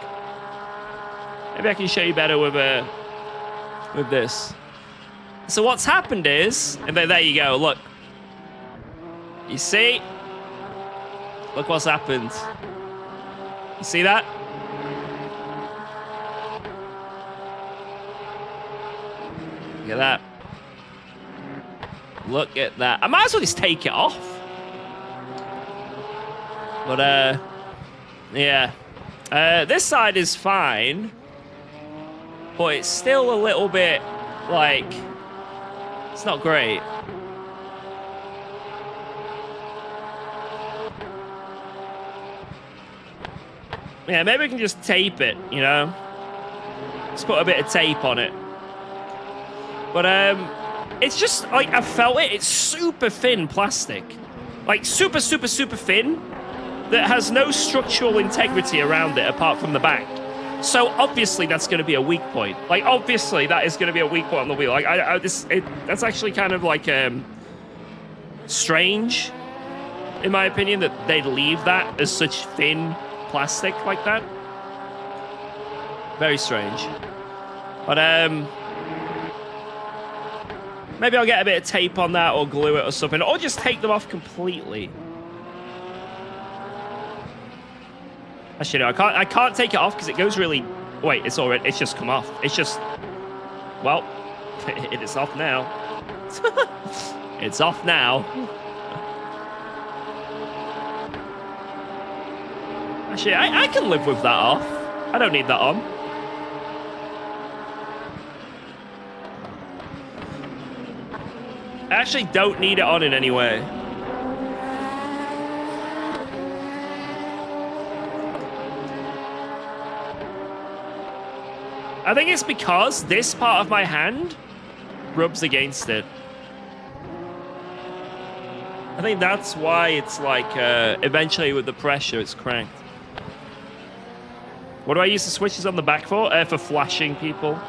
Maybe I can show you better with this. So what's happened is, and there you go, look. You see? Look what's happened. You see that? Look at that. Look at that. I might as well just take it off. But, yeah. This side is fine. But it's still a little bit, like... It's not great. Yeah, maybe we can just tape it, you know? Just put a bit of tape on it. But, it's just, like, I felt it. It's super thin plastic. Like, super, super, super thin. That has no structural integrity around it apart from the back. So obviously that's going to be a weak point. Like, obviously that is going to be a weak point on the wheel. Like, that's actually kind of like strange, in my opinion, that they'd leave that as such thin plastic like that. Very strange. But maybe I'll get a bit of tape on that or glue it or something, or just take them off completely. Actually, no, I can't take it off because it goes really... Wait, it's just come off. It's just... Well, it is off now. It's off now. Actually, I can live with that off. I don't need that on. I actually don't need it on in any way. I think it's because this part of my hand rubs against it. I think that's why it's like, eventually with the pressure, it's cranked. What do I use the switches on the back for? For flashing people.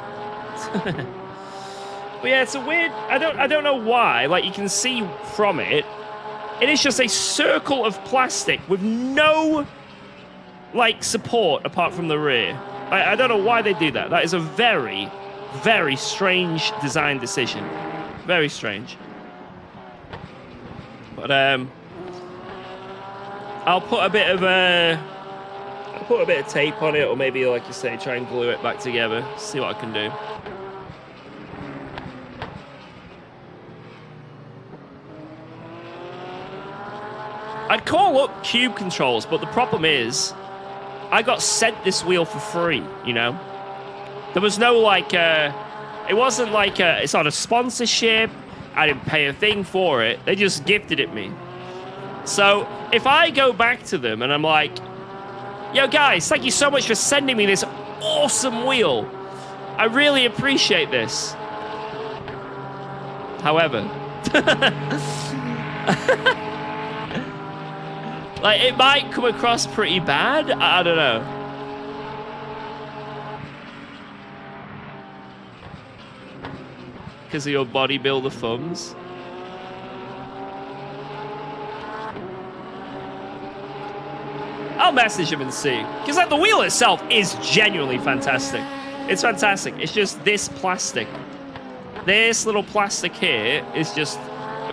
But yeah, it's a weird, I don't know why. Like, you can see from it, it is just a circle of plastic with no, like, support apart from the rear. I don't know why they do that. That is a very, very strange design decision. Very strange. But I'll put a bit of tape on it, or maybe, like you say, try and glue it back together. See what I can do. I'd call up Cube Controls, but the problem is, I got sent this wheel for free, you know? There was no, like, it wasn't like, it's not a sponsorship. I didn't pay a thing for it. They just gifted it me. So, if I go back to them and I'm like, yo, guys, thank you so much for sending me this awesome wheel. I really appreciate this. However... like, it might come across pretty bad. I don't know. because of your bodybuilder thumbs. I'll message him and see. Because like the wheel itself is genuinely fantastic. It's fantastic. It's just this plastic. This little plastic here is just...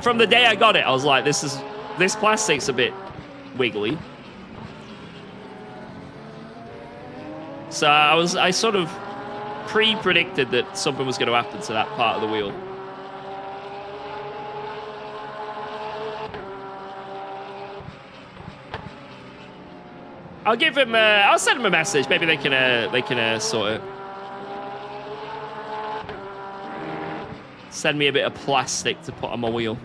From the day I got it, I was like, this plastic's a bit wiggly. So I sort of pre-predicted that something was going to happen to that part of the wheel. I'll give him. I'll send him a message. Maybe they can sort it. Send me a bit of plastic to put on my wheel.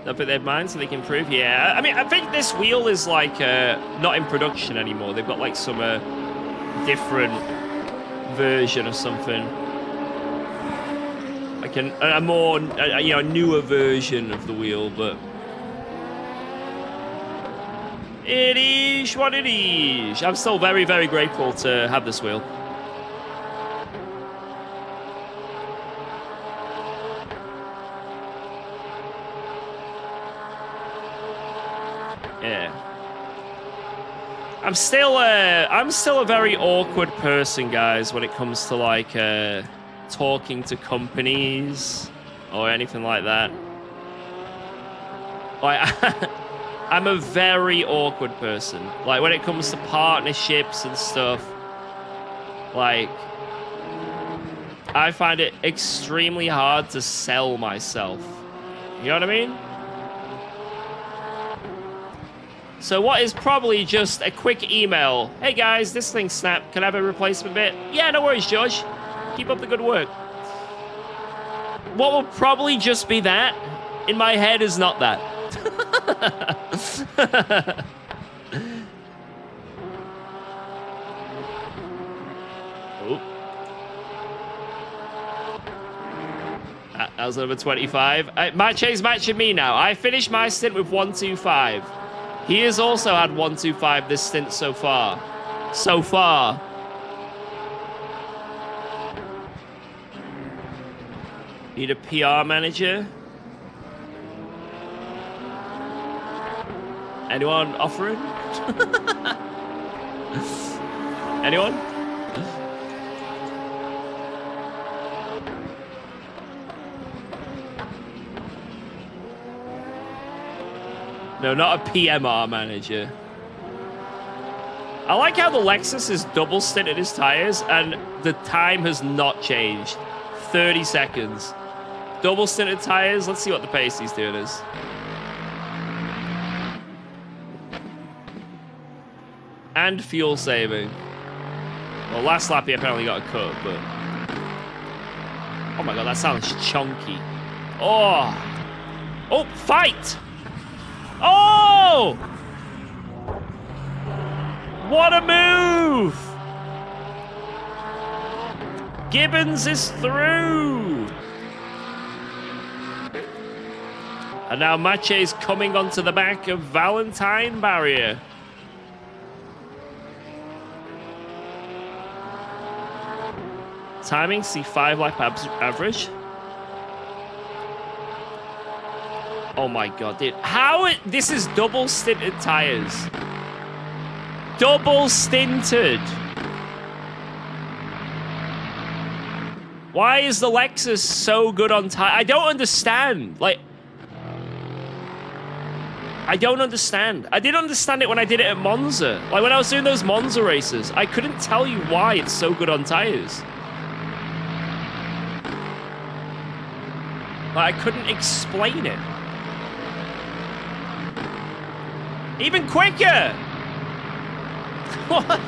Don't think they'd mind, so they can improve. Yeah, I mean, I think this wheel is like not in production anymore. They've got like some different version or something, like a more newer version of the wheel. But it is what it is. I'm still very, very grateful to have this wheel. Yeah. I'm still a very awkward person, guys, when it comes to like talking to companies or anything like that. Like I'm a very awkward person. Like when it comes to partnerships and stuff, like I find it extremely hard to sell myself. You know what I mean? So what is probably just a quick email. Hey guys, this thing snapped. Can I have a replacement bit? Yeah, no worries, George. Keep up the good work. What will probably just be that, in my head, is not that. Oh. That was number 25. Mache's matching me now. I finished my stint with 125. He has also had 125 this stint so far. So far. Need a PR manager? Anyone offering? Anyone? No, not a PMR manager. I like how the Lexus is double stinted his tires and the time has not changed. 30 seconds. Double stinted tires. Let's see what the pace he's doing is. And fuel saving. Well, last lap he apparently got a cut, but... Oh my god, that sounds chunky. Oh! Oh, fight! Oh! What a move! Gibbons is through! And now Mache's coming onto the back of Valentine Barrier. Timing, see 5 lap average. Oh my god, dude. This is double stinted tires. Double stinted. Why is the Lexus so good on tire? I don't understand. Like, I don't understand. I didn't understand it when I did it at Monza. Like, when I was doing those Monza races, I couldn't tell you why it's so good on tires. Like, I couldn't explain it. Even quicker! What?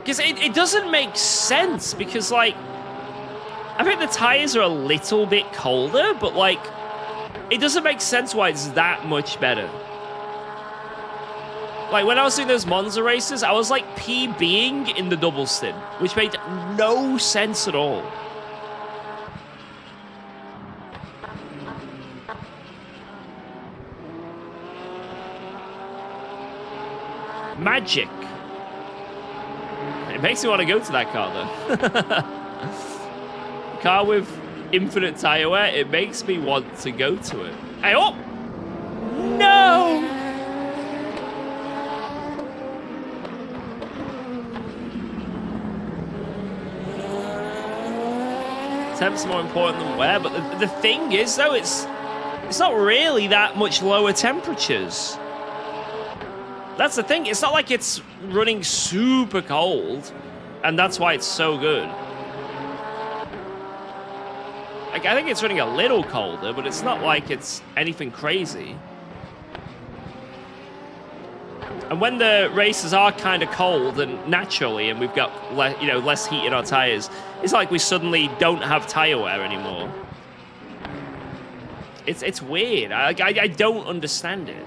Because it doesn't make sense, because, like, I think the tires are a little bit colder, but, like, it doesn't make sense why it's that much better. Like, when I was doing those Monza races, I was, like, PBing in the double stint, which made no sense at all. Magic. It makes me want to go to that car, though. Car with infinite tire wear, it makes me want to go to it. Hey, oh! No! Temp's more important than wear, but the thing is, though, it's not really that much lower temperatures. That's the thing. It's not like it's running super cold, and that's why it's so good. Like, I think it's running a little colder, but it's not like it's anything crazy. And when the races are kind of cold and naturally, and we've got less heat in our tires, it's like we suddenly don't have tire wear anymore. It's weird. I don't understand it.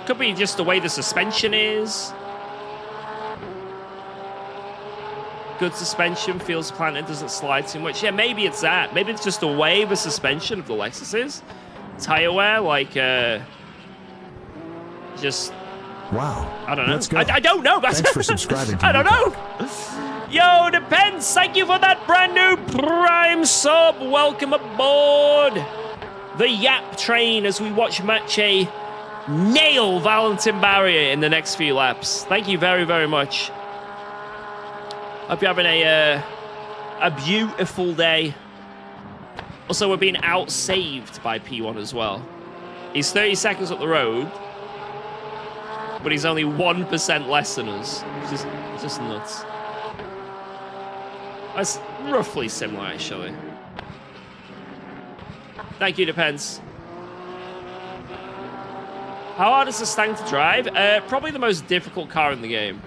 Could be just the way the suspension is. Good suspension, feels planted, doesn't slide too much. Yeah, maybe it's that. Maybe it's just the way the suspension of the Lexus is. Tire wear, like, just... Wow. I don't know. Let's go. I don't know. Thanks for subscribing to I don't know. Yo, Depends. Thank you for that brand new Prime sub. Welcome aboard the Yap train as we watch Mache nail Valentin Barrier in the next few laps. Thank you very, very much. Hope you're having a beautiful day. Also, we're being out-saved by P1 as well. He's 30 seconds up the road, but he's only 1% less than us. It's just nuts. That's roughly similar, actually. Thank you, Depends. How hard is the Stang to drive? Probably the most difficult car in the game.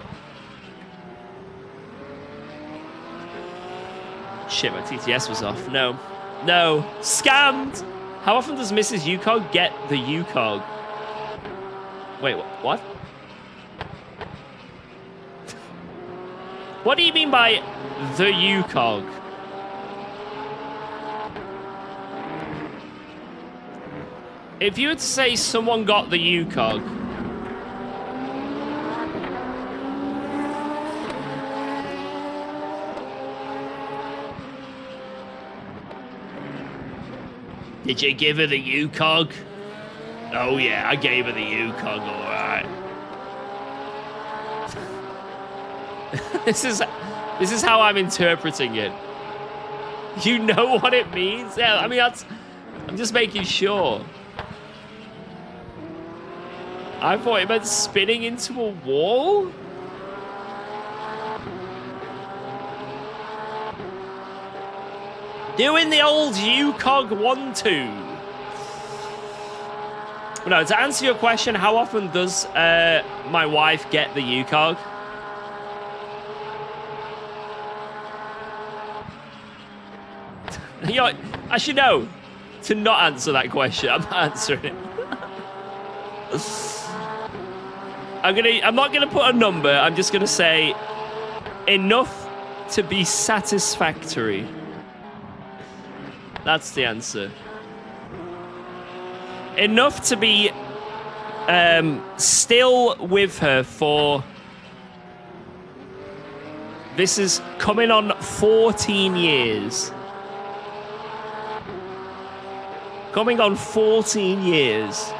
Shit, my TTS was off. No. No. Scammed! How often does Mrs. UKOG get the UKOG? Wait, what? What do you mean by the UKOG? If you were to say someone got the UKOG, did you give her the UKOG? Oh yeah, I gave her the UKOG, alright. This is how I'm interpreting it. You know what it means? Yeah, I mean, I'm just making sure. I thought it meant spinning into a wall? Doing the old UKOG 1-2. No, to answer your question, how often does my wife get the UKOG? You know, I should know to not answer that question. I'm not answering it. I'm not gonna put a number. I'm just gonna say enough to be satisfactory. That's the answer. Enough to be still with her for... This is coming on 14 years. Coming on 14 years.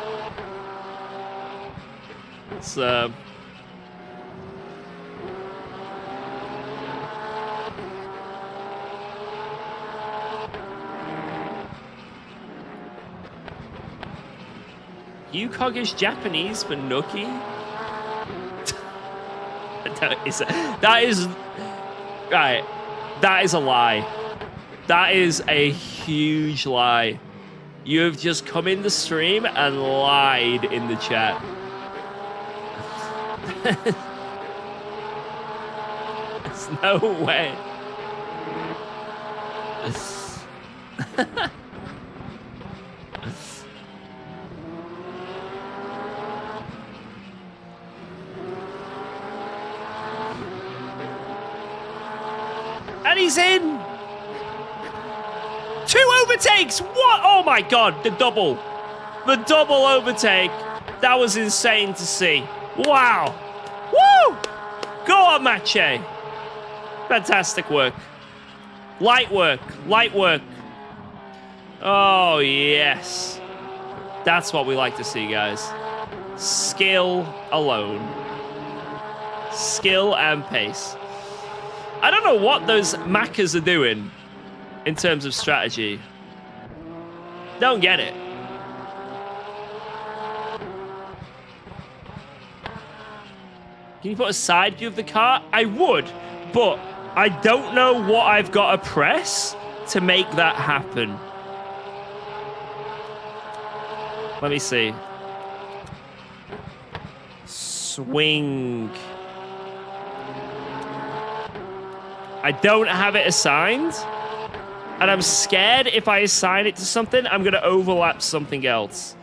So... UKOG is Japanese for Nookie? That is... Right. That is a lie. That is a huge lie. You have just come in the stream and lied in the chat. There's no way. he's in. 2 overtakes. What? Oh my God, the double. The double overtake. That was insane to see. Wow. Woo! Go on, Mache. Fantastic work. Light work. Light work. Oh, yes. That's what we like to see, guys. Skill alone. Skill and pace. I don't know what those Maccas are doing in terms of strategy. Don't get it. Can you put a side view of the car? I would, but I don't know what I've got to press to make that happen. Let me see. Swing. I don't have it assigned. And I'm scared if I assign it to something, I'm going to overlap something else.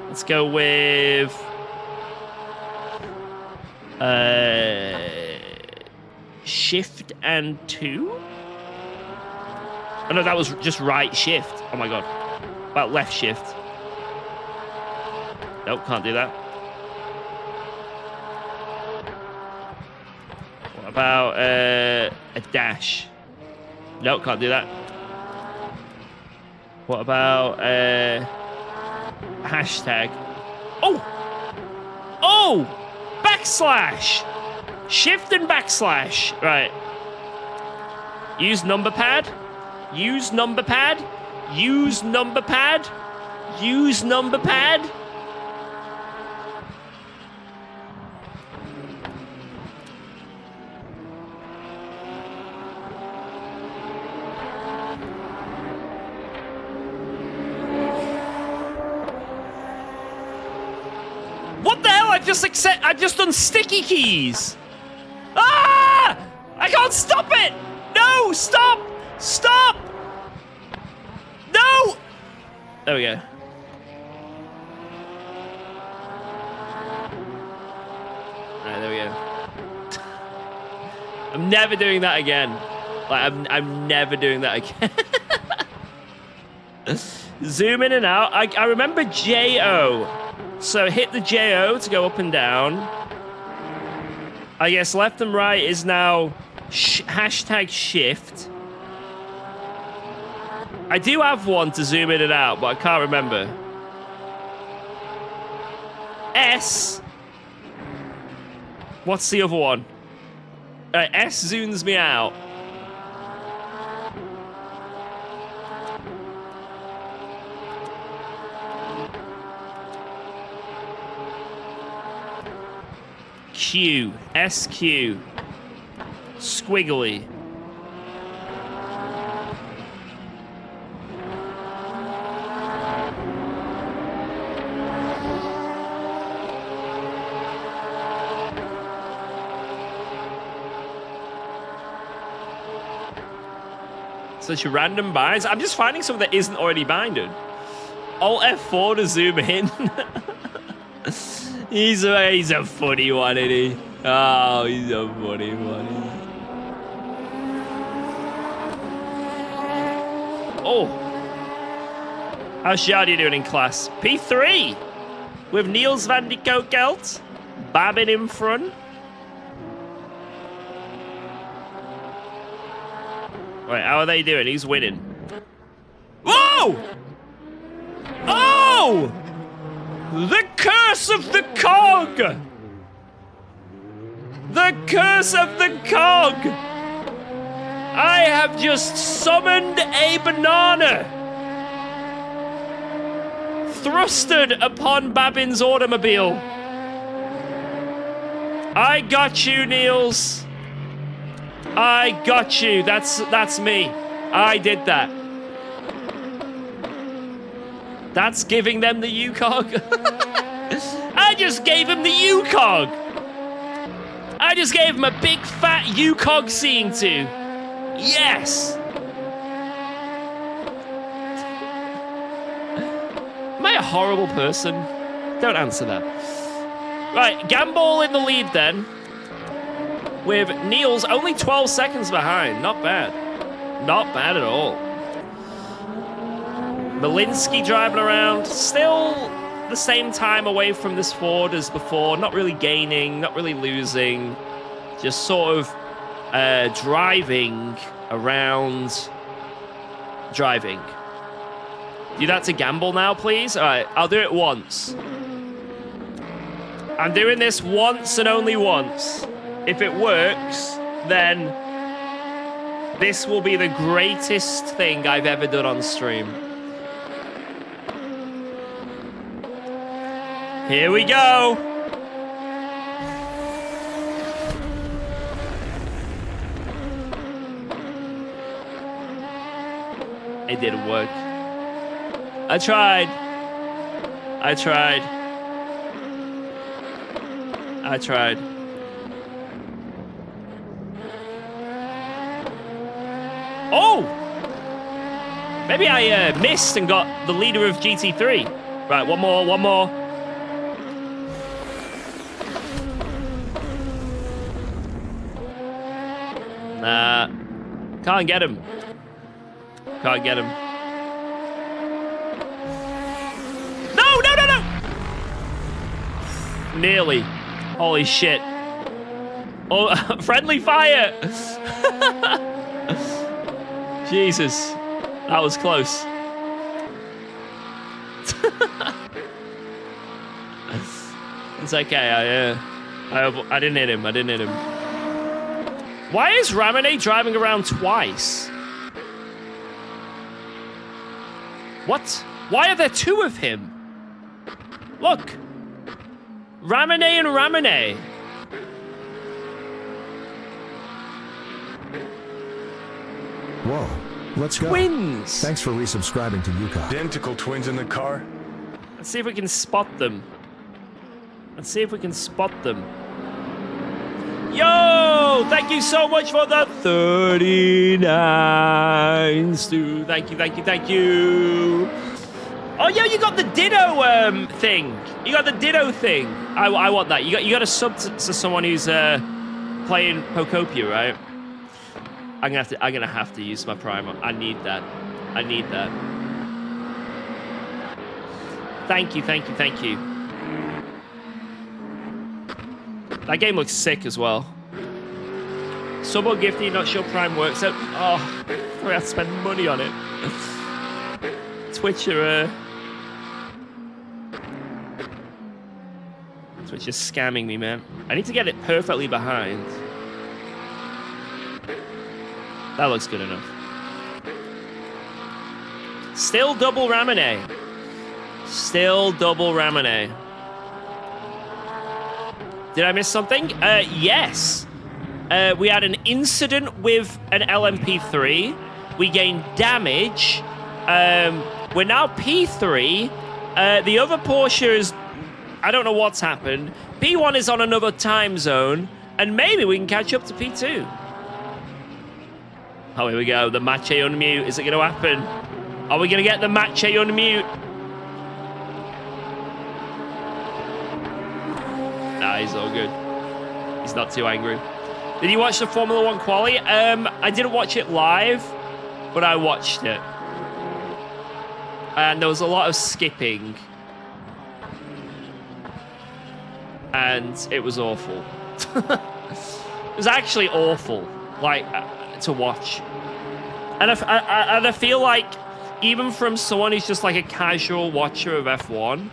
Let's go with... shift and 2? Oh no, that was just right shift. Oh my God. About left shift. Nope, can't do that. What about a dash? Nope, can't do that. What about hashtag? Oh! Oh! Backslash! Shift and backslash. Right. Use number pad. Use number pad. Use number pad. Use number pad. What the hell? I've just done sticky keys. Ah! I can't stop it! No! Stop! Stop! No! There we go. Alright, there we go. I'm never doing that again. Like, I'm never doing that again. Zoom in and out. I remember JO. So hit the JO to go up and down. I guess left and right is now hashtag shift. I do have one to zoom in and out, but I can't remember. S. What's the other one? S zooms me out. Q. SQ. Squiggly. Such random binds. I'm just finding something that isn't already binded. Alt F4 to zoom in. He's a funny one, isn't he? Oh, he's a funny one. Oh. How's Shardy doing in class? P3 with Niels van de Kokelt. Babin in front. Wait, how are they doing? He's winning. Whoa! Oh! The curse of the cog! The curse of the cog! I have just summoned a banana! Thrusted upon Babin's automobile. I got you, Niels. I got you. That's me. I did that. That's giving them the UKOG. I just gave him the UKOG. I just gave him a big fat UKOG seeing to. Yes. Am I a horrible person? Don't answer that. Right, Gamble in the lead then. With Niels only 12 seconds behind. Not bad. Not bad at all. Malinsky driving around. Still the same time away from this Ford as before. Not really gaining, not really losing. Just sort of driving around. Driving. Do that to Gamble now, please. All right, I'll do it once. I'm doing this once and only once. If it works, then this will be the greatest thing I've ever done on stream. Here we go. It didn't work. I tried. I tried. I tried. Oh! Maybe I missed and got the leader of GT3. Right, one more, one more. Nah. Can't get him. Can't get him. No, no, no, no! Nearly. Holy shit. Oh, friendly fire! Jesus. That was close. It's okay, I didn't hit him, I didn't hit him. Why is Ramone driving around twice? What? Why are there two of him? Look. Ramone and Ramone. Whoa, let's go. Twins. Thanks for resubscribing to UKOG. Identical twins in the car? Let's see if we can spot them. Let's see if we can spot them. Yo! Thank you so much for the 39, Stu. Thank you, thank you, thank you. Oh, yo, you got the Ditto thing. You got the Ditto thing. I want that. You got a sub to someone who's playing Pocopia, right? I'm gonna have to use my primer. I need that. I need that. Thank you, thank you, thank you. That game looks sick as well. Sub or gifty, not sure Prime works out. Oh, I have to spend money on it. Twitch are scamming me, man. I need to get it perfectly behind. That looks good enough. Still double Ramone. Still double Ramone. Did I miss something? Yes. We had an incident with an LMP3. We gained damage. We're now P3. The other Porsche is... I don't know what's happened. P1 is on another time zone. And maybe we can catch up to P2. Oh, here we go. The Mache unmute. Is it going to happen? Are we going to get the Mache unmute? Nah, he's all good. He's not too angry. Did you watch the Formula 1 quali? I didn't watch it live, but I watched it. And there was a lot of skipping. And it was awful. It was actually awful, like, to watch. And I feel like, even from someone who's just like a casual watcher of F1,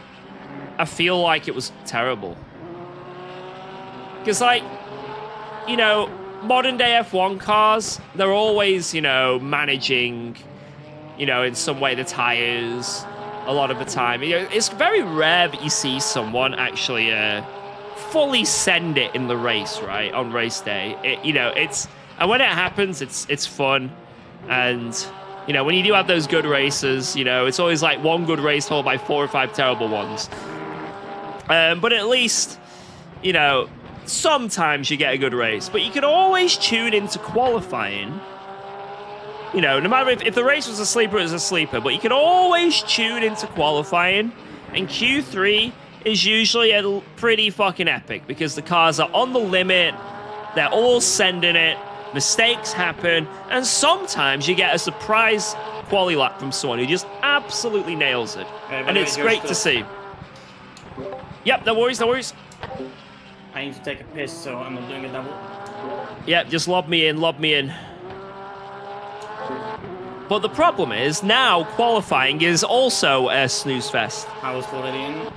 I feel like it was terrible. Because, like, you know, modern day F1 cars, they're always, you know, managing, you know, in some way the tires a lot of the time. You know, it's very rare that you see someone actually fully send it in the race, right, on race day. You know, and when it happens, it's fun. And, you know, when you do have those good races, you know, it's always like one good race followed by 4 or 5 terrible ones. But at least, you know, sometimes you get a good race, but you can always tune into qualifying. You know, no matter if the race was a sleeper, it was a sleeper, but you can always tune into qualifying, and Q3 is usually pretty fucking epic because the cars are on the limit, they're all sending it, mistakes happen, and sometimes you get a surprise quali lap from someone who just absolutely nails it. And it's great to see. Yep, no worries, no worries. I need to take a piss, so I'm not doing a double. Yep, just lob me in, lob me in. But the problem is, now qualifying is also a snooze fest. I was already in.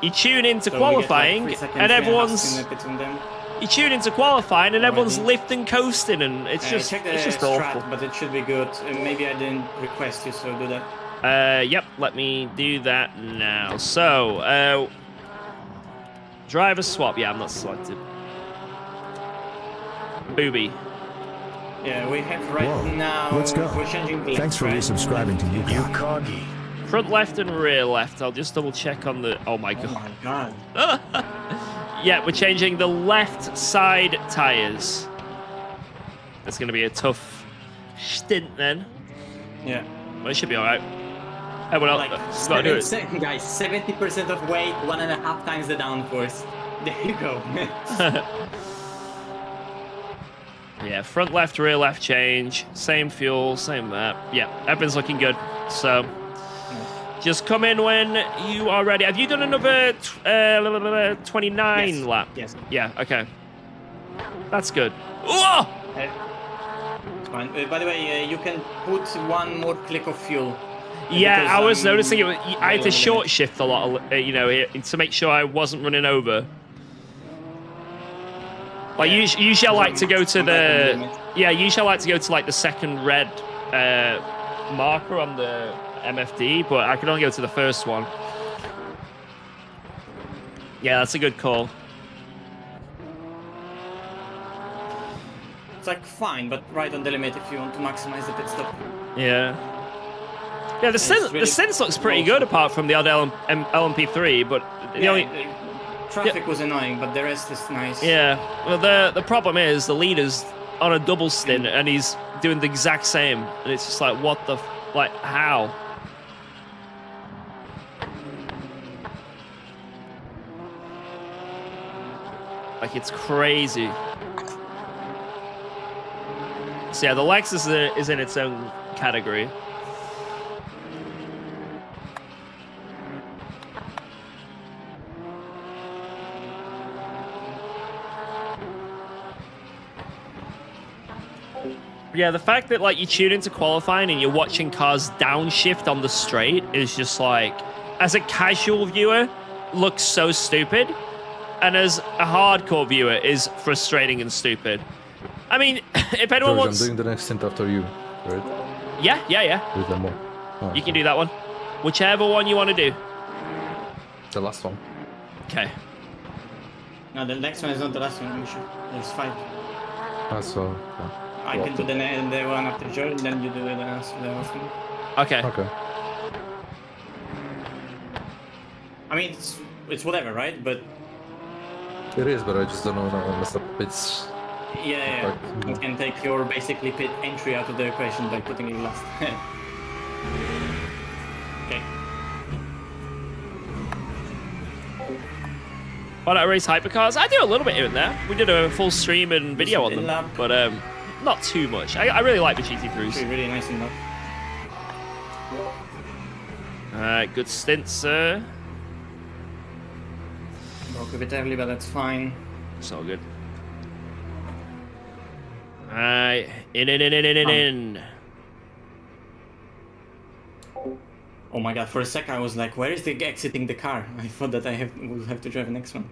You tune into So qualifying, we get, like, 3 and seconds, everyone's... between them. You tune into qualifying, and everyone's Already. lifting, coasting, and it's just Check the it's just strat, awful. but it should be good. Maybe I didn't request you, so do that. Yep, let me do that now. So, driver swap. Yeah, I'm not selected. Booby. Yeah, we have right Whoa, now. let's go. We're changing the Thanks for resubscribing to UKOG. UKOG. Front left and rear left. I'll just double check on the... Oh my Oh god. my god. Yeah, we're changing the left side tires. That's going to be a tough stint then. Yeah. But it should be alright. Everyone else, Like, got to do it. guys, 70% of weight, 1.5 times the downforce. There you go. Yeah, front left, rear left change. Same fuel, same map. Yeah, everything's looking good. So, just come in when you are ready. Have you done another 29 Yes. lap? Yes. Yeah, okay. That's good. Whoa! It's fine. By the way, you can put one more click of fuel. Yeah, because I was I'm noticing I had well to on the short limit. shift a lot, to make sure I wasn't running over. Like, usually I like to go to I'm back on the the... limit. Yeah, usually I like to go to, like, the second red marker on the MFD, but I can only go to the first one. Yeah, that's a good call. It's like fine, but right on the limit if you want to maximize the pit stop. Yeah. Yeah, the really sense looks pretty close. good apart from the odd LMP3, but the Yeah, only... traffic was annoying, but the rest is nice. Yeah, well, the problem is the leader's on a double stint and he's doing the exact same, and it's just like, what the... Like, how? Like, it's crazy. So yeah, the Lexus is in its own category. Yeah, the fact that like you tune into qualifying and you're watching cars downshift on the straight is just like, as a casual viewer, looks so stupid, and as a hardcore viewer is frustrating and stupid. I mean, if anyone George, wants, I'm doing the next stint after you, right? yeah, With them more. Oh, you can do that one, whichever one you want to do. The last one. Okay. No, the next one is not the last one. There's 5. Ah, so... I can do the one after George, and then you do the last one. Okay. Okay. I mean, it's whatever, right? But It is, but I just don't know how I messed up. It's... yeah, Okay. you can take your basically pit entry out of the equation by putting it last. Okay. Why don't I race hypercars? I do a little bit here and there. We did a full stream and video on them, Lap. but not too much. I really like the GT3s. Actually, really nice enough. Alright, good stint, sir. Broke a bit early, but that's fine. It's all good. Alright, in. Oh my god, for a sec I was like, where is the exiting the car? I thought that will have to drive the next one.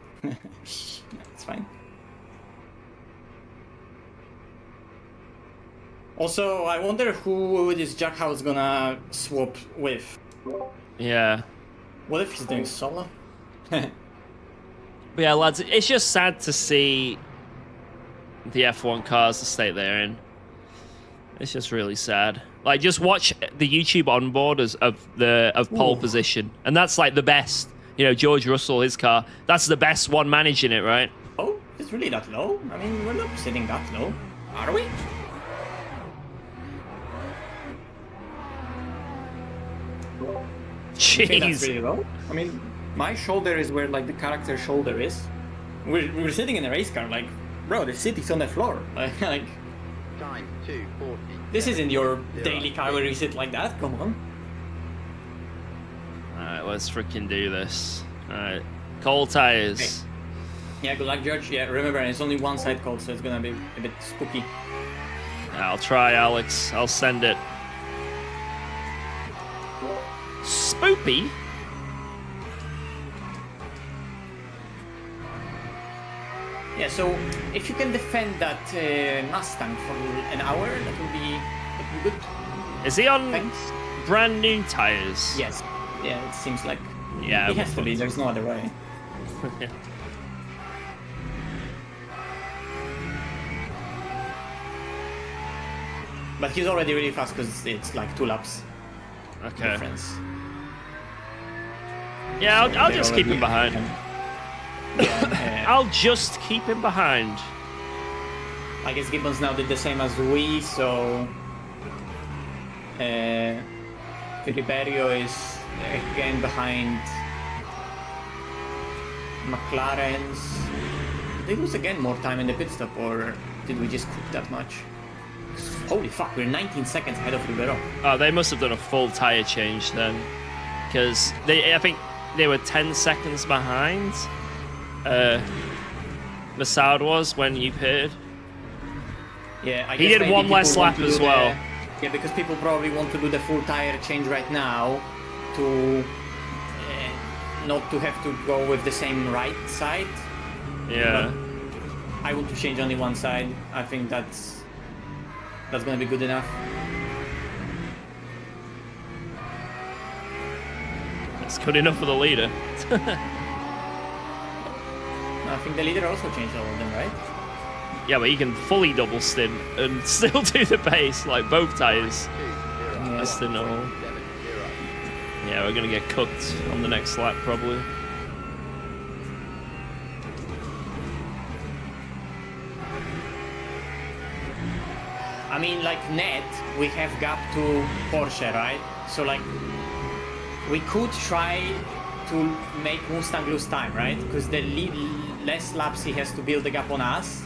It's fine. Also, I wonder who is Jackhouse gonna swap with. Yeah. What if he's doing solo? But yeah, lads, it's just sad to see the F1 cars the state they're in. It's just really sad. Like, just watch the YouTube onboard of pole position, and that's like the best. You know, George Russell, his car. That's the best one managing it, right? Oh, it's really that low? I mean, we're not sitting that low, are we? I think that's Jeez. really low. I mean, My shoulder is where like the character shoulder is. We're sitting in a race car, like, bro, the seat is on the floor. Like, Time 2:40. this isn't your daily car where you sit like that. Come on. Alright, let's freaking do this. Alright. Cold tires. Yeah, good luck, George. Yeah, remember, it's only one side cold, so it's gonna be a bit spooky. I'll try, Alex. I'll send it. Spoopy? Yeah, so if you can defend that Mustang for an hour, that would be good. Is he on Thanks. brand new tires? Yes. Yeah, it seems like Yeah. he has to be. There's no other way. But he's already really fast because it's like 2 laps Okay. difference. Yeah, I'll They just keep him already- behind. Yeah, I'll just keep him behind. I guess Gibbons now did the same as we, so Filiberio is again behind McLaren's. Did they lose again more time in the pit stop, or did we just cook that much? Holy fuck, we're 19 seconds ahead of Ribeiro. Oh, they must have done a full tire change then, because I think they were 10 seconds behind. Massoud was when you pitted. Yeah, I He guess did maybe one people less want lap to do as well. Yeah, because people probably want to do the full tire change right now to not to have to go with the same right side. Yeah. I want to change only one side. I think that's gonna be good enough. It's good enough for the leader. I think the leader also changed all of them, right? Yeah, but he can fully double stint and still do the pace, like both tires. Yeah. Just in all. Yeah, we're gonna get cooked on the next lap probably. I mean, like net, we have gap to Porsche, right? So like, we could try to make Mustang lose time, right? Because the less laps he has to build the gap on us,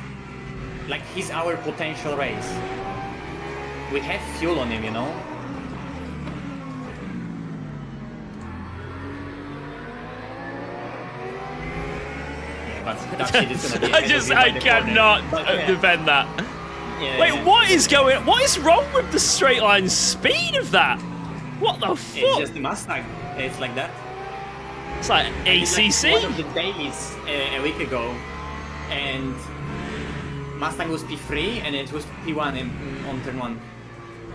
like he's our potential race. We have fuel on him, you know? Yeah, but that shit is gonna be I cannot But, yeah. defend that. Yeah, Wait, yeah. what is wrong with the straight line speed of that? What the It's fuck? just the Mustang. It's like that. It's like It's like ACC. one of the days a week ago, and Mustang was P3 and it was P1 on turn 1,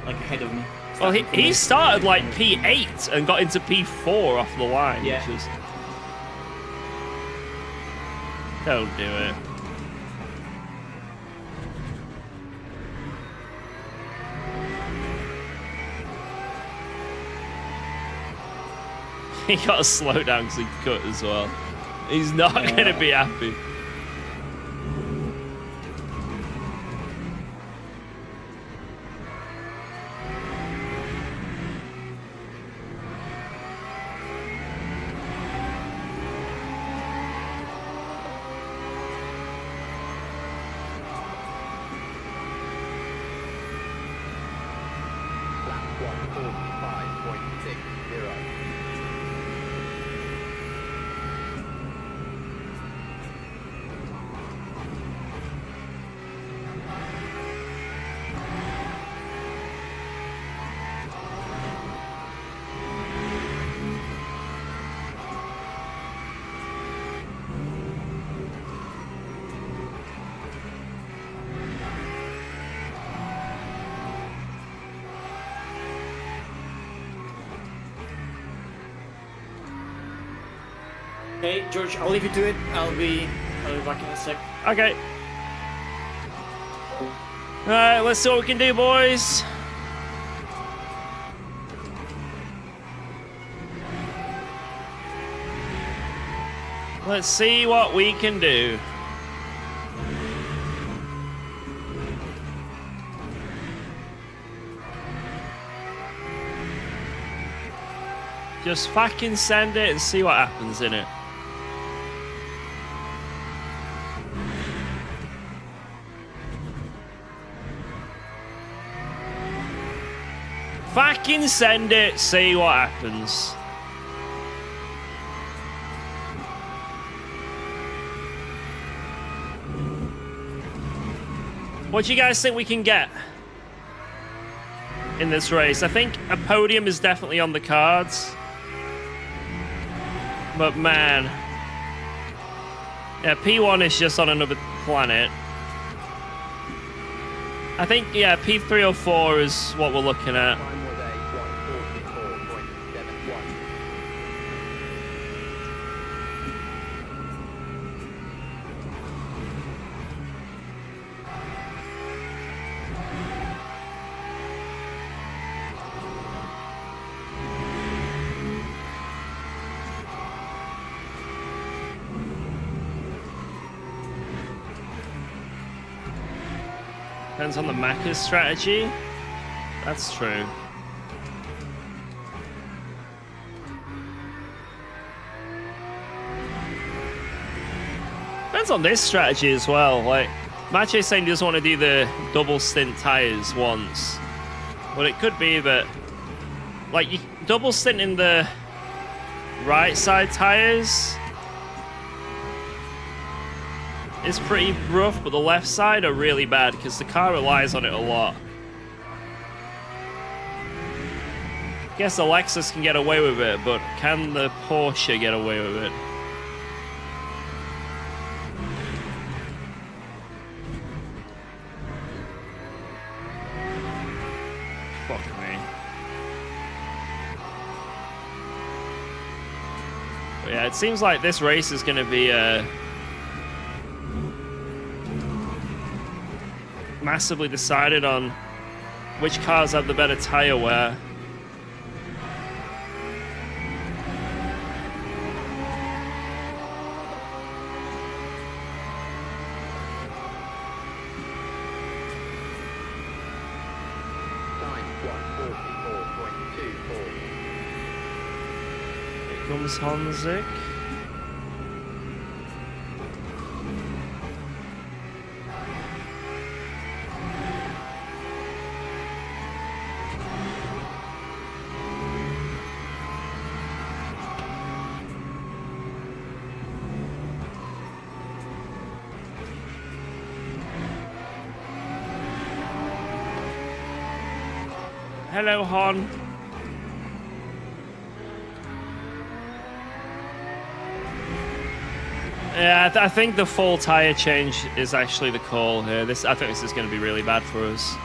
like ahead of me. Well, Starting from he the- started like P8 and got into P4 off the line. Yeah. Which is... Don't do it. He got to slow down because he cut as well. He's not Yeah. going to be happy. Lap 1:45.60. Okay, George, I'll leave you to it. I'll be back in a sec. Okay. Alright, let's see what we can do, boys. Let's see what we can do. Just fucking send it and see what happens in it. Fucking send it, see what happens. What do you guys think we can get in this race? I think a podium is definitely on the cards. But man, yeah, P1 is just on another planet. I think, yeah, P304 is what we're looking at. Time was a 144.71. Depends on the Macca's strategy. That's true. Depends on this strategy as well. Like, Mache's saying he doesn't want to do the double stint tires once. But it could be that, like, you double stint in the right side tires is pretty rough, but the left side are really bad because the car relies on it a lot. I guess the Lexus can get away with it, but can the Porsche get away with it? Fuck me. But yeah, it seems like this race is going to be massively decided on which cars have the better tire wear. Time 144.24. Here comes Honzik. Hello, Hon. Yeah, I think the full tire change is actually the call here. I think this is going to be really bad for us.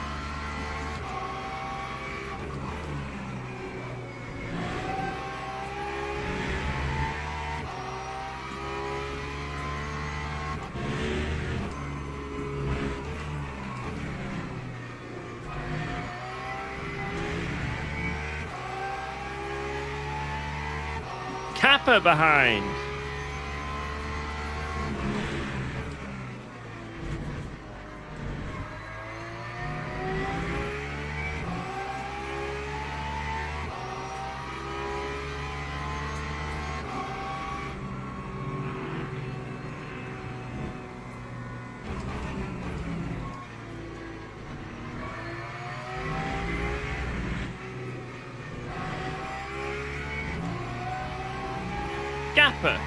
Kappa behind. Gapper.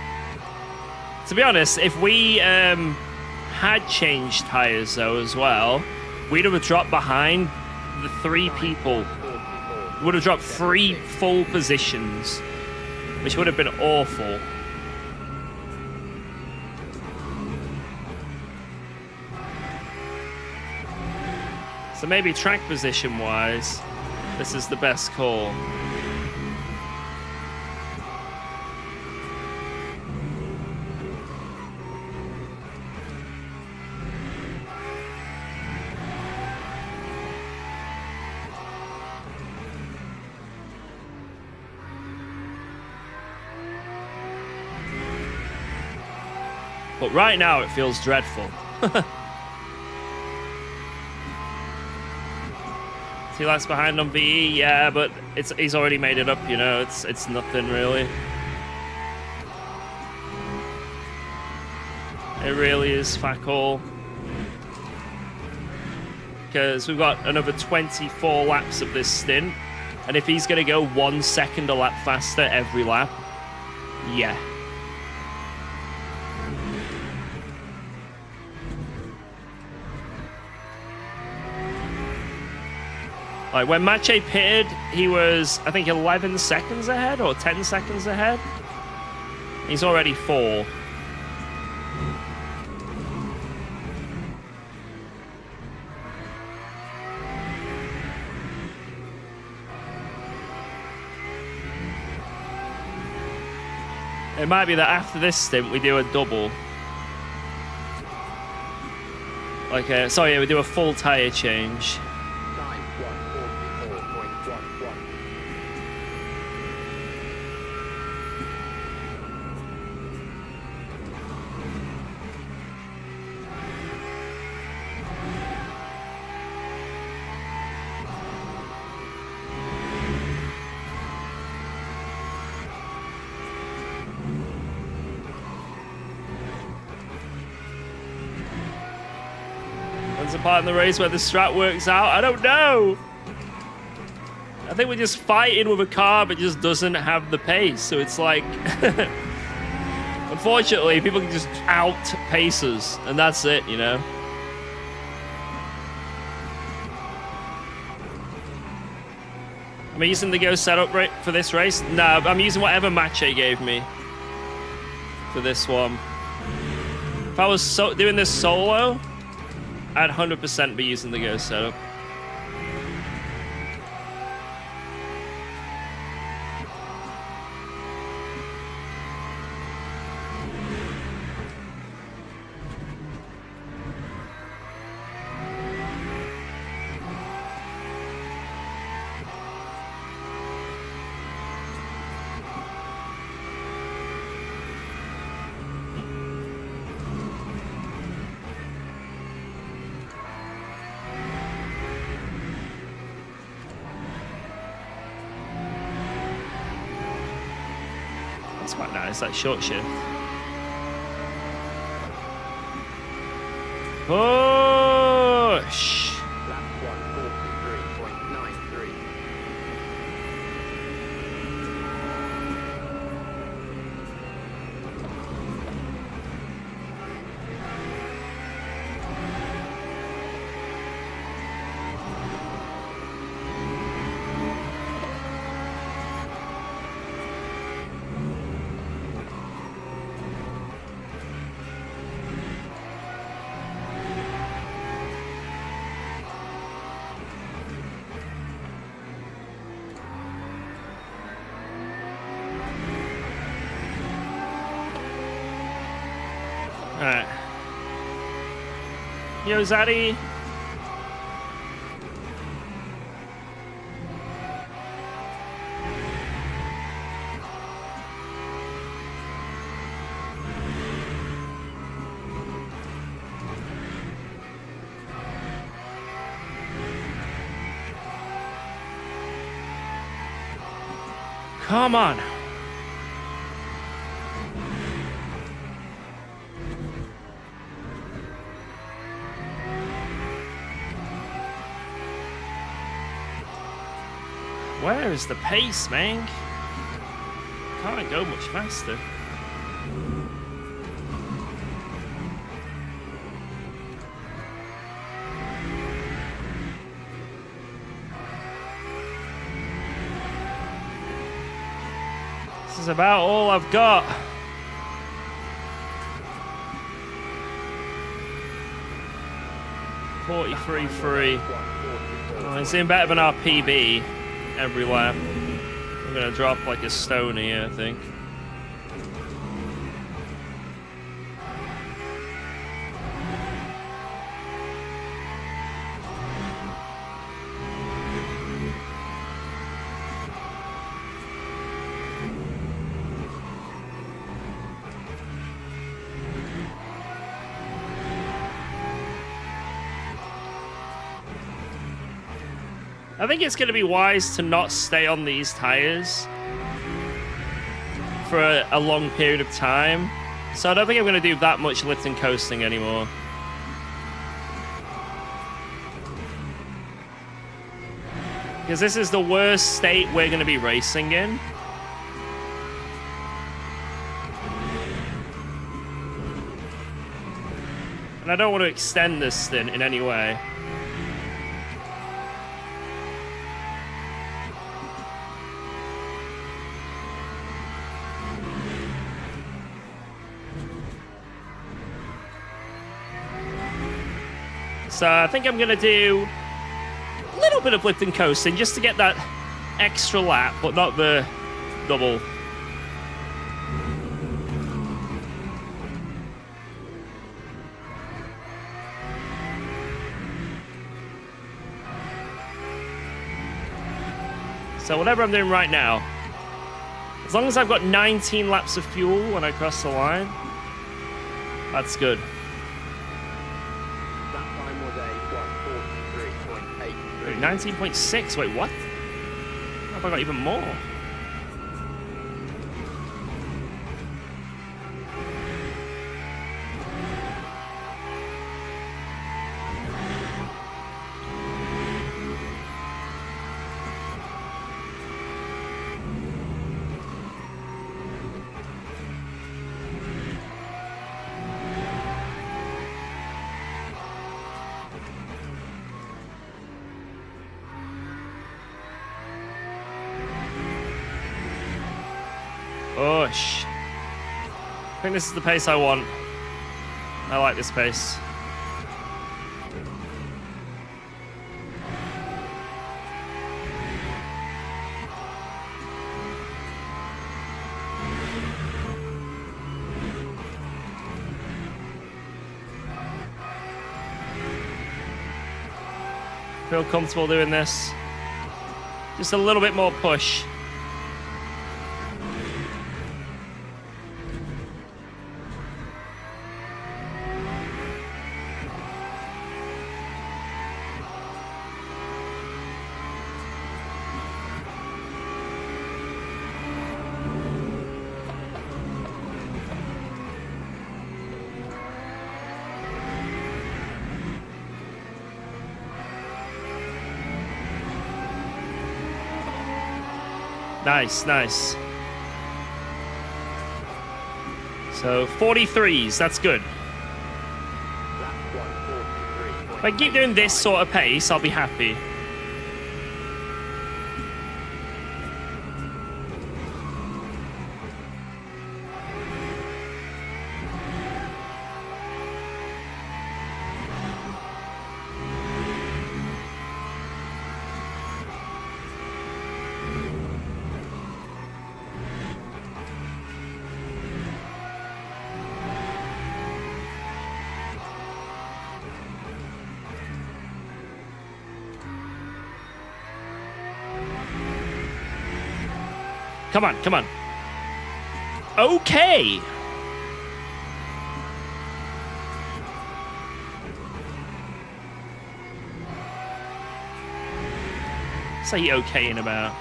To be honest, if we had changed tires though as well, we'd have dropped behind the three people. Would have dropped 3 full positions, which would have been awful. So maybe track position wise, this is the best call. But right now it feels dreadful. 2 laps behind on VE, yeah, but he's already made it up, you know. It's nothing really. It really is fuck all. Because we've got another 24 laps of this stint, and if he's going to go 1 second a lap faster every lap, yeah. Like, when Mache pitted, he was, I think, 11 seconds ahead or 10 seconds ahead. He's already 4. It might be that after this stint, we do a double. Like, sorry, we do a full tyre change. 9144.11. When's the part in the race where the strat works out? I don't know. I think we're just fighting with a car but just doesn't have the pace. So it's like, unfortunately, people can just outpace us, and that's it, you know. Am I using the Go setup for this race? No, I'm using whatever Mache gave me for this one. If I was doing this solo, I'd 100% be using the Go setup. That's quite nice, that short shift. Push! Lap 143.93. Alright. Yo, Zaddy. Come on. Where is the pace, man? Can't go much faster. This is about all I've got. .43.3. Well, it's in better than our PB every lap. I'm gonna drop like a stone here, I think. I think it's going to be wise to not stay on these tires for a long period of time. So I don't think I'm going to do that much lift and coasting anymore. Because this is the worst state we're going to be racing in. And I don't want to extend this stint in any way. So I think I'm going to do a little bit of lift and coasting just to get that extra lap, but not the double. So whatever I'm doing right now, as long as I've got 19 laps of fuel when I cross the line, that's good. That time was a 1:43.83. 19.6, wait, what? How have I got even more? Push. I think this is the pace I want. I like this pace. Feel comfortable doing this. Just a little bit more push. Nice, nice. So 43s, that's good. If I keep doing this sort of pace, I'll be happy. Come on, come on. Okay. Say okay in about.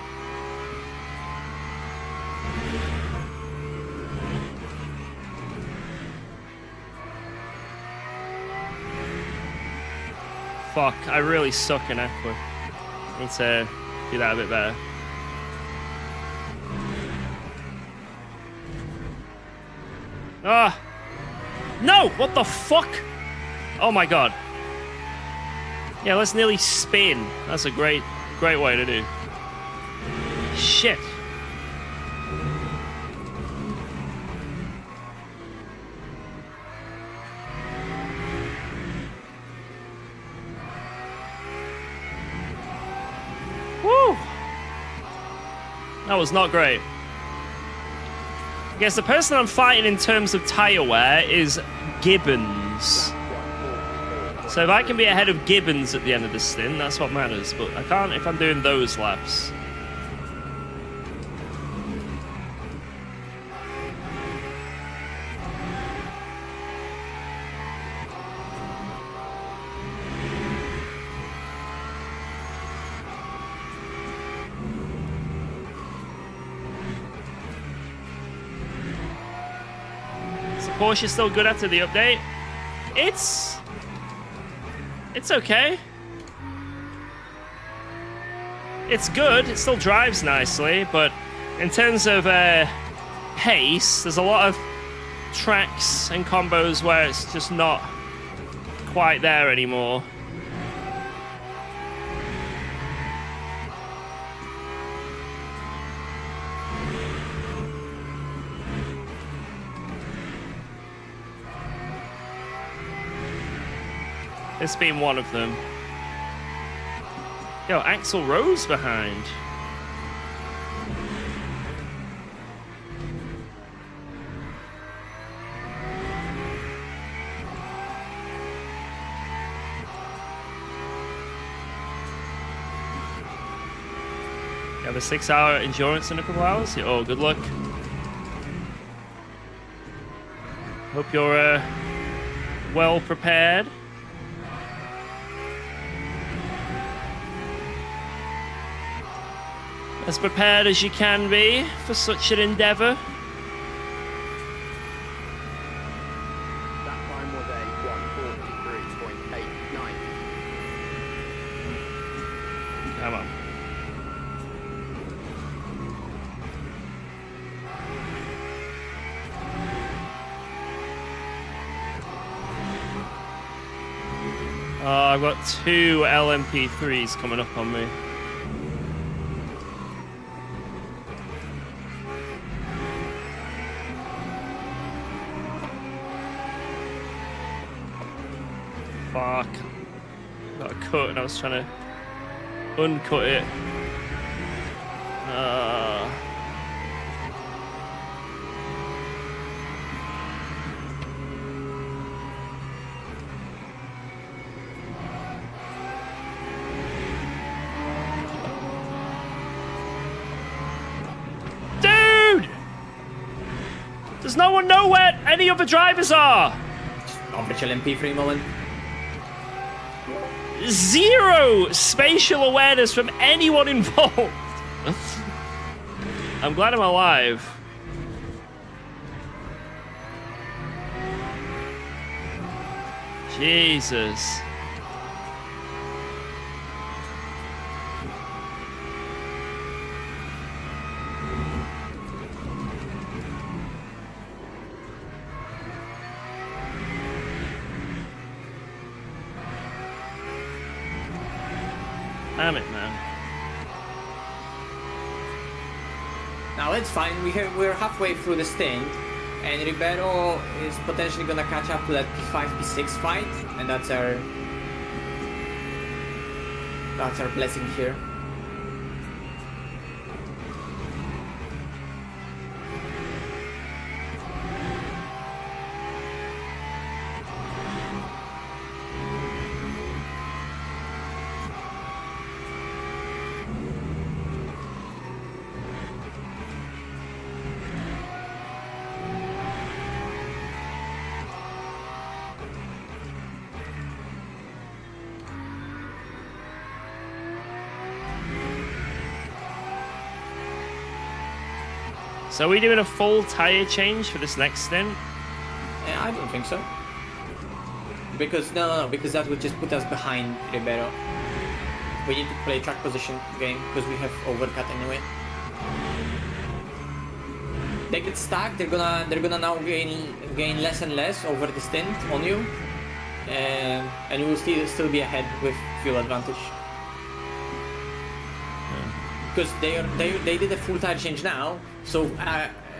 Fuck, I really suck in Aqua. Need to do that a bit better. Ah! No! What the fuck? Oh my god. Yeah, let's nearly spin. That's a great way to do. Shit. Woo! That was not great. I guess the person I'm fighting in terms of tire wear is Gibbons. So if I can be ahead of Gibbons at the end of the stint, that's what matters. But I can't if I'm doing those laps. Porsche's still good after the update. It's okay. It's good. It still drives nicely, but in terms of pace, there's a lot of tracks and combos where it's just not quite there anymore. This being one of them. Yo, Axl Rose behind. You have a 6-hour endurance in a couple hours? Oh, good luck. Hope you're well prepared. As prepared as you can be for such an endeavor. That time was a 1:43.89. Come on. Oh, I've got 2 LMP3s coming up on me. Fuck. Got a cut and I was trying to uncut it. Dude! Does no one know where any other drivers are? Official MP3 moment. Zero spatial awareness from anyone involved. I'm glad I'm alive. Jesus. Damn it, man. Now it's fine. We're halfway through the stint, and Ribeiro is potentially gonna catch up to that P5, P6 fight, and that's our blessing here. So are we doing a full tire change for this next stint? I don't think so. Because no, because that would just put us behind Ribeiro. We need to play track position game because we have overcut anyway. They get stuck. They're gonna now gain less and less over the stint on you, and you will still be ahead with fuel advantage. Because they did a full tire change now, so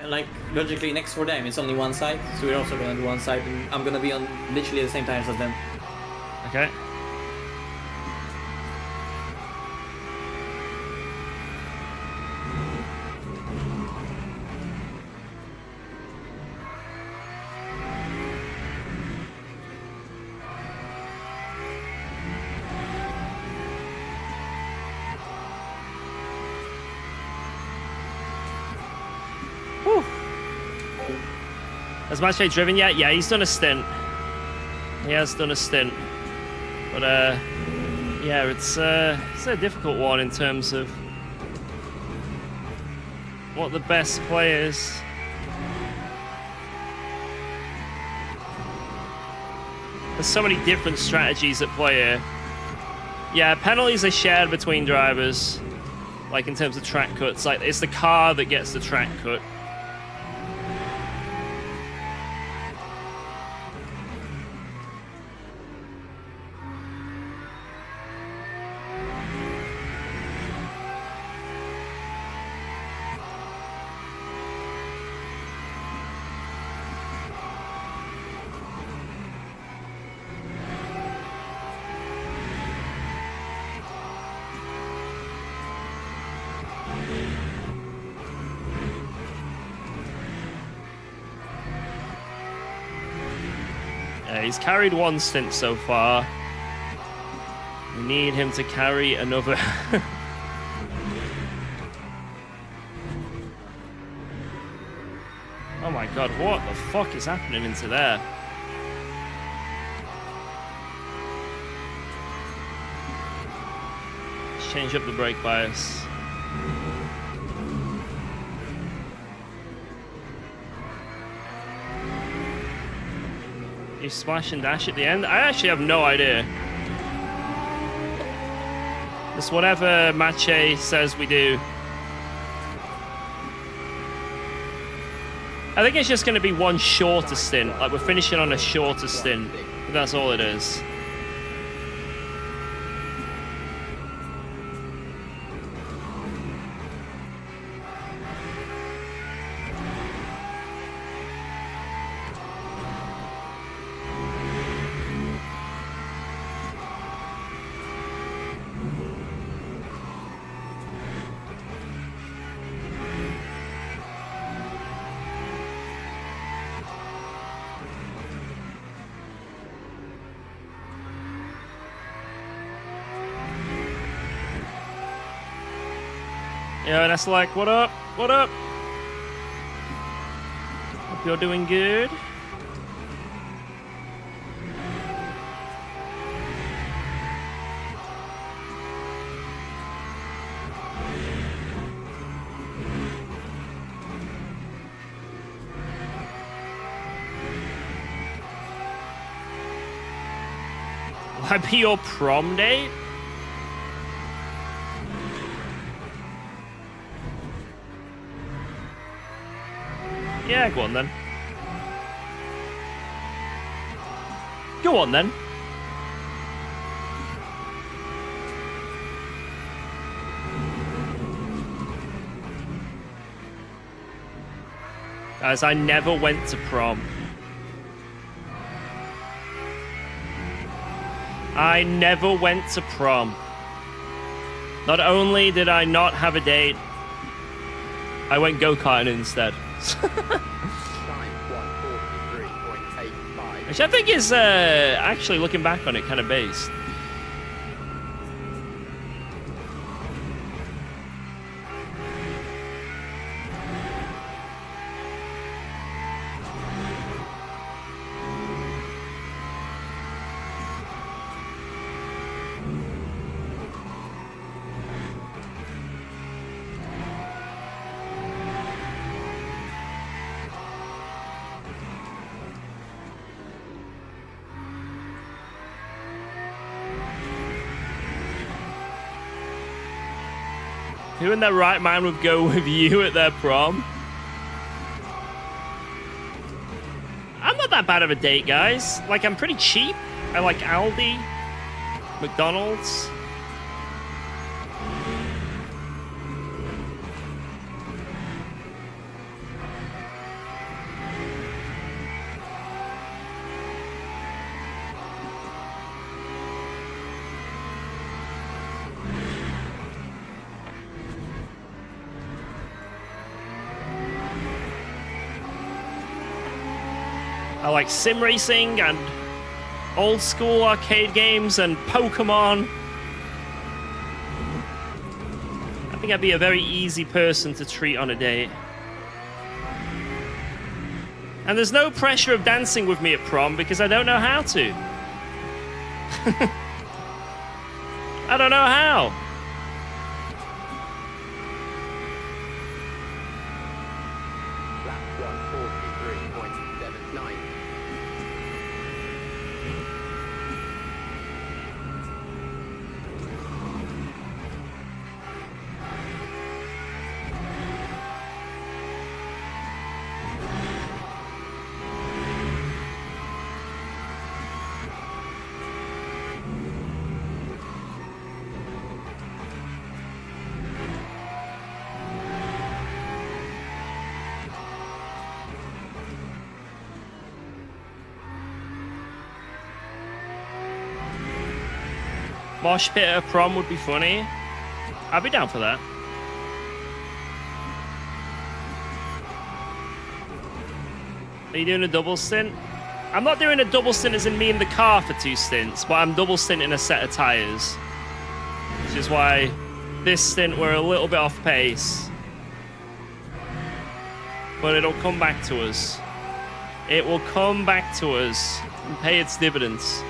like logically next for them it's only one side, so we're also gonna do one side, and I'm gonna be on literally the same tires as them. Okay. Has Mache driven yet? Yeah, he's done a stint. He has done a stint. But, yeah, it's a difficult one in terms of what the best players There's so many different strategies at play here. Yeah, penalties are shared between drivers. Like in terms of track cuts. Like it's the car that gets the track cut. He's carried one stint so far. We need him to carry another. Oh my god, what the fuck is happening into there? Let's change up the brake bias. You smash and dash at the end? I actually have no idea. It's whatever Mache says we do. I think it's just going to be one shorter stint. Like we're finishing on a shorter stint. That's all it is. Yeah, that's like, what up? What up? Hope you're doing good. Will I be your prom date? Yeah, go on then. Go on then. Guys, I never went to prom. I never went to prom. Not only did I not have a date, I went go-karting instead. Which I think is, actually, looking back on it, kind of based. Who in their right mind would go with you at their prom? I'm not that bad of a date, guys. Like, I'm pretty cheap. I like Aldi, McDonald's. I like sim racing and old school arcade games and Pokemon. I think I'd be a very easy person to treat on a date. And there's no pressure of dancing with me at prom because I don't know how to. I don't know how. Mosh pit at a prom would be funny. I'd be down for that. Are you doing a double stint? I'm not doing a double stint as in me in the car for 2 stints, but I'm double stinting a set of tyres. Which is why this stint we're a little bit off pace. But it'll come back to us. It will come back to us and pay its dividends.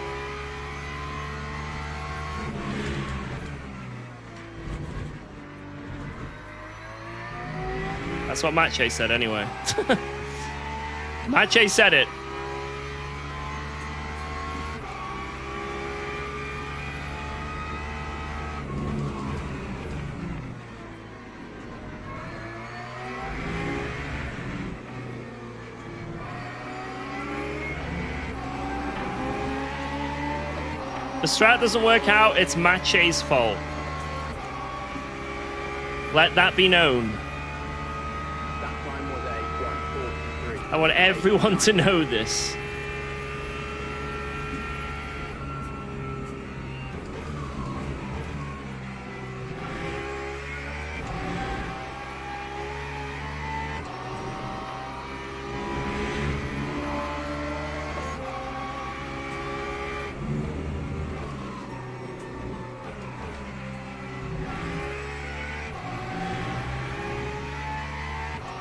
That's what Mache said anyway. Mache said it. The strat doesn't work out, it's Mache's fault. Let that be known. That time was a 1:43. I want everyone to know this.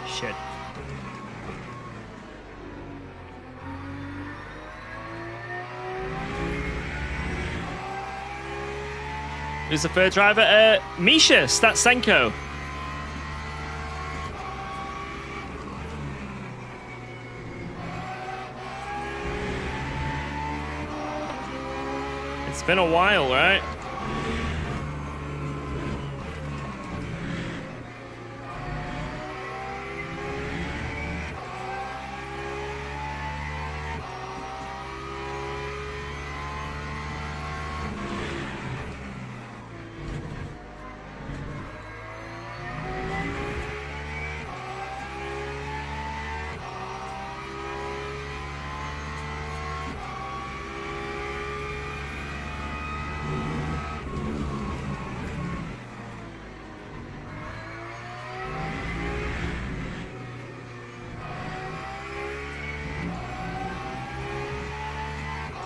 Shit. Who's the third driver? Misha Statsenko. It's been a while, right?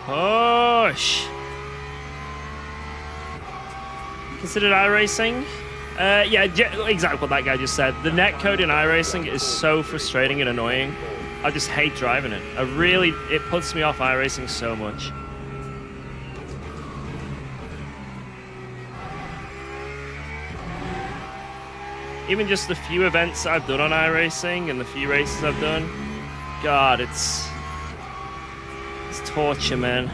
Push. Considered iRacing? Yeah, exactly what that guy just said. The netcode in iRacing is so frustrating and annoying. I just hate driving it. It puts me off iRacing so much. Even just the few events I've done on iRacing and the few races I've done, God, it's torture, man.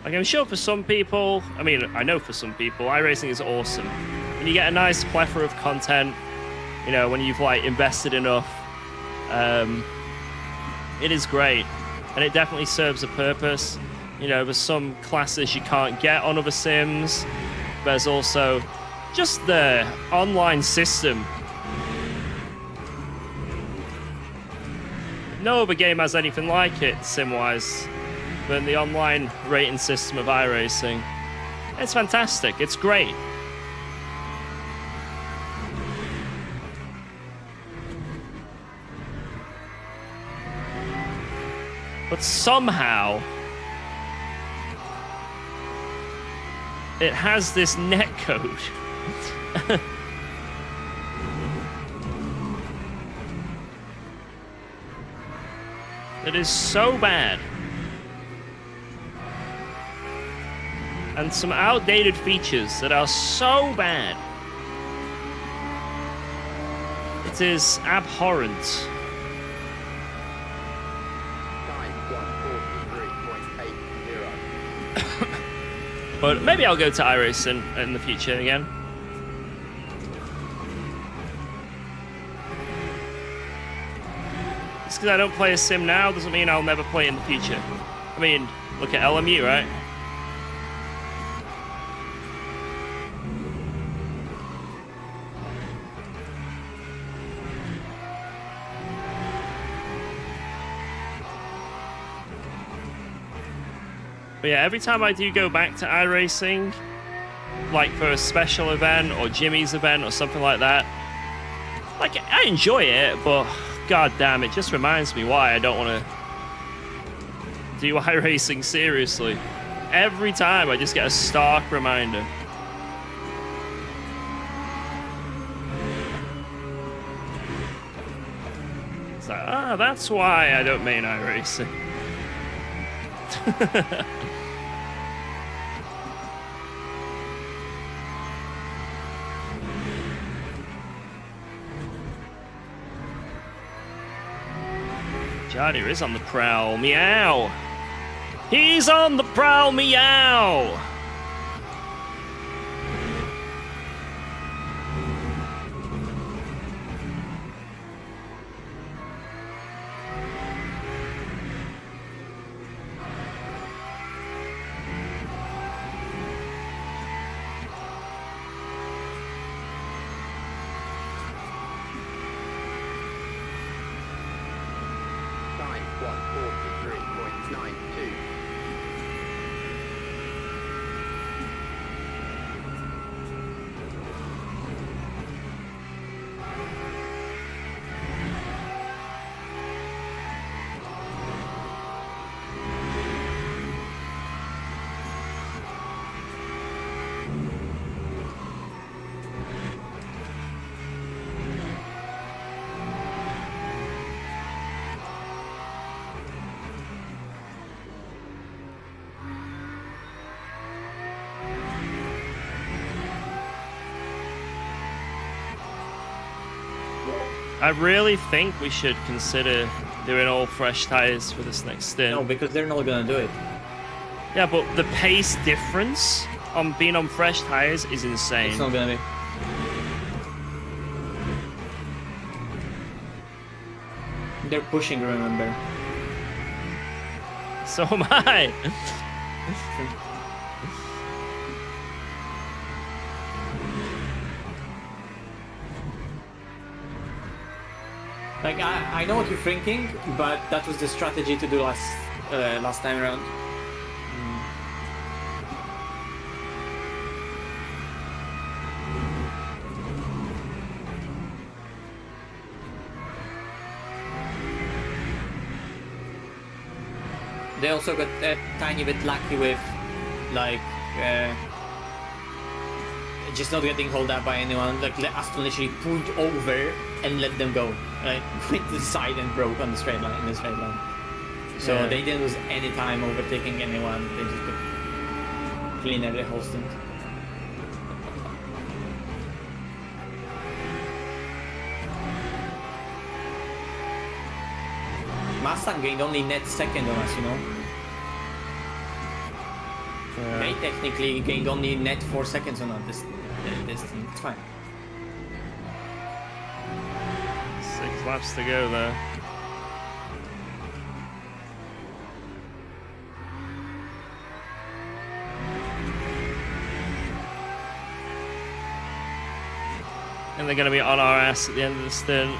Like, I'm sure for some people, I mean, I know for some people, iRacing is awesome. When you get a nice plethora of content, you know, when you've, like, invested enough, it is great. And it definitely serves a purpose. You know, there's some classes you can't get on other sims. There's also just the online system. No other game has anything like it, sim-wise, than the online rating system of iRacing. It's fantastic. It's great. But somehow, it has this netcode. It is so bad. And some outdated features that are so bad. It is abhorrent. Time 1:43.80. But maybe I'll go to iRacing in the future again. Just because I don't play a sim now doesn't mean I'll never play in the future. I mean, look at LMU, right? But yeah, every time I do go back to iRacing, like for a special event or Jimmy's event or something like that, like I enjoy it, but god damn, it just reminds me why I don't want to do iRacing seriously. Every time I just get a stark reminder. It's like, that's why I don't main iRacing. Jardier is on the prowl. Meow. He's on the prowl. Meow. Time 143.92. I really think we should consider doing all fresh tires for this next stint. No, because they're not gonna do it. Yeah, but the pace difference on being on fresh tires is insane. It's not gonna be. They're pushing, remember. So am I. Like I know what you're thinking, but that was the strategy to do last time around. They also got a tiny bit lucky with, like, just not getting held up by anyone. Like, Aston literally pulled over and let them go. Like, went to the side and broke on the straight line, in the straight line. So Yeah. they didn't lose any time overtaking anyone. They just could clean the whole stint. Mustang gained only net second on us, you know. They technically gained only net 4 seconds on us this thing. It's fine. 6 laps to go there. And they're going to be on our ass at the end of the stint.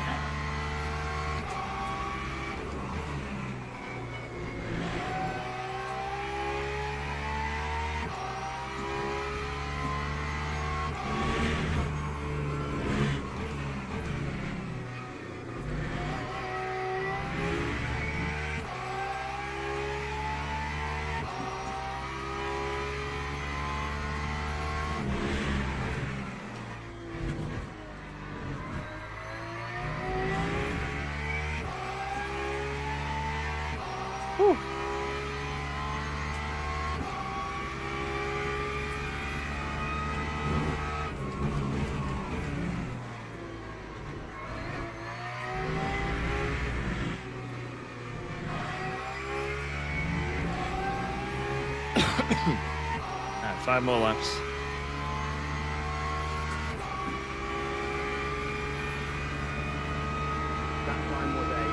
Whew. Alright, 5 more laps. That time was a 143.86.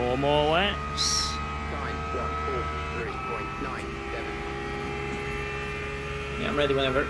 4 more laps. Time 143.97. Yeah, I'm ready whenever.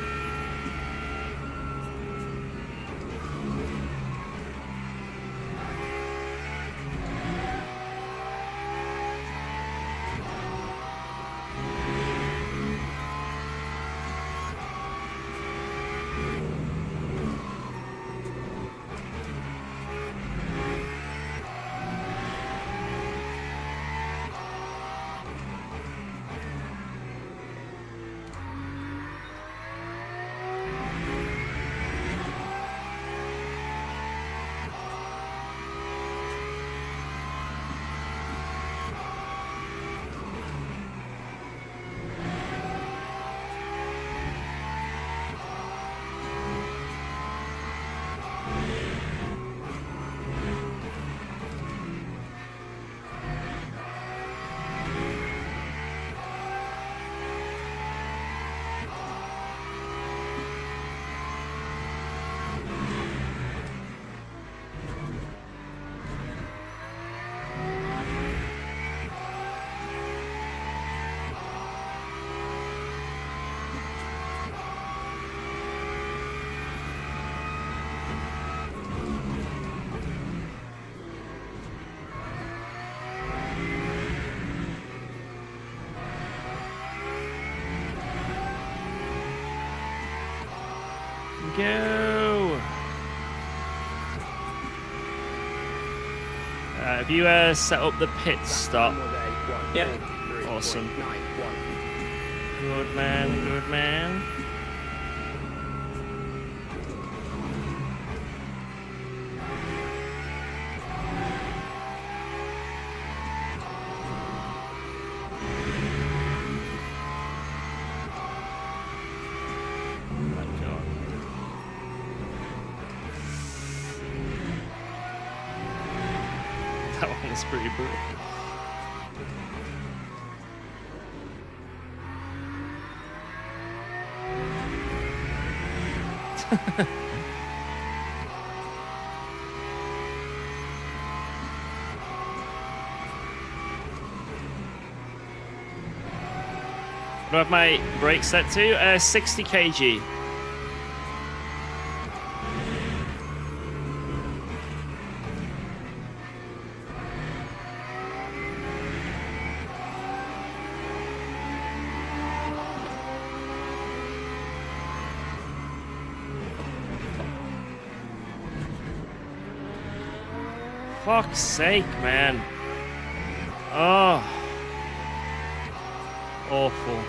Go. Have you set up the pit stop? Yep. Awesome. Good man, good man. That one was pretty brutal. What do I have my brake set to? 60 kg. Fuck's sake, man. Oh. Awful.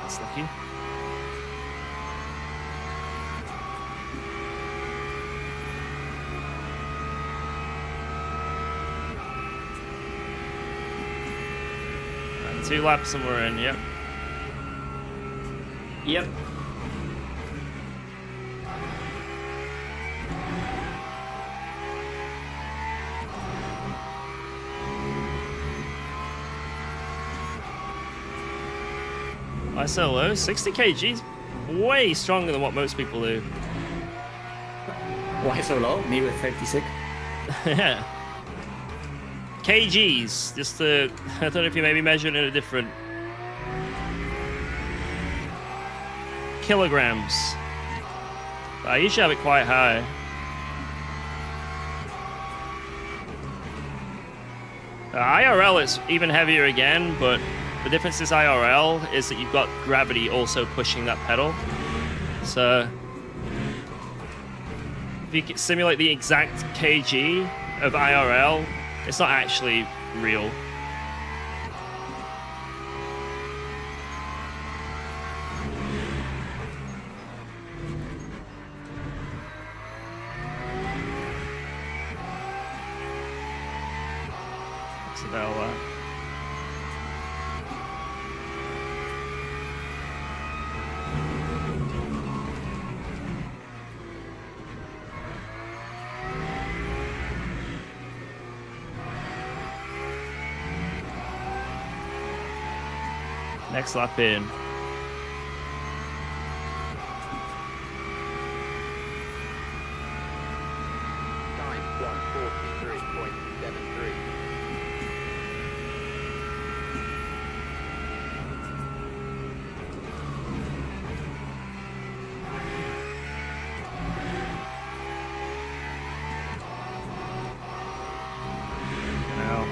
That's lucky. Right, 2 laps and we're in, yep. Yep. Why so low? 60 kg is way stronger than what most people do. Why so low? Me with 36. Yeah. kgs, just to, I don't know if you maybe measured in a different kilograms. But I usually have it quite high. IRL it's even heavier again, but the difference is IRL is that you've got gravity also pushing that pedal. So if you simulate the exact kg of IRL, it's not actually real. What's about that? Next lap in. Time 1:43.73. Now.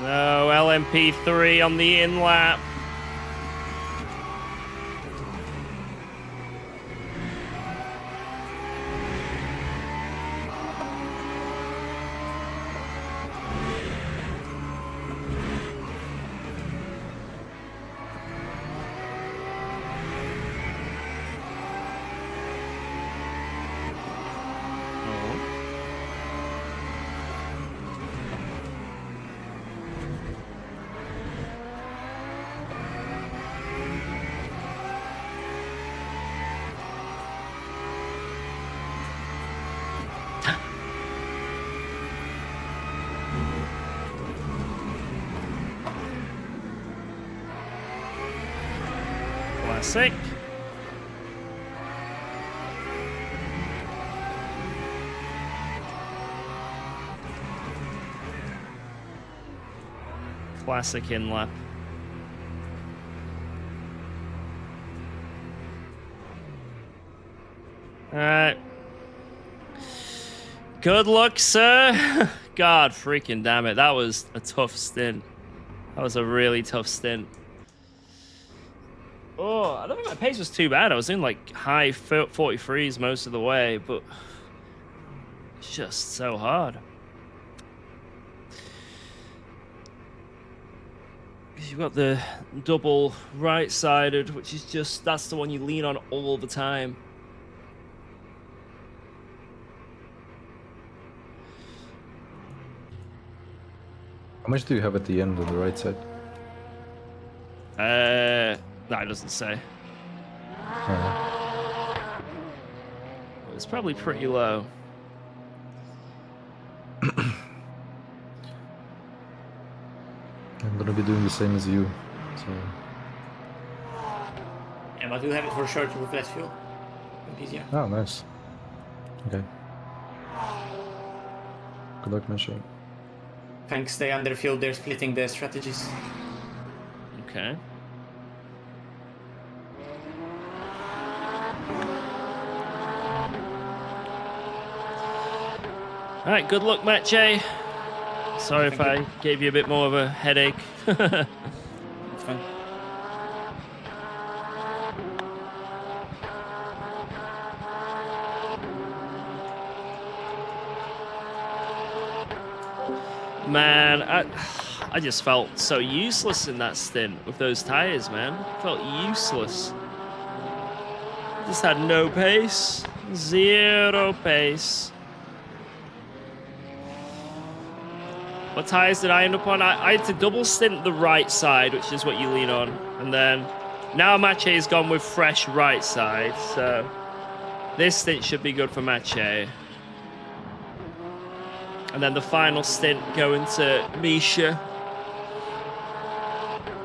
No, LMP3 on the in lap. Classic. Classic in lap. Alright. Good luck, sir. God freaking damn it. That was a tough stint. That was a really tough stint. Oh, I don't think my pace was too bad. I was in like high 43s most of the way, but it's just so hard. You've got the double right-sided, which is just, that's the one you lean on all the time. How much do you have at the end on the right side? No, it doesn't say. It's probably pretty low. I'm gonna be doing the same as you, so... Yeah, but we have it for sure to with less fuel. Easier. Oh, nice. Okay. Good luck, Misha. Thanks, they underfueled, they're splitting the strategies. Okay. Alright, good luck, Mache. Sorry if I gave you a bit more of a headache. It's fine. Man, I just felt so useless in that stint with those tires, man. Felt useless. Just had no pace. Zero pace. What tires did I end up on? I had to double stint the right side, which is what you lean on. And then now Mache's gone with fresh right side. So this stint should be good for Mache. And then the final stint going to Misha.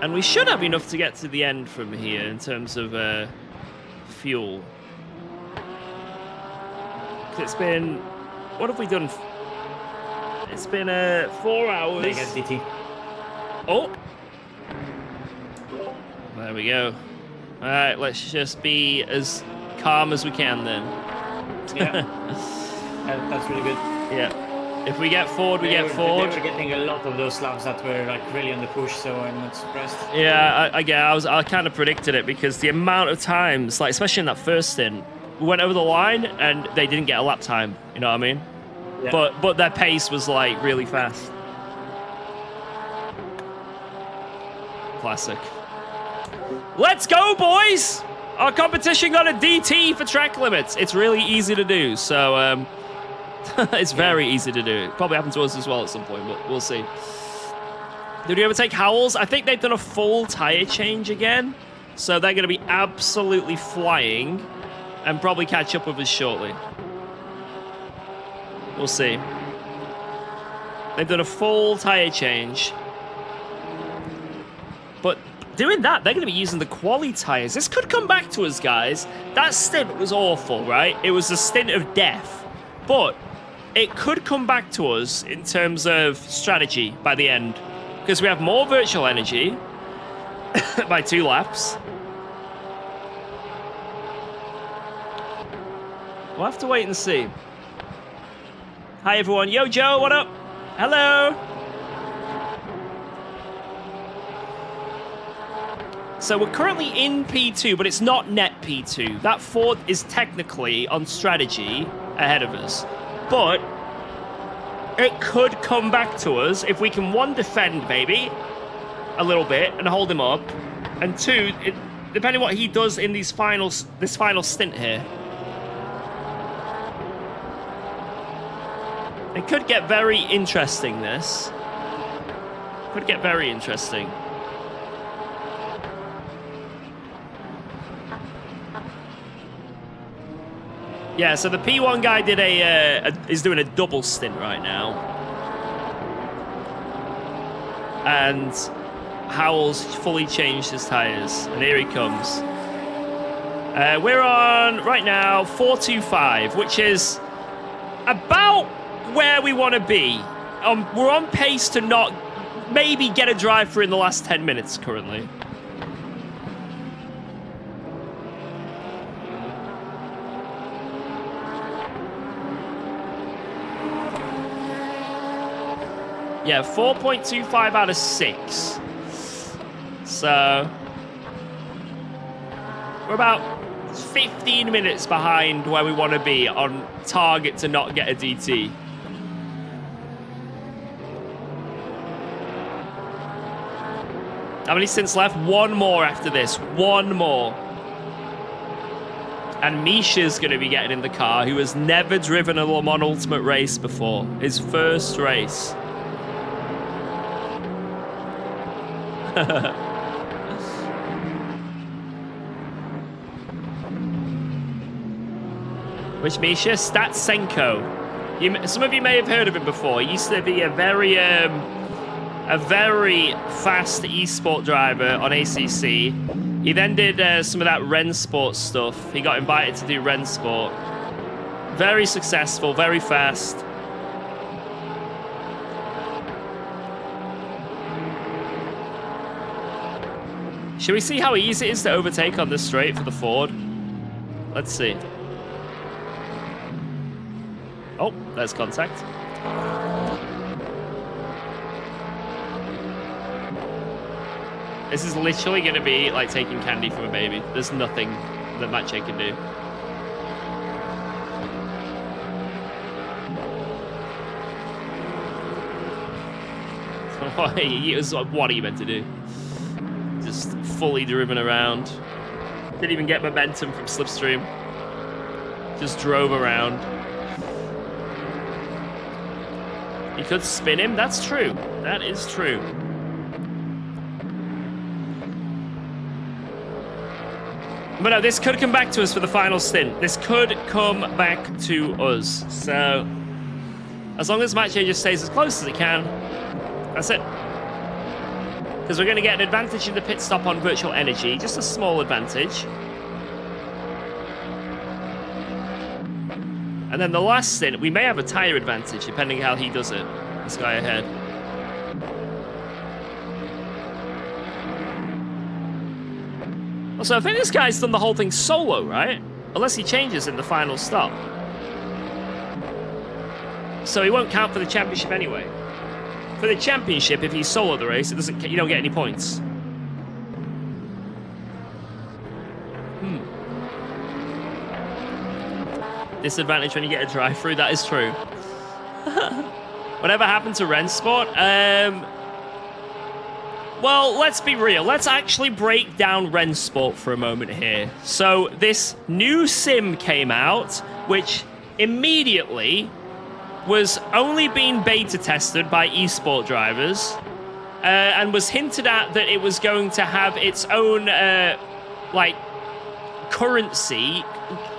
And we should have enough to get to the end from here in terms of fuel. 'Cause it's been... What have we done? It's been 4 hours. They get DT. Oh! There we go. Alright, let's just be as calm as we can then. Yeah. That's really good. Yeah. If we get forward, we get They forward. were getting a lot of those laps that were like really on the push, so I'm not surprised. Yeah, I kind of predicted it because the amount of times, like especially in that first stint, we went over the line and they didn't get a lap time. You know what I mean? Yeah. But their pace was like really fast. Classic. Let's go, boys! Our competition got a DT for track limits. It's really easy to do. So It's very easy to do. Probably happened to us as well at some point, but we'll see. Did we overtake Howells? I think they've done a full tire change again. So they're going to be absolutely flying and probably catch up with us shortly. We'll see. They've done a full tire change. But doing that, they're going to be using the quali tires. This could come back to us, guys. That stint was awful, right? It was a stint of death. But it could come back to us in terms of strategy by the end. Because we have more virtual energy by 2 laps. We'll have to wait and see. Hi, everyone. Yo, Joe, what up? Hello. So we're currently in P2, but it's not net P2. That Ford is technically on strategy ahead of us. But it could come back to us if we can, 1, defend maybe a little bit and hold him up, and 2, depending what he does in this final stint here. It could get very interesting, this. Could get very interesting. Yeah, so the P1 guy did is doing a double stint right now. And Howells fully changed his tires. And here he comes. We're on, right now, 4.25, which is about where we want to be. We're on pace to not maybe get a drive-through in the last 10 minutes currently. Yeah, 4.25 out of 6. So we're about 15 minutes behind where we want to be on target to not get a DT. How many stints left? 1 more after this. 1 more. And Misha's going to be getting in the car, who has never driven a Le Mans Ultimate race before. His first race. Which Misha? Statsenko. Some of you may have heard of him before. He used to be a very fast esport driver on ACC. He then did some of that Rennsport stuff. He got invited to do Rennsport. Very successful, very fast. Should we see how easy it is to overtake on this straight for the Ford? Let's see. Oh, there's contact. This is literally going to be like taking candy from a baby. There's nothing that Maciej can do. What are you meant to do? Just fully driven around. Didn't even get momentum from slipstream. Just drove around. You could spin him. That's true. That is true. But no, this could come back to us for the final stint. This could come back to us. So, as long as Maciej just stays as close as he can, that's it. Because we're going to get an advantage in the pit stop on virtual energy. Just a small advantage. And then the last stint, we may have a tyre advantage, depending how he does it. This guy ahead. Also, I think this guy's done the whole thing solo, right? Unless he changes in the final stop. So he won't count for the championship anyway. For the championship, if he solo the race, you don't get any points. Disadvantage when you get a drive-through, that is true. Whatever happened to Rennsport? Well, let's be real. Let's actually break down Rennsport for a moment here. So this new sim came out, which immediately was only being beta tested by esport drivers, and was hinted at that it was going to have its own like currency,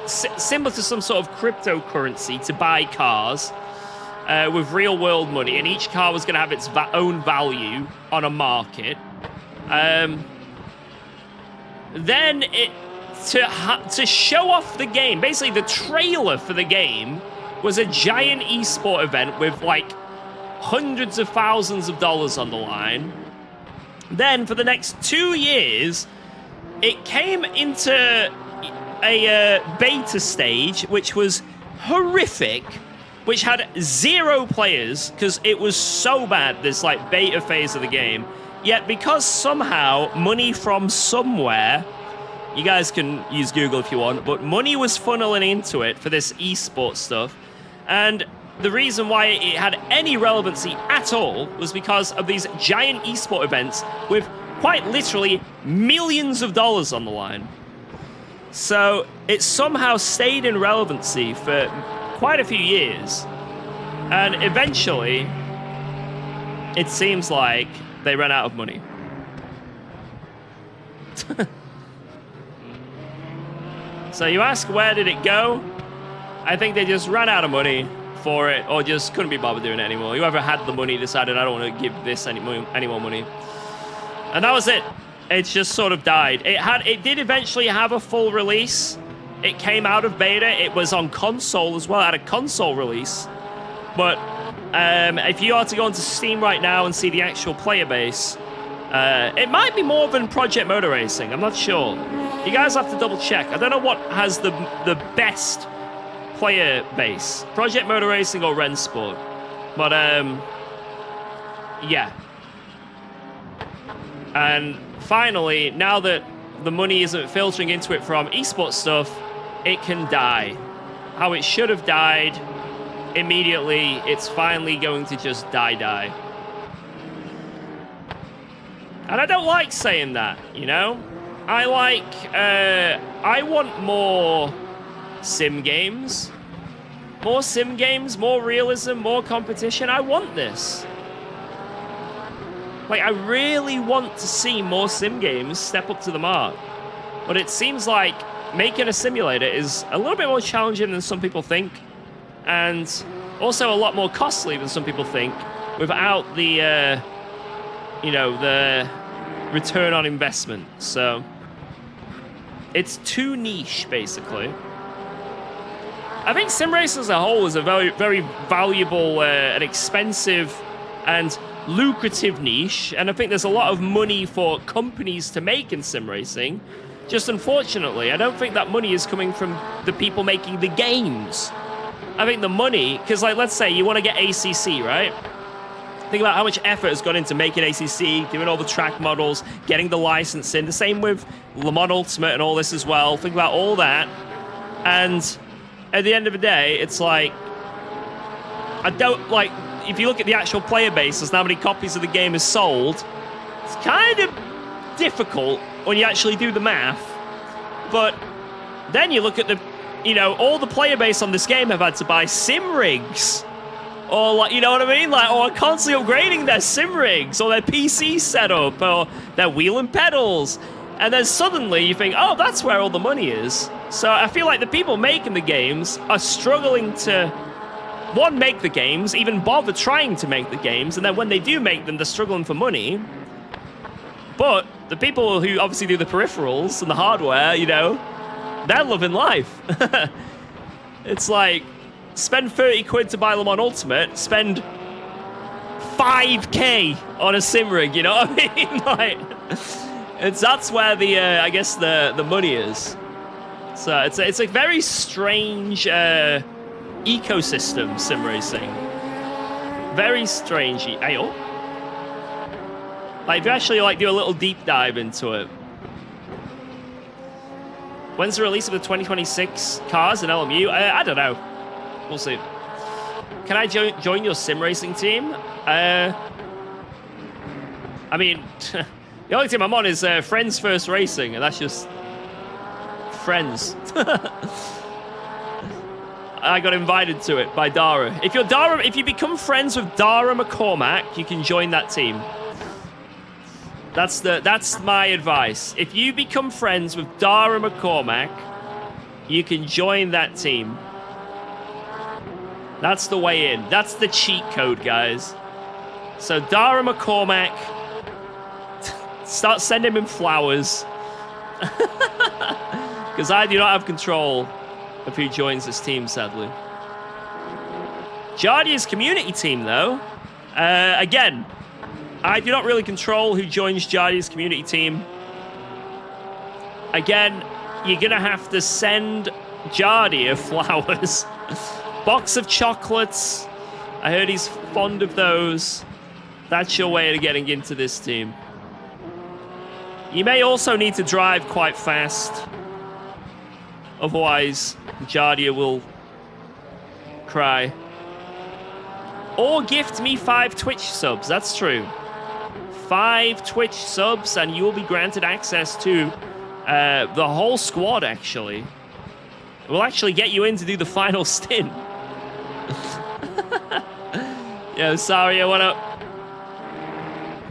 similar to some sort of cryptocurrency to buy cars with real world money, and each car was going to have its own value on a market. Then to show off the game, basically the trailer for the game was a giant esport event with like hundreds of thousands of dollars on the line. Then for the next 2 years, it came into a beta stage, which was horrific, which had 0 players because it was so bad, this like beta phase of the game. Yet because somehow money from somewhere, you guys can use Google if you want, but money was funneling into it for this esports stuff. And the reason why it had any relevancy at all was because of these giant esport events with quite literally millions of dollars on the line. So it somehow stayed in relevancy for quite a few years. And eventually, it seems like they ran out of money. So you ask, where did it go? I think they just ran out of money for it, or just couldn't be bothered doing it anymore. Whoever had the money decided, I don't want to give this any more money. And that was it. It's just sort of died. It did eventually have a full release. It came out of beta. It was on console as well. It had a console release. But if you are to go onto Steam right now and see the actual player base, it might be more than Project Motor Racing. I'm not sure. You guys have to double check. I don't know what has the best player base, Project Motor Racing or Rensport. But yeah. And finally, now that the money isn't filtering into it from esports stuff, it can die. How it should have died immediately, it's finally going to just die. And I don't like saying that, you know? I want more sim games. More sim games, more realism, more competition. I want this. Like, I really want to see more sim games step up to the mark. But it seems like making a simulator is a little bit more challenging than some people think. And also a lot more costly than some people think without the, you know, the return on investment. So it's too niche, basically. I think sim racing as a whole is a very, very valuable and expensive and lucrative niche, and I think there's a lot of money for companies to make in sim racing. Just unfortunately, I don't think that money is coming from the people making the games. I think the money, because like, let's say you want to get ACC, right? Think about how much effort has gone into making ACC, doing all the track models, getting the licensing. The same with Le Mans Ultimate and all this as well. Think about all that. And at the end of the day, it's like, I don't, like, if you look at the actual player base and how many copies of the game is sold, it's kind of difficult when you actually do the math. But then you look at the, you know, all the player base on this game have had to buy sim rigs. Or, like, you know what I mean? Like, or constantly upgrading their sim rigs, or their PC setup, or their wheel and pedals. And then suddenly you think, oh, that's where all the money is. So I feel like the people making the games are struggling to, one, make the games, even bother trying to make the games, and then when they do make them, they're struggling for money. But the people who obviously do the peripherals and the hardware, you know, they're loving life. It's like, spend 30 quid to buy Le Mans Ultimate, spend 5k on a sim rig, you know what I mean? Like, that's where the, I guess the money is. So it's a very strange ecosystem, sim racing. Very strange. Ayo. Like, if you actually like do a little deep dive into it. When's the release of the 2026 cars in LMU? I don't know. We'll see. Can I join your sim racing team? I mean, the only team I'm on is Friends First Racing, and that's just friends. I got invited to it by Dara. If you become friends with Dara McCormack, you can join that team. That's my advice. If you become friends with Dara McCormack, you can join that team. That's the way in. That's the cheat code, guys. So Dara McCormack, start sending him flowers. Because I do not have control of who joins this team, sadly. Jardia's community team, though. Again, I do not really control who joins Jardia's community team. Again, you're going to have to send Jardia flowers. Box of chocolates. I heard he's fond of those. That's your way of getting into this team. You may also need to drive quite fast. Otherwise, Jardia will cry. Or gift me 5 Twitch subs. That's true. 5 Twitch subs and you will be granted access to the whole squad, actually. We'll actually get you in to do the final stint. Yo, sorry, what up?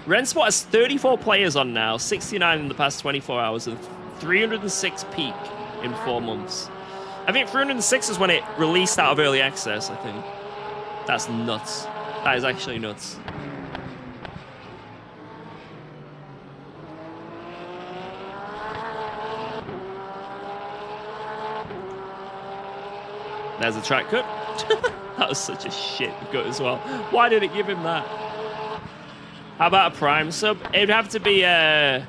Rensport has 34 players on now, 69 in the past 24 hours, and 306 peak in 4 months. I think 306 is when it released out of early access, I think. That's nuts. That is actually nuts. There's a track cut. That was such a shit cut as well. Why did it give him that? How about a prime sub? It'd have to be a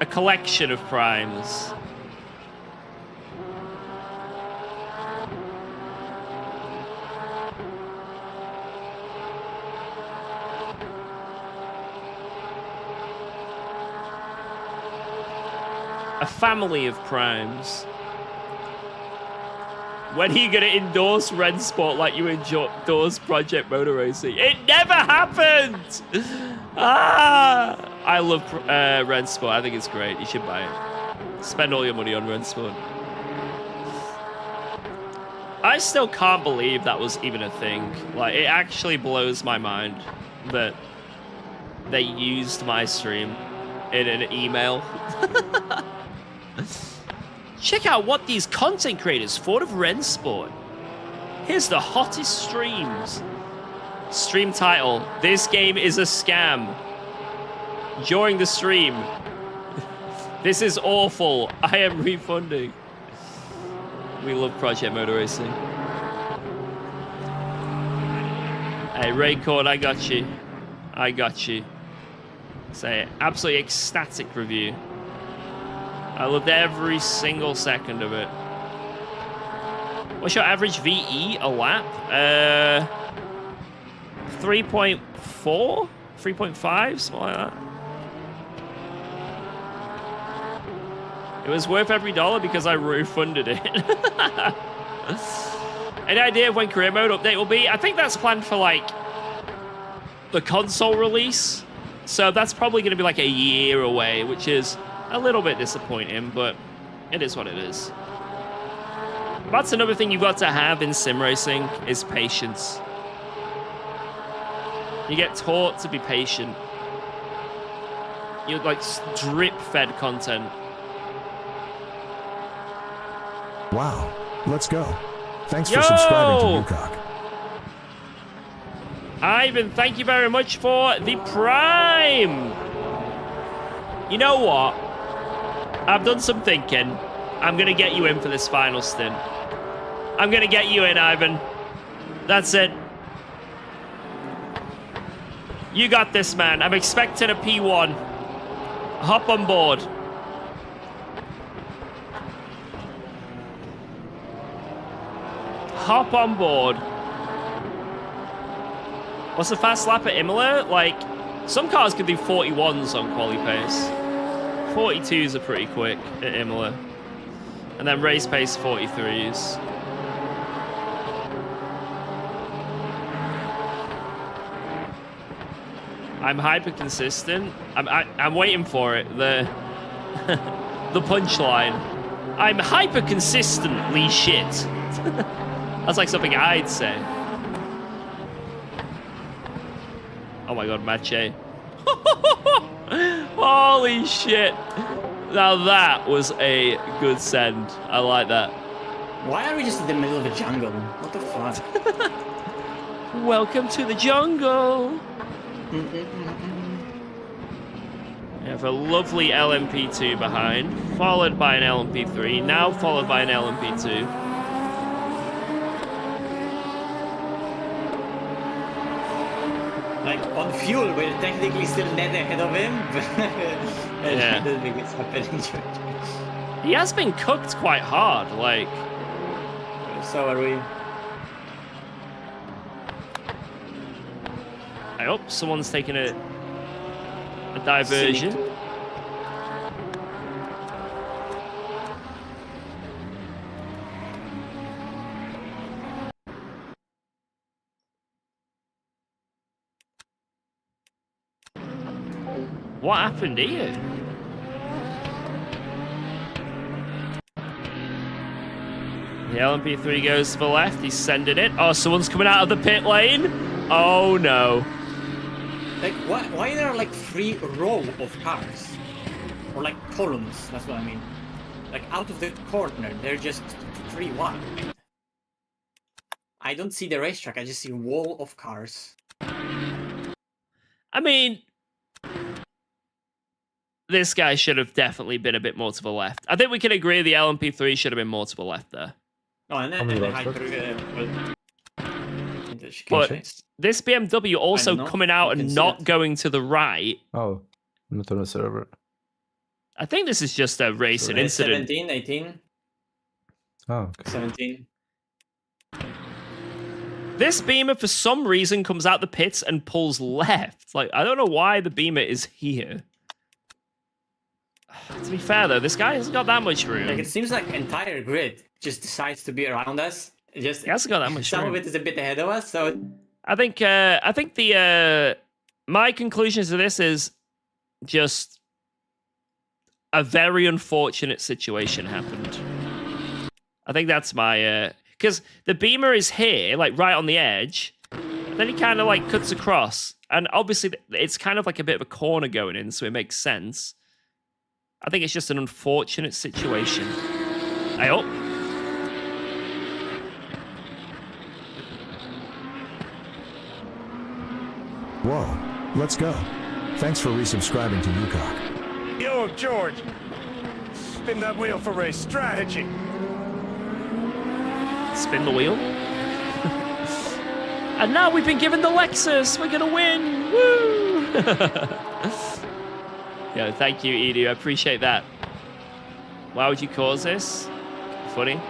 collection of primes. A family of primes. When are you going to endorse Rensport like you endorse Project Motor Racing? It never happened! I love Rensport. I think it's great. You should buy it. Spend all your money on Rensport. I still can't believe that was even a thing. Like, it actually blows my mind that they used my stream in an email. Check out what these content creators thought of Rensport. Here's the hottest streams. Stream title: This game is a scam. During the stream: This is awful. I am refunding. We love Project Motor Racing. Hey, Raycord, I got you. I got you. Say it. Absolutely ecstatic review. I loved every single second of it. What's your average VE a lap? 3.4? 3.5? Something like that. It was worth every dollar because I refunded it. Any idea of when career mode update will be? I think that's planned for, like, the console release. So that's probably going to be like a year away, which is a little bit disappointing, but it is what it is. That's another thing you've got to have in sim racing is patience. You get taught to be patient. You're like drip-fed content. Wow, let's go. Thanks for subscribing to UKOG. Ivan, thank you very much for the Prime. You know what? I've done some thinking. I'm going to get you in for this final stint. I'm going to get you in, Ivan. That's it. You got this, man. I'm expecting a P1. Hop on board. Hop on board. What's the fast lap at Imola? Like, some cars can do 41s on quali pace. 42s are pretty quick at Imola. And then race pace 43s. I'm hyper consistent. I'm waiting for it. The the punchline. I'm hyper consistently shit. That's like something I'd say. Oh my god, Mache. Holy shit. Now that was a good send. I like that. Why are we just in the middle of a jungle? What the fuck? Welcome to the jungle. We have a lovely LMP2 behind, followed by an LMP3, now followed by an LMP2. Like, on fuel, we're technically still net ahead of him, but Yeah. I don't think it's happening. He has been cooked quite hard, like... So are we. I hope someone's taking a diversion. What happened here? The LMP3 goes to the left. He's sending it. Oh, someone's coming out of the pit lane. Oh no. Like, why there are like 3 row of cars? Or like columns, that's what I mean. Like, out of the corner, they're just 3 wide. I don't see the racetrack, I just see a wall of cars. I mean, this guy should have definitely been a bit more to the left. I think we can agree the LMP3 should have been more to the left there. Oh, and then the hyper... But this BMW also know. coming out You and can see not it. going to the right. Oh, not on the server. I think this is just a racing incident. 17, 18, Oh, okay. 17. This Beamer, for some reason, comes out the pits and pulls left. Like, I don't know why the Beamer is here. To be fair, though, this guy hasn't got that much room. Like, it seems like entire grid just decides to be around us. It just He hasn't got that much some room. of it is a bit ahead of us, so I think the my conclusion to this is just a very unfortunate situation happened. I think that's my because the Beamer is here, like right on the edge. Then he kind of like cuts across, and obviously it's kind of like a bit of a corner going in, so it makes sense. I think it's just an unfortunate situation. I hope. Whoa, let's go. Thanks for resubscribing to UKOG. Yo, George. Spin that wheel for race strategy. Spin the wheel. And now we've been given the Lexus. We're gonna win. Woo! Yo, thank you, Edu. I appreciate that. Why would you cause this? Funny.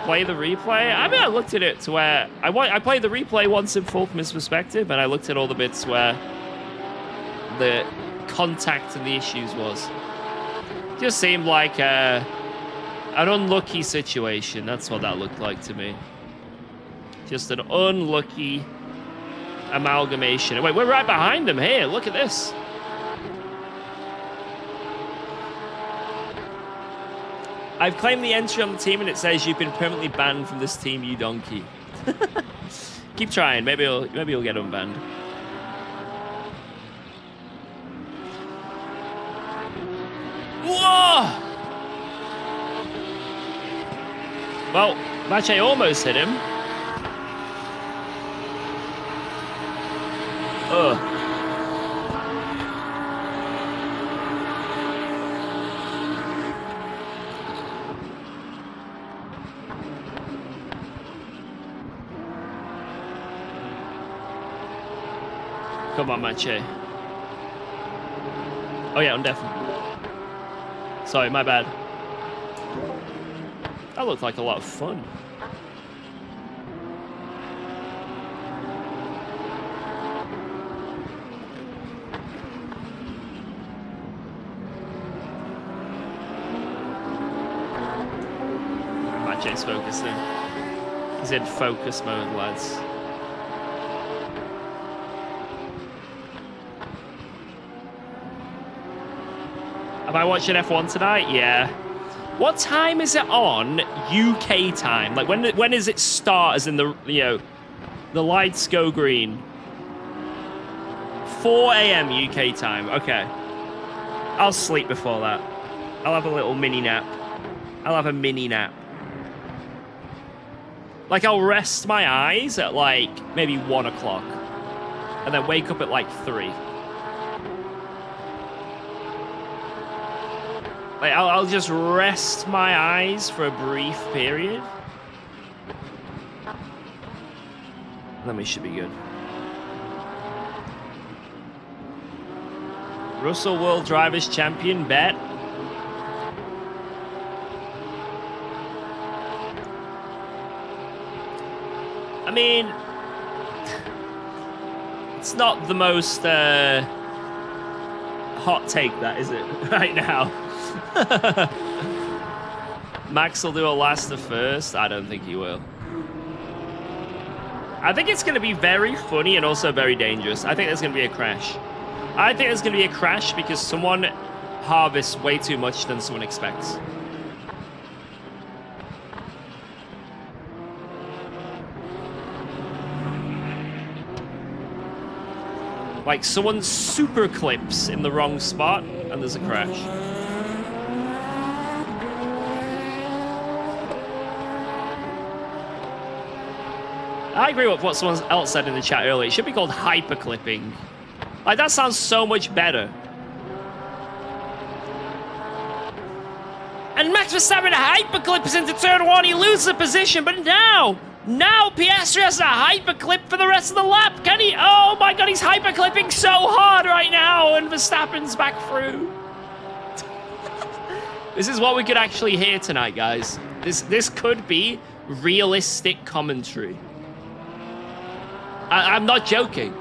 Play the replay. I mean, I looked at it to where I played the replay once in full from his perspective, and I looked at all the bits where the contact and the issues was. Just seemed like an unlucky situation. That's what that looked like to me. Just an unlucky amalgamation. Wait, we're right behind them here. Look at this. I've claimed the entry on the team, and it says you've been permanently banned from this team, you donkey. Keep trying. Maybe you'll get unbanned. Whoa! Well, Mache almost hit him. Ugh. Come on, Mache. Oh yeah, I'm definitely. Sorry, my bad. That looked like a lot of fun. Mache's focusing. He's in focus mode, lads. Am I watching F1 tonight? Yeah. What time is it on UK time? Like when does it start? As in the the lights go green. 4 a.m. UK time. Okay. I'll sleep before that. I'll have a little mini nap. I'll have a mini nap. Like, I'll rest my eyes at, like, maybe 1 o'clock. And then wake up at, like, 3. Like, I'll just rest my eyes for a brief period. And then we should be good. Russell World Drivers Champion bet. I mean, it's not the most hot take, that, is it? Right now. Max will do a last to first. I don't think he will. I think it's going to be very funny and also very dangerous. I think there's going to be a crash. I think there's going to be a crash because someone harvests way too much than someone expects. Like, someone super clips in the wrong spot, and there's a crash. I agree with what someone else said in the chat earlier. It should be called hyper clipping. Like, that sounds so much better. And Max Verstappen hyper clips into turn 1. He loses the position, but now Piastri has a hyper clip for the rest of the lap. Can he? Oh my god, he's hyper clipping so hard right now, and Verstappen's back through. This is what we could actually hear tonight, guys. This could be realistic commentary. I'm not joking.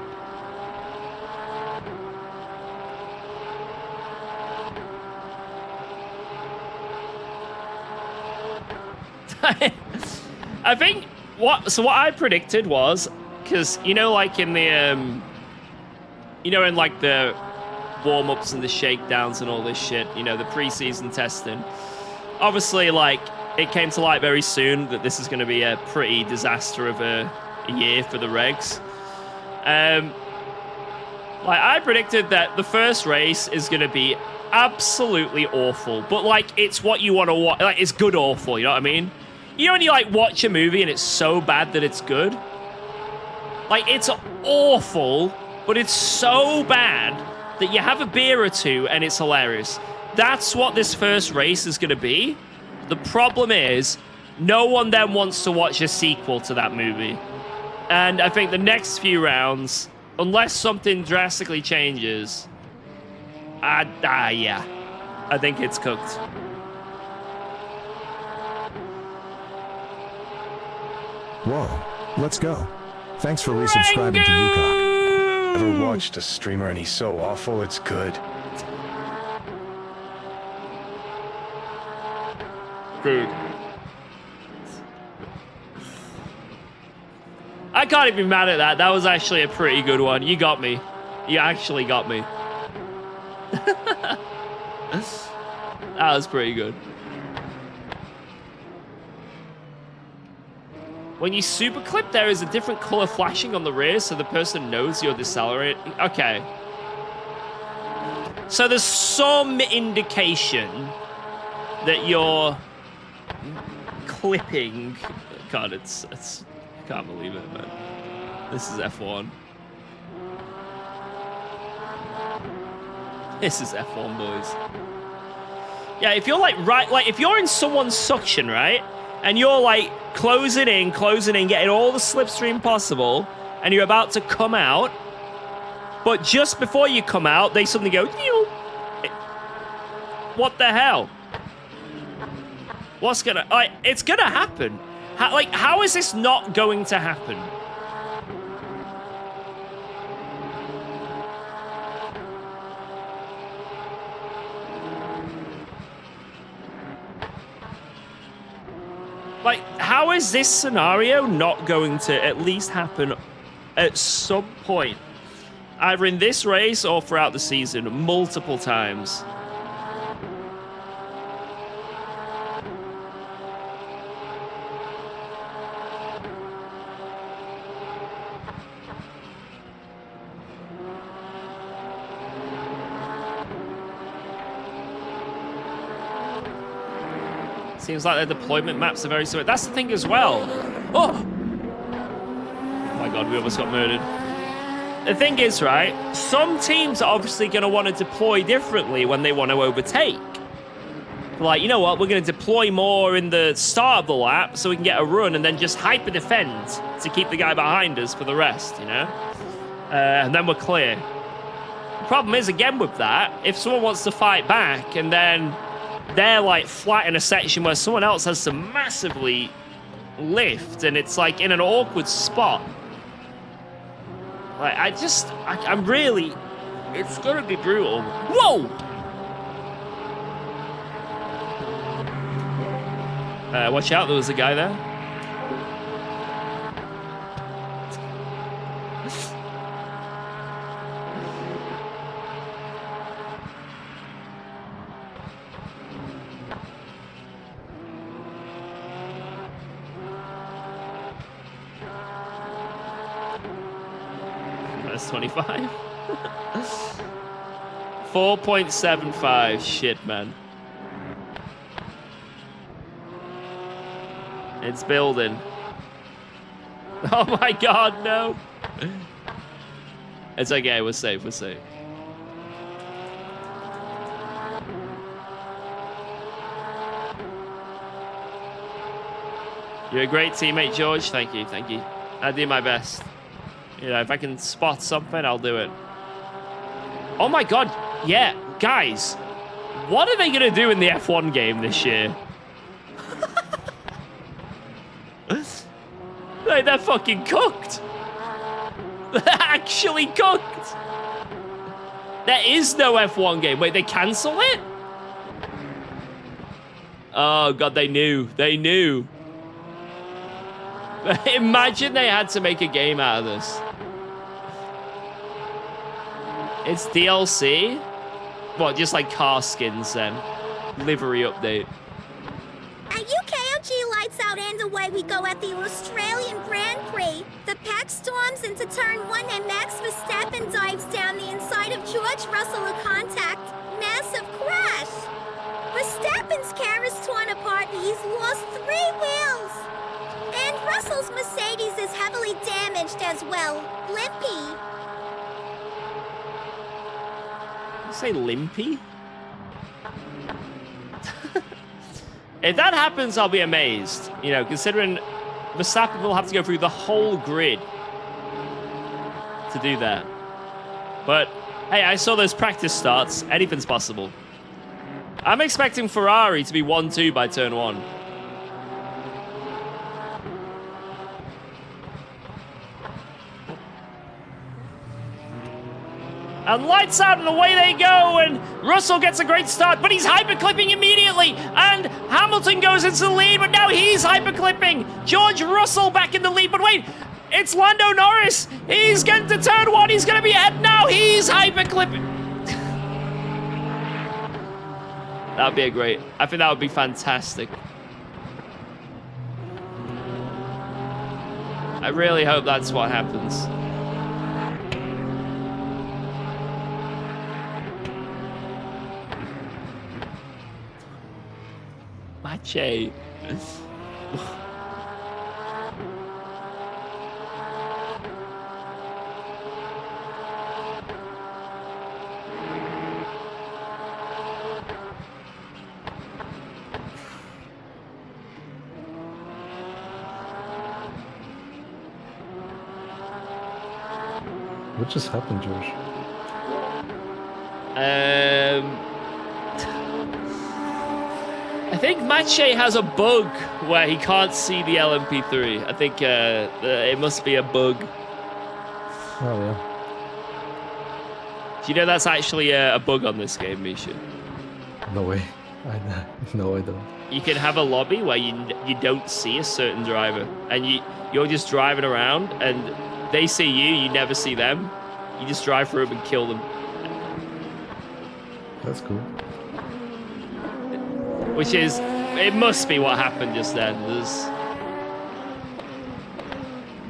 I think what I predicted was, because like in the in like the warm-ups and the shakedowns and all this shit, the pre-season testing, obviously, like, it came to light very soon that this is going to be a pretty disaster of a year for the regs. Like, I predicted that the first race is going to be absolutely awful, but like, it's what you want to watch. Like, it's good awful, you know what I mean? You know when you like watch a movie and it's so bad that it's good? Like, it's awful, but it's so bad that you have a beer or two and it's hilarious. That's what this first race is going to be. The problem is, no one then wants to watch a sequel to that movie. And I think the next few rounds, unless something drastically changes, yeah, I think it's cooked. Whoa, let's go. Thanks for resubscribing to UKOG. Ever watched a streamer and he's so awful it's good? Dude. I can't even be mad at that. That was actually a pretty good one. You got me. You actually got me. That was pretty good. When you super clip, there is a different color flashing on the rear so the person knows you're decelerating. Okay. So there's some indication that you're clipping. God, it's I can't believe it, man. This is F1. This is F1, boys. Yeah, if you're like if you're in someone's suction, right? And you're like closing in, getting all the slipstream possible, and you're about to come out, but just before you come out, they suddenly go, what the hell? What's gonna, it's gonna happen. How is this not going to happen? Like, how is this scenario not going to at least happen at some point? Either in this race or throughout the season, multiple times. Seems like their deployment maps are very similar. That's the thing as well. Oh my god, we almost got murdered. The thing is, right, some teams are obviously going to want to deploy differently when they want to overtake. Like, you know what, we're going to deploy more in the start of the lap so we can get a run and then just hyper defend to keep the guy behind us for the rest, you know? And then we're clear. The problem is, again, with that, if someone wants to fight back and then they're like flat in a section where someone else has to massively lift and it's like in an awkward spot. Like, I'm really, it's gonna be brutal. Whoa! Watch out, there was a guy there. That's 25. 4.75. Shit, man. It's building. Oh my god, no. It's okay, we're safe, we're safe. You're a great teammate, George. Thank you, thank you. I do my best. You know, if I can spot something, I'll do it. Oh my god, yeah, guys. What are they gonna do in the F1 game this year? Like, they're fucking cooked. They're actually cooked. There is no F1 game. Wait, they cancel it? Oh god, they knew. They knew. Imagine they had to make a game out of this. It's DLC? What, just like car skins then? Livery update. At UKOG lights out and away we go at the Australian Grand Prix. The pack storms into turn 1 and Max Verstappen dives down the inside of George Russell a contact. Massive crash. Verstappen's car is torn apart and he's lost 3 wheels. And Russell's Mercedes is heavily damaged as well. Limpy. You say limpy? If that happens, I'll be amazed. You know, considering Verstappen will have to go through the whole grid to do that. But, hey, I saw those practice starts. Anything's possible. I'm expecting Ferrari to be 1-2 by turn 1. And lights out and away they go, and Russell gets a great start, but he's hyperclipping immediately, and Hamilton goes into the lead, but now he's hyperclipping. George Russell back in the lead, but wait, it's Lando Norris. He's getting to turn 1, he's going to be ahead now, he's hyperclipping. That would be I think that would be fantastic. I really hope that's what happens. Mache. What just happened, George? I think Mache has a bug where he can't see the LMP3. I think it must be a bug. Oh, yeah. Do you know that's actually a bug on this game, Misha? No way. No, I don't. You can have a lobby where you don't see a certain driver, and you're just driving around, and they see you, you never see them. You just drive through them and kill them. That's cool. Which is, it must be what happened just then. There's...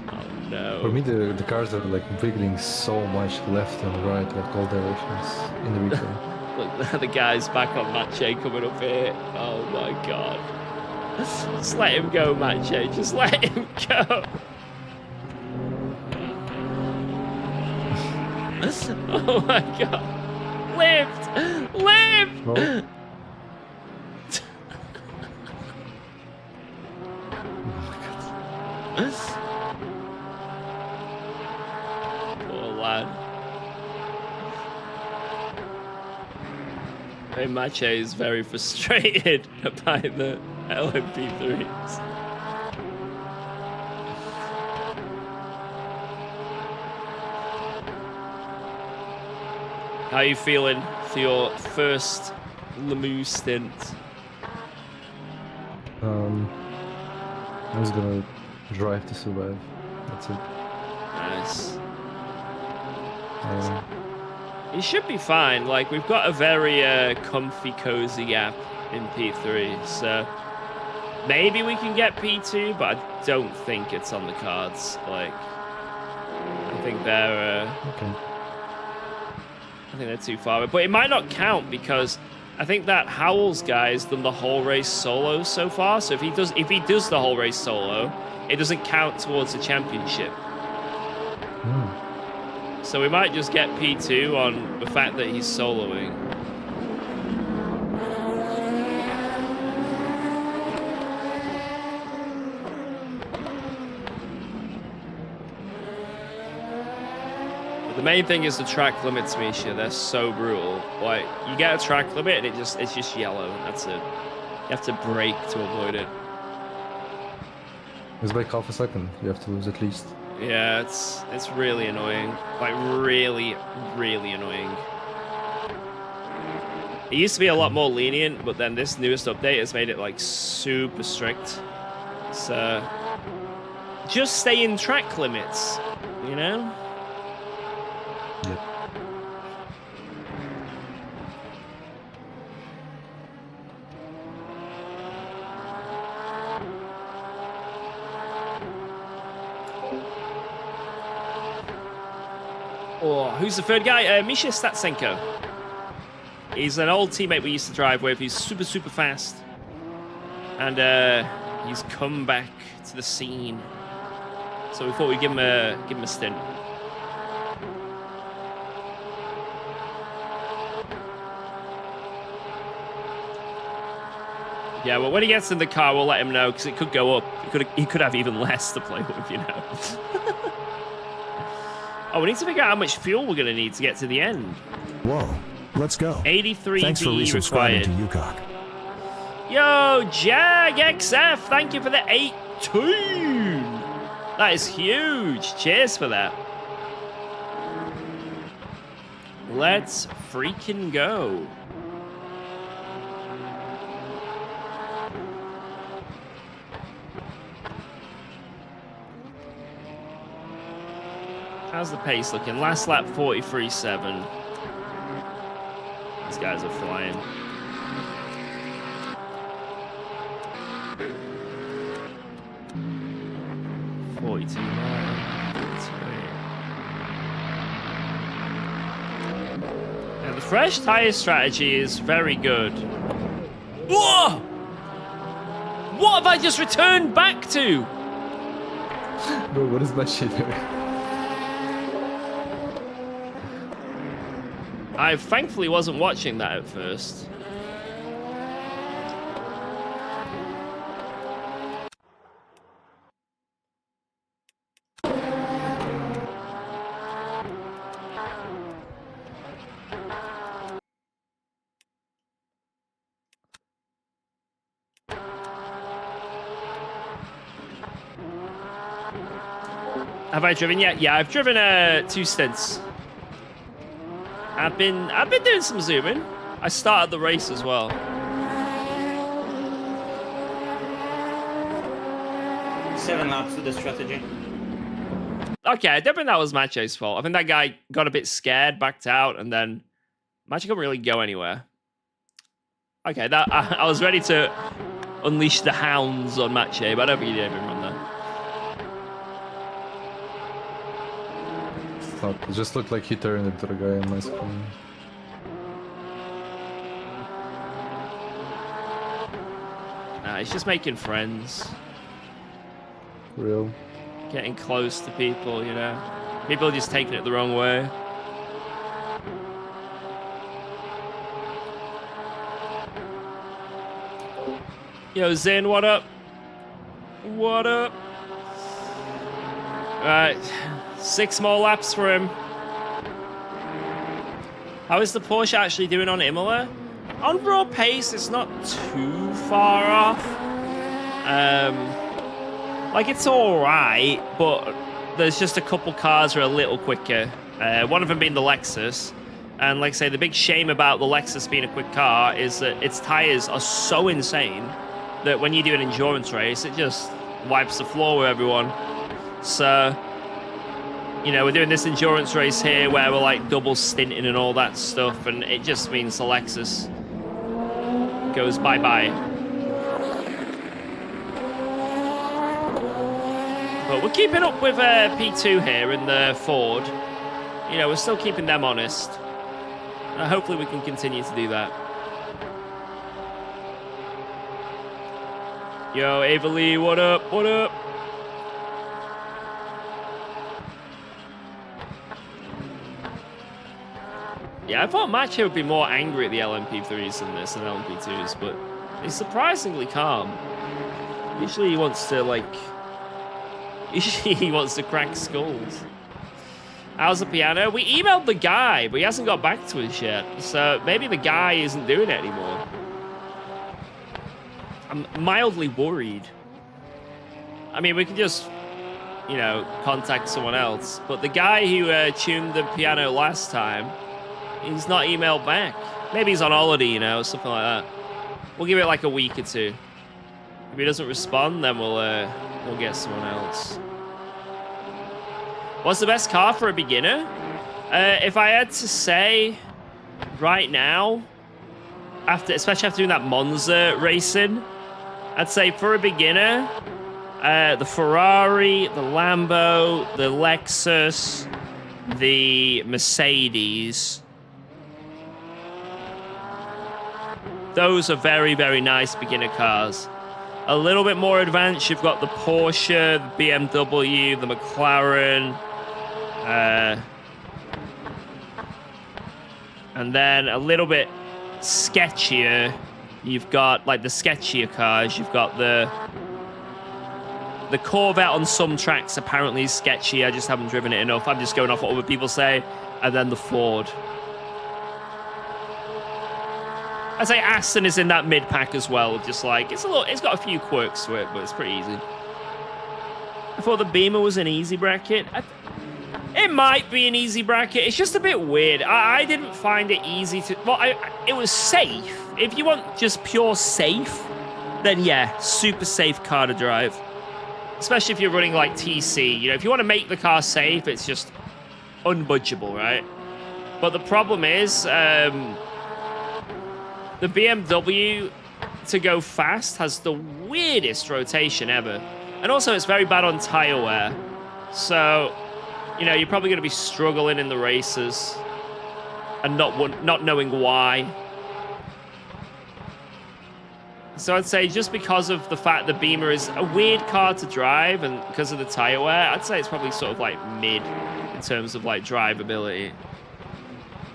Oh no. For me, the cars are like wiggling so much left and right, like all directions in the replay. Look, the guy's back on Mache coming up here. Oh my god. Just let him go, Macho. Just let him go. Oh my god. Lift! Lift! No. Poor lad. Hey, Mache is very frustrated by the LMP3s. How are you feeling for your first Lemieux stint? I'm just gonna drive to survive. That's it. Nice. Um, You should be fine. Like, we've got a very comfy, cozy gap in P3, so maybe we can get P2, but I don't think it's on the cards. Like, I think they're okay. I think they're too far. But it might not count because I think that Howells guy has done the whole race solo so far. So if he does the whole race solo, it doesn't count towards the championship. So we might just get P2 on the fact that he's soloing. But the main thing is the track limits, Misha. They're so brutal. Like, you get a track limit and it's just yellow. That's it. You have to brake to avoid it. It's like half a second. You have to lose at least. Yeah, it's really annoying. Like, really, really annoying. It used to be a lot more lenient, but then this newest update has made it, like, super strict. So, just stay in track limits, you know? Yep. Oh, who's the third guy? Misha Statsenko. He's an old teammate we used to drive with. He's super, super fast. And he's come back to the scene. So we thought we'd give him a stint. Yeah, well, when he gets in the car, we'll let him know, because it could go up. He could have even less to play with, you know. Oh, we need to figure out how much fuel we're going to need to get to the end. Whoa, let's go. 83 Thanks for D resubscribing required. to UKOG. Yo, Jag XF, thank you for the 18. That is huge. Cheers for that. Let's freaking go. How's the pace looking? Last lap 43.7. These guys are flying. Now the fresh tire strategy is very good. Whoa! What have I just returned back to? Bro, what is that shit doing? I thankfully wasn't watching that at first. Have I driven yet? Yeah, I've driven 2 stints. I've been doing some zooming. I started the race as well. Seven laps to the strategy. Okay, I don't think that was Macho's fault. I think that guy got a bit scared, backed out, and then Macho couldn't really go anywhere. Okay, that I was ready to unleash the hounds on Macho, but I don't think he did even run there. It just looked like he turned into the guy on my screen. It's just making friends. Real. Getting close to people, you know. People are just taking it the wrong way. Yo, Zin, what up? What up? Alright, 6 more laps for him. How is the Porsche actually doing on Imola? On raw pace, it's not too far off. Like, it's alright, but there's just a couple cars that are a little quicker. One of them being the Lexus. And like I say, the big shame about the Lexus being a quick car is that its tires are so insane that when you do an endurance race, it just wipes the floor with everyone. So, you know, we're doing this endurance race here where we're like double stinting and all that stuff, and it just means the Lexus goes bye-bye. But we're keeping up with P2 here in the Ford. You know, we're still keeping them honest. Hopefully we can continue to do that. Yo, Ava Lee, what up? What up? Yeah, I thought Macho would be more angry at the LMP3s than this and LMP2s, but he's surprisingly calm. Usually he wants to, like... Usually he wants to crack skulls. How's the piano? We emailed the guy, but he hasn't got back to us yet. So maybe the guy isn't doing it anymore. I'm mildly worried. I mean, we could just, you know, contact someone else. But the guy who tuned the piano last time, he's not emailed back. Maybe he's on holiday, you know, something like that. We'll give it like a week or two. If he doesn't respond, then we'll get someone else. What's the best car for a beginner? If I had to say right now, especially after doing that Monza racing, I'd say for a beginner, the Ferrari, the Lambo, the Lexus, the Mercedes. Those are very, very nice beginner cars. A little bit more advanced, you've got the Porsche, the BMW, the McLaren, and then a little bit sketchier, you've got like the sketchier cars. You've got the Corvette on some tracks apparently is sketchy. I just haven't driven it enough. I'm just going off what other people say. And then the Ford. I'd say Aston is in that mid pack as well. Just like it's got a few quirks to it, but it's pretty easy. I thought the Beamer was an easy bracket. It might be an easy bracket. It's just a bit weird. I didn't find it easy to... Well, it was safe. If you want just pure safe, then yeah, super safe car to drive. Especially if you're running like TC. You know, if you want to make the car safe, it's just unbudgeable, right? But the problem is, the BMW to go fast has the weirdest rotation ever. And also, it's very bad on tire wear. So... You know, you're probably going to be struggling in the races and not knowing why. So I'd say just because of the fact the Beamer is a weird car to drive and because of the tire wear, I'd say it's probably sort of like mid in terms of like drivability.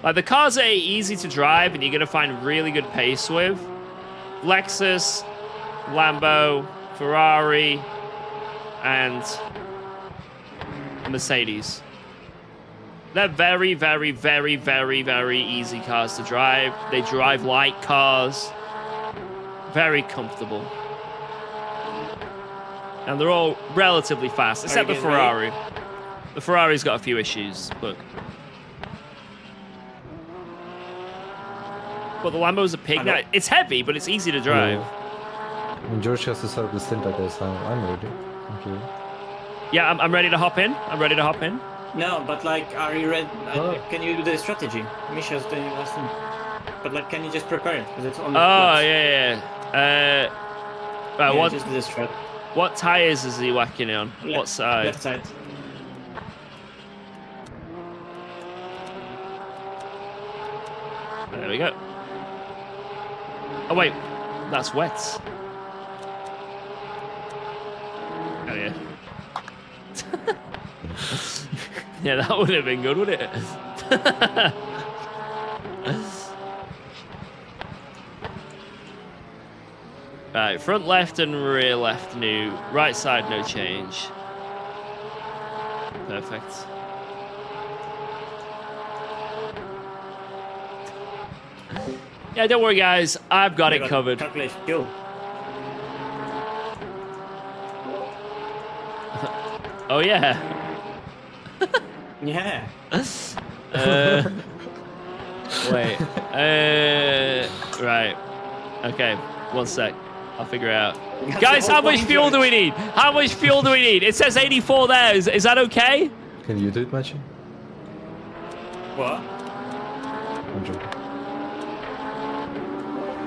Like the cars that are easy to drive and you're going to find really good pace with, Lexus, Lambo, Ferrari, and Mercedes. They're very, very, very, very, very easy cars to drive. They drive like cars. Very comfortable. And they're all relatively fast, except the Ferrari. The Ferrari's got a few issues, but the Lambo's a pig. Now, it's heavy, but it's easy to drive. Yeah. When George has to start the stint, I guess I'm ready. Okay. Yeah, I'm ready to hop in. I'm ready to hop in. No, but like, are you ready? Can you do the strategy? Misha's doing the last thing. But like, can you just prepare it? Because it's on the yeah. Right, yeah, just do the strat. What tires is he whacking on? What side? Left side. There we go. Oh wait, that's wet. Yeah, that would have been good, wouldn't it? Right, front left and rear left new. Right side, no change. Perfect. Yeah, don't worry, guys. I've got it covered. Calculate fuel. Oh, yeah. Yeah. Wait. Right. Okay. One sec. I'll figure it out. Guys, how much fuel do we need? How much fuel do we need? It says 84 there. Is that okay? Can you do it, Machi? What? I'm joking.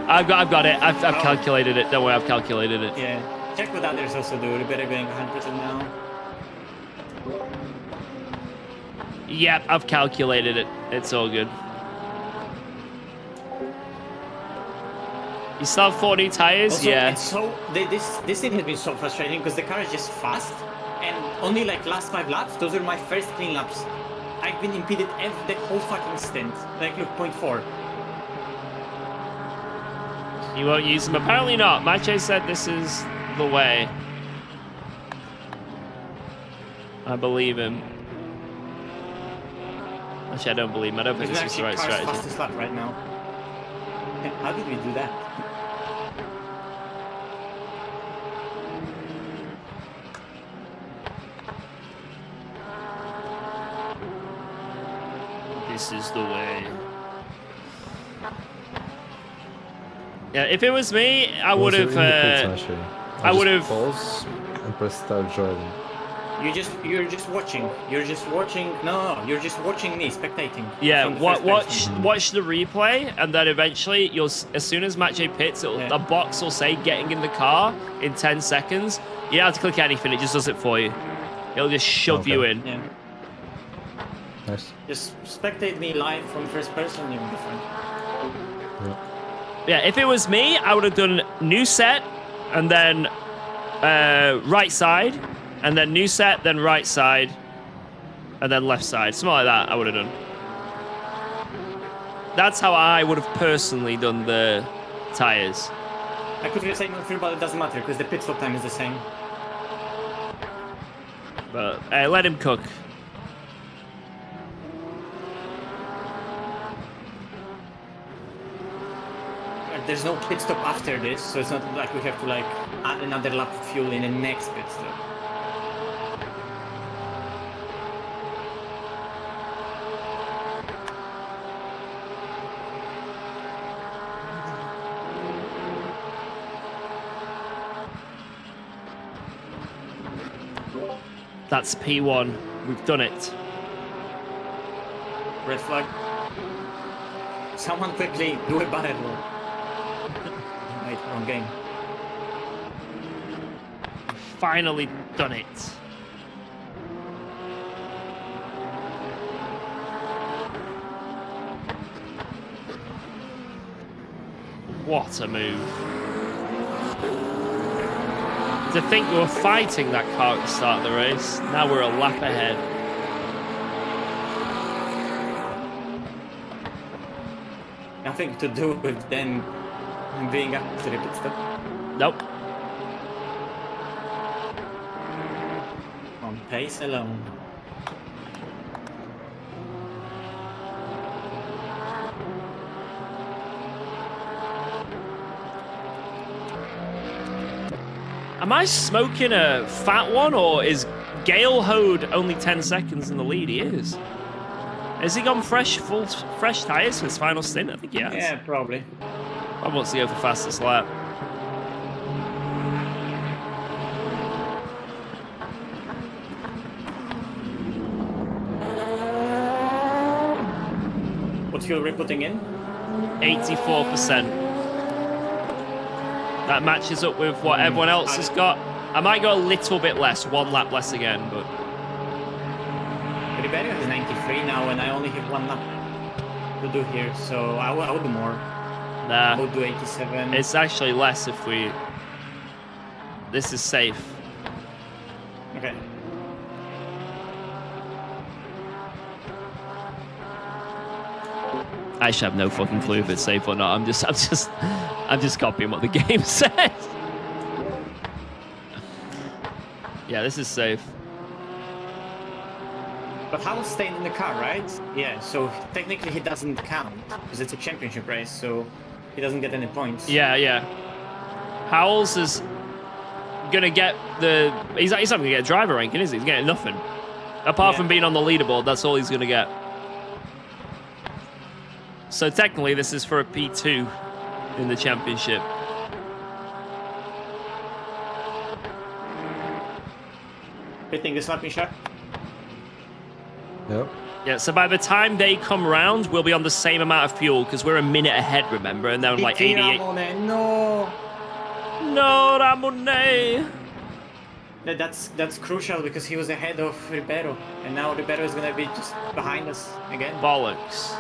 I've got it. I've calculated it. Don't worry, I've calculated it. Yeah. Check what others also do. We better going 100% now. Yep, I've calculated it. It's all good. You still have 40 tires? Also, Yeah. It's so this thing has been so frustrating because the car is just fast, and only like last 5 laps. Those are my first clean laps. I've been impeded the whole fucking stint. Like, look, 0.4. You won't use them? Apparently not. Mache said this is the way. I believe him. Actually, I don't believe him. I don't think this is the right strategy. Fastest lap right now. How did we do that? This is the way. Yeah, if it was me, I would have. I would have. Pause and press start driving. You're just watching. You're just watching. No, you're just watching me, spectating. Yeah, from the first person. watch the replay, and then eventually you'll. As soon as Mache pits, the box will say "getting in the car" in 10 seconds. You don't have to click anything; it just does it for you. It'll just shove you in. Yeah. Nice. Just spectate me live from first person. You'll be fine. Yeah, if it was me, I would have done new set, and then right side, and then new set, then right side, and then left side. Something like that I would have done. That's how I would have personally done the tires. I could say nothing, but it doesn't matter because the pit stop time is the same. But let him cook. There's no pit stop after this, so it's not like we have to like add another lap of fuel in the next pit stop. That's P1. We've done it. Red flag. Someone quickly do a barrel roll. Wait, wrong game. Finally done it. What a move. To think we were fighting that car at the start of the race. Now we're a lap ahead. Nothing to do with them being up to the pit stop. Nope. On pace alone. Am I smoking a fat one, or is Gale Hode only 10 seconds in the lead? He is. Has he gone fresh tyres for his final stint? I think he has. Yeah, probably. I want to go for fastest lap. What fuel are we putting in? 84%. That matches up with what everyone else has got. I might go a little bit less, 1 lap less again, but... Ribeiro has 93 now, and I only have 1 lap to do here, so I will do more. Nah. I will do 87. It's actually less if we... This is safe. Okay. I actually have no fucking clue if it's safe or not. I'm just copying what the game says. Yeah, this is safe. But Howell's staying in the car, right? Yeah, so technically he doesn't count because it's a championship race, so he doesn't get any points. Yeah. Howells is gonna get the. He's not gonna get a driver ranking, is he? He's getting nothing. Apart from being on the leaderboard, that's all he's gonna get. So technically, this is for a P2 in the championship. Hitting the slap, Misha. Yep. Yeah, so by the time they come round, we'll be on the same amount of fuel because we're a minute ahead, remember? And they're on like 88. No. No, Ramone. That's crucial because he was ahead of Ribeiro, and now Ribeiro is gonna be just behind us again. Bollocks.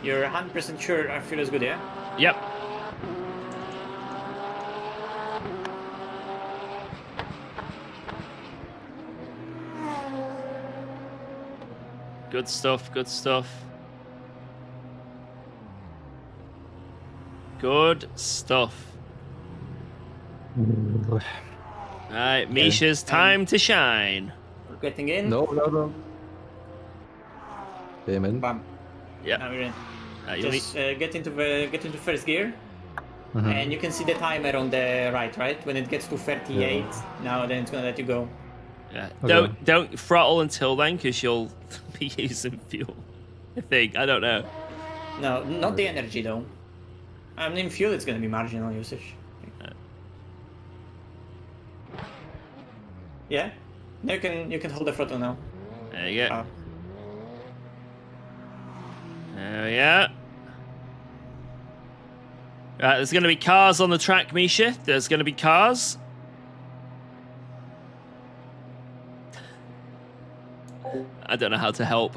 You're 100% sure our fuel is good, yeah? Yep. Good stuff, good stuff. Good stuff. Alright, Misha's time to shine. We're getting in. No. Came in. Bam. Yeah. Now we're in. You Just get into first gear, and you can see the timer on the right? When it gets to 38, now then it's gonna let you go. yeah. Okay. Don't throttle until then, because you'll be using fuel. I think. I don't know. No, not the energy though. I mean, fuel it's gonna be marginal usage. Yeah. Now you can hold the throttle now. There you go. Oh. There we are. Right, there's going to be cars on the track, Misha. There's going to be cars. I don't know how to help.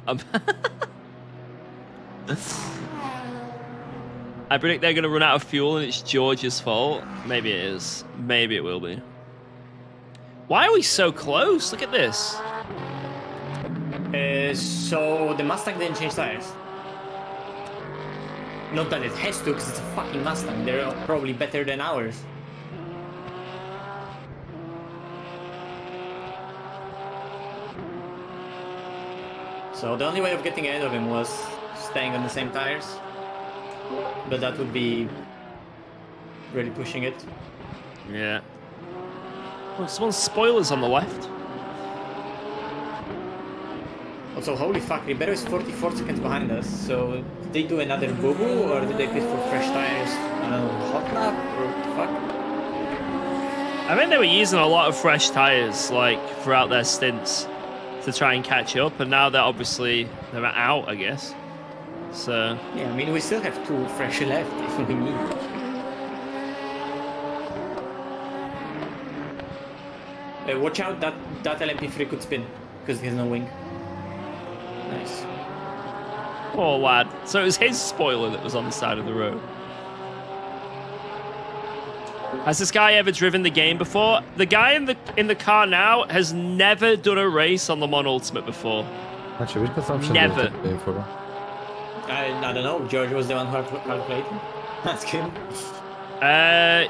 I predict they're going to run out of fuel and it's George's fault. Maybe it is. Maybe it will be. Why are we so close? Look at this. So the Mustang didn't change tires. Not that it has to, because it's a fucking Mustang. They're probably better than ours. So the only way of getting ahead of him was staying on the same tires. But that would be really pushing it. Yeah. Oh, someone's spoilers on the left. Also, holy fuck, Ribeiro is 44 seconds behind us. So did they do another boo-boo or did they pit for fresh tires? I don't know, hot lap or what the fuck? I think they were using a lot of fresh tires like throughout their stints to try and catch up, and now they're out, I guess. So yeah, I mean we still have 2 fresh left if we need. Watch out, that LMP3 could spin because he has no wing. Nice. poor lad. So it was his spoiler that was on the side of the road. Has this guy ever driven the game before? The guy in the car now has never done a race on the Mon Ultimate before. Actually, which consumption Never. did you pay for? I don't know. George was the one who calculated. Ask him. I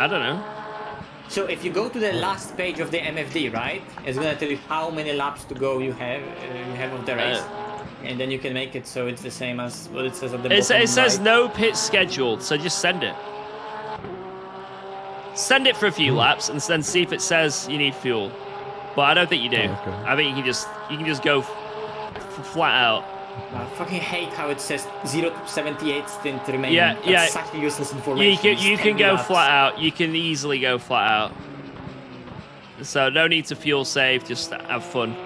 don't know. So if you go to the last page of the MFD, right, it's gonna tell you how many laps to go you have of the race, and then you can make it so it's the same as what it says at the bottom. It says right. no pit scheduled, so just send it. Send it for a few laps and then see if it says you need fuel. But I don't think you do. Oh, okay. I think you can just go flat out. I fucking hate how it says 0 to 78 stint remaining. Yeah, That's such useless information. You can go flat out. You can easily go flat out. So no need to fuel save. Just have fun.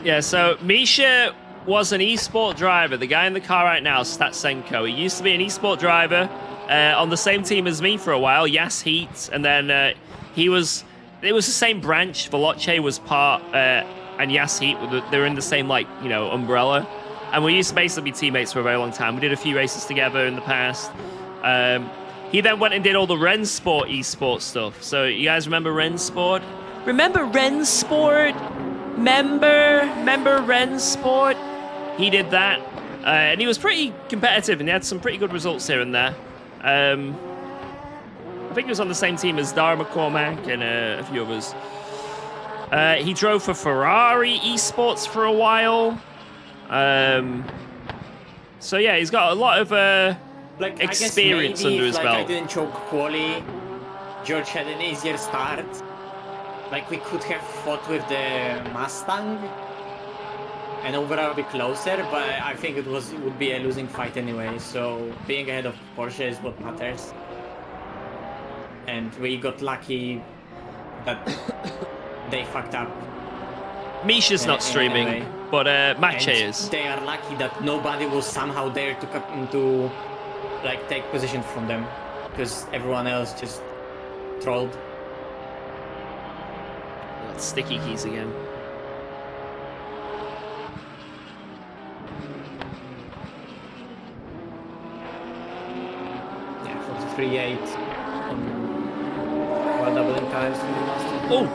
Yeah, so Misha was an esport driver. The guy in the car right now, Statsenko. He used to be an esport driver on the same team as me for a while, Yas Heat, and then he was it was the same branch. Veloce was part, and Yas Heat, they were in the same, like, you know, umbrella. And we used to basically be teammates for a very long time. We did a few races together in the past. He then went and did all the Rensport esports stuff. So you guys remember Rensport? Remember Rensport? Remember Rensport? He did that. And he was pretty competitive, and he had some pretty good results here and there. I think he was on the same team as Dara McCormack and a few others. He drove for Ferrari esports for a while. So yeah, he's got a lot of Like, experience I guess maybe under his if, belt. I didn't choke quali, George had an easier start. Like, we could have fought with the Mustang and overall be closer, but I think it would be a losing fight anyway. So being ahead of Porsche is what matters. And we got lucky that they fucked up. Misha's not streaming, anyway. but Mache is. They are lucky that nobody was somehow there to like take position from them, because everyone else just trolled. Sticky keys again. Yeah, 43.8 while doubling times in the master. Oh!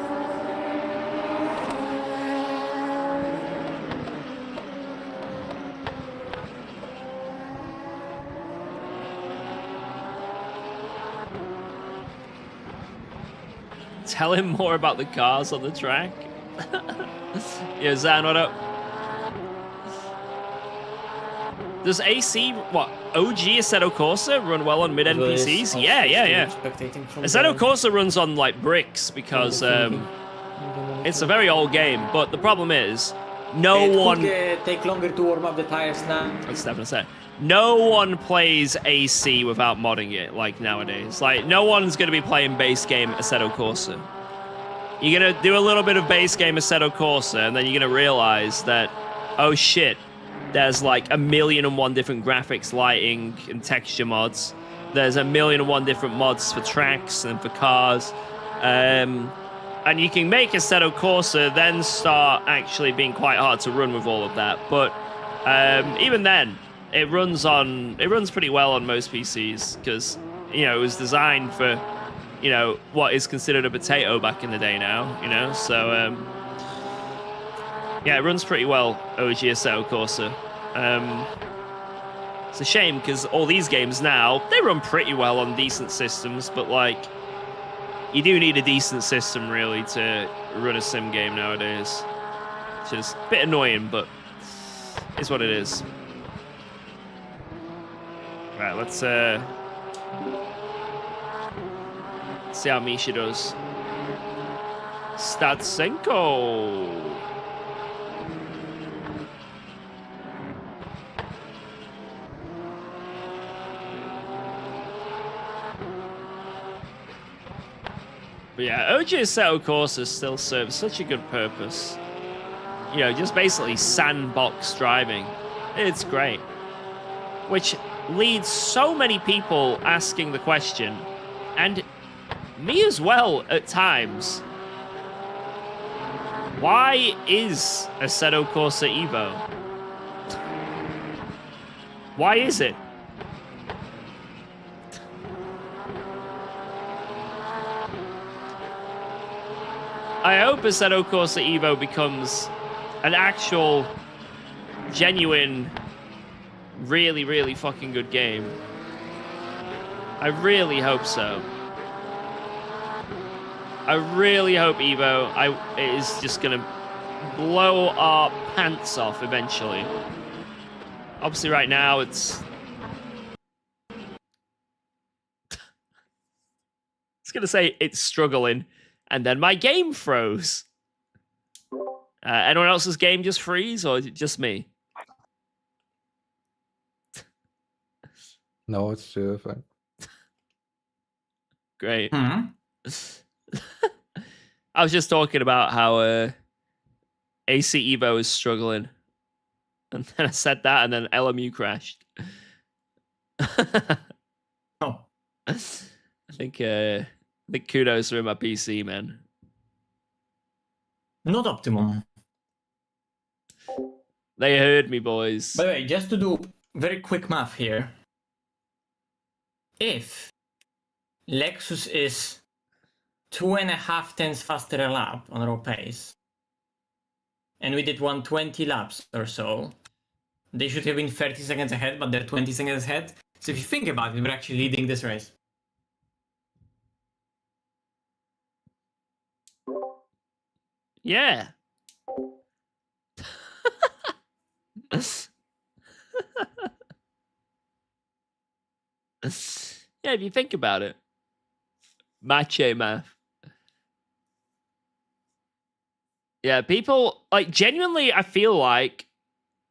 Tell him more about the cars on the track. Yeah, Zan, what up? Does AC, what, OG Assetto Corsa run well on mid-end PCs? Yeah. Assetto Corsa runs on, like, bricks because it's a very old game, but the problem is, it could take longer to warm up the tires now. That's definitely said. No one plays AC without modding it, like, nowadays. Like, no one's going to be playing base game Assetto Corsa. You're going to do a little bit of base game Assetto Corsa, and then you're going to realize that, oh shit, there's like 1,000,001 different graphics, lighting, and texture mods. There's 1,000,001 different mods for tracks and for cars. And you can make Assetto Corsa, then start actually being quite hard to run with all of that. But even then, it runs pretty well on most PCs because, you know, it was designed for, you know, what is considered a potato back in the day now, you know? So, yeah, it runs pretty well, OG Assetto Corsa. It's a shame because all these games now, they run pretty well on decent systems, but, like, you do need a decent system, really, to run a sim game nowadays. Which is a bit annoying, but it's what it is. Right, let's see how Misha does. Statsenko. But yeah, OG Assetto Corsa still serves such a good purpose. You know, just basically sandbox driving. It's great. Which leads so many people asking the question, and me as well at times, why is Assetto Corsa Evo? Why is it? I hope Assetto Corsa Evo becomes an actual, genuine, really, really fucking good game. I really hope so. I really hope Evo is just gonna blow our pants off eventually. Obviously right now it's gonna say it's struggling, and then my game froze. Anyone else's game just freeze, or is it just me? No, it's fine. Great. I was just talking about how AC Evo is struggling. And then I said that, and then LMU crashed. Oh. I think kudos are in my PC, man. Not optimum. They heard me, boys. By the way, just to do very quick math here. If Lexus is 2.5 tenths faster a lap on raw pace, and we did 120 laps or so, they should have been 30 seconds ahead, but they're 20 seconds ahead. So if you think about it, we're actually leading this race. Yeah. Yeah, if you think about it. Macho math. Yeah, people, like, genuinely, I feel like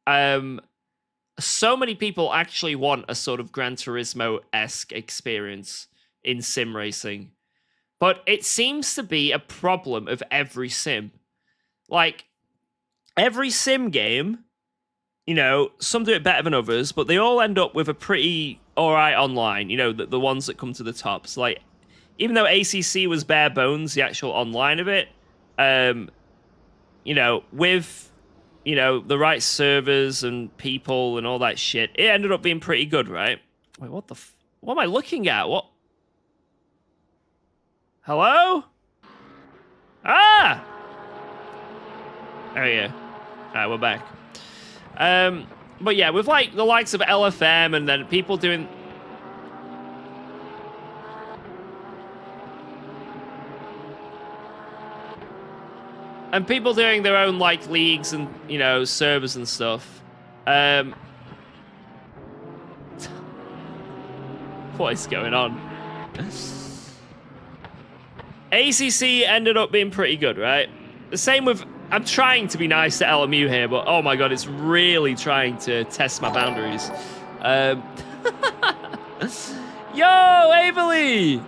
so many people actually want a sort of Gran Turismo-esque experience in sim racing. But it seems to be a problem of every sim. Like, every sim game, you know, some do it better than others, but they all end up with a pretty alright online, you know, the ones that come to the top. So, like, even though ACC was bare bones, the actual online of it, you know, with, you know, the right servers and people and all that shit, it ended up being pretty good, right? Wait, what the what am I looking at? What? Hello? Ah! There you go. Alright, we're back. But yeah, with like the likes of LFM and then people doing... And people doing their own like leagues and, you know, servers and stuff. What is going on? ACC ended up being pretty good, right? The same with... I'm trying to be nice to LMU here, but oh my god, it's really trying to test my boundaries. Yo, Averly!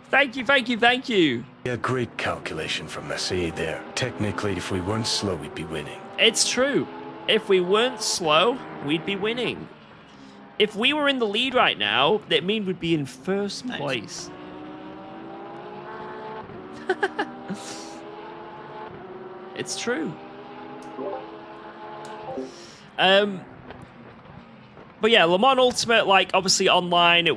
Thank you, thank you, thank you. Yeah, great calculation from Massey there. Technically, if we weren't slow, we'd be winning. It's true. If we weren't slow, we'd be winning. If we were in the lead right now, that means we'd be in first place. It's true. But yeah, Le Mans Ultimate, like, obviously online,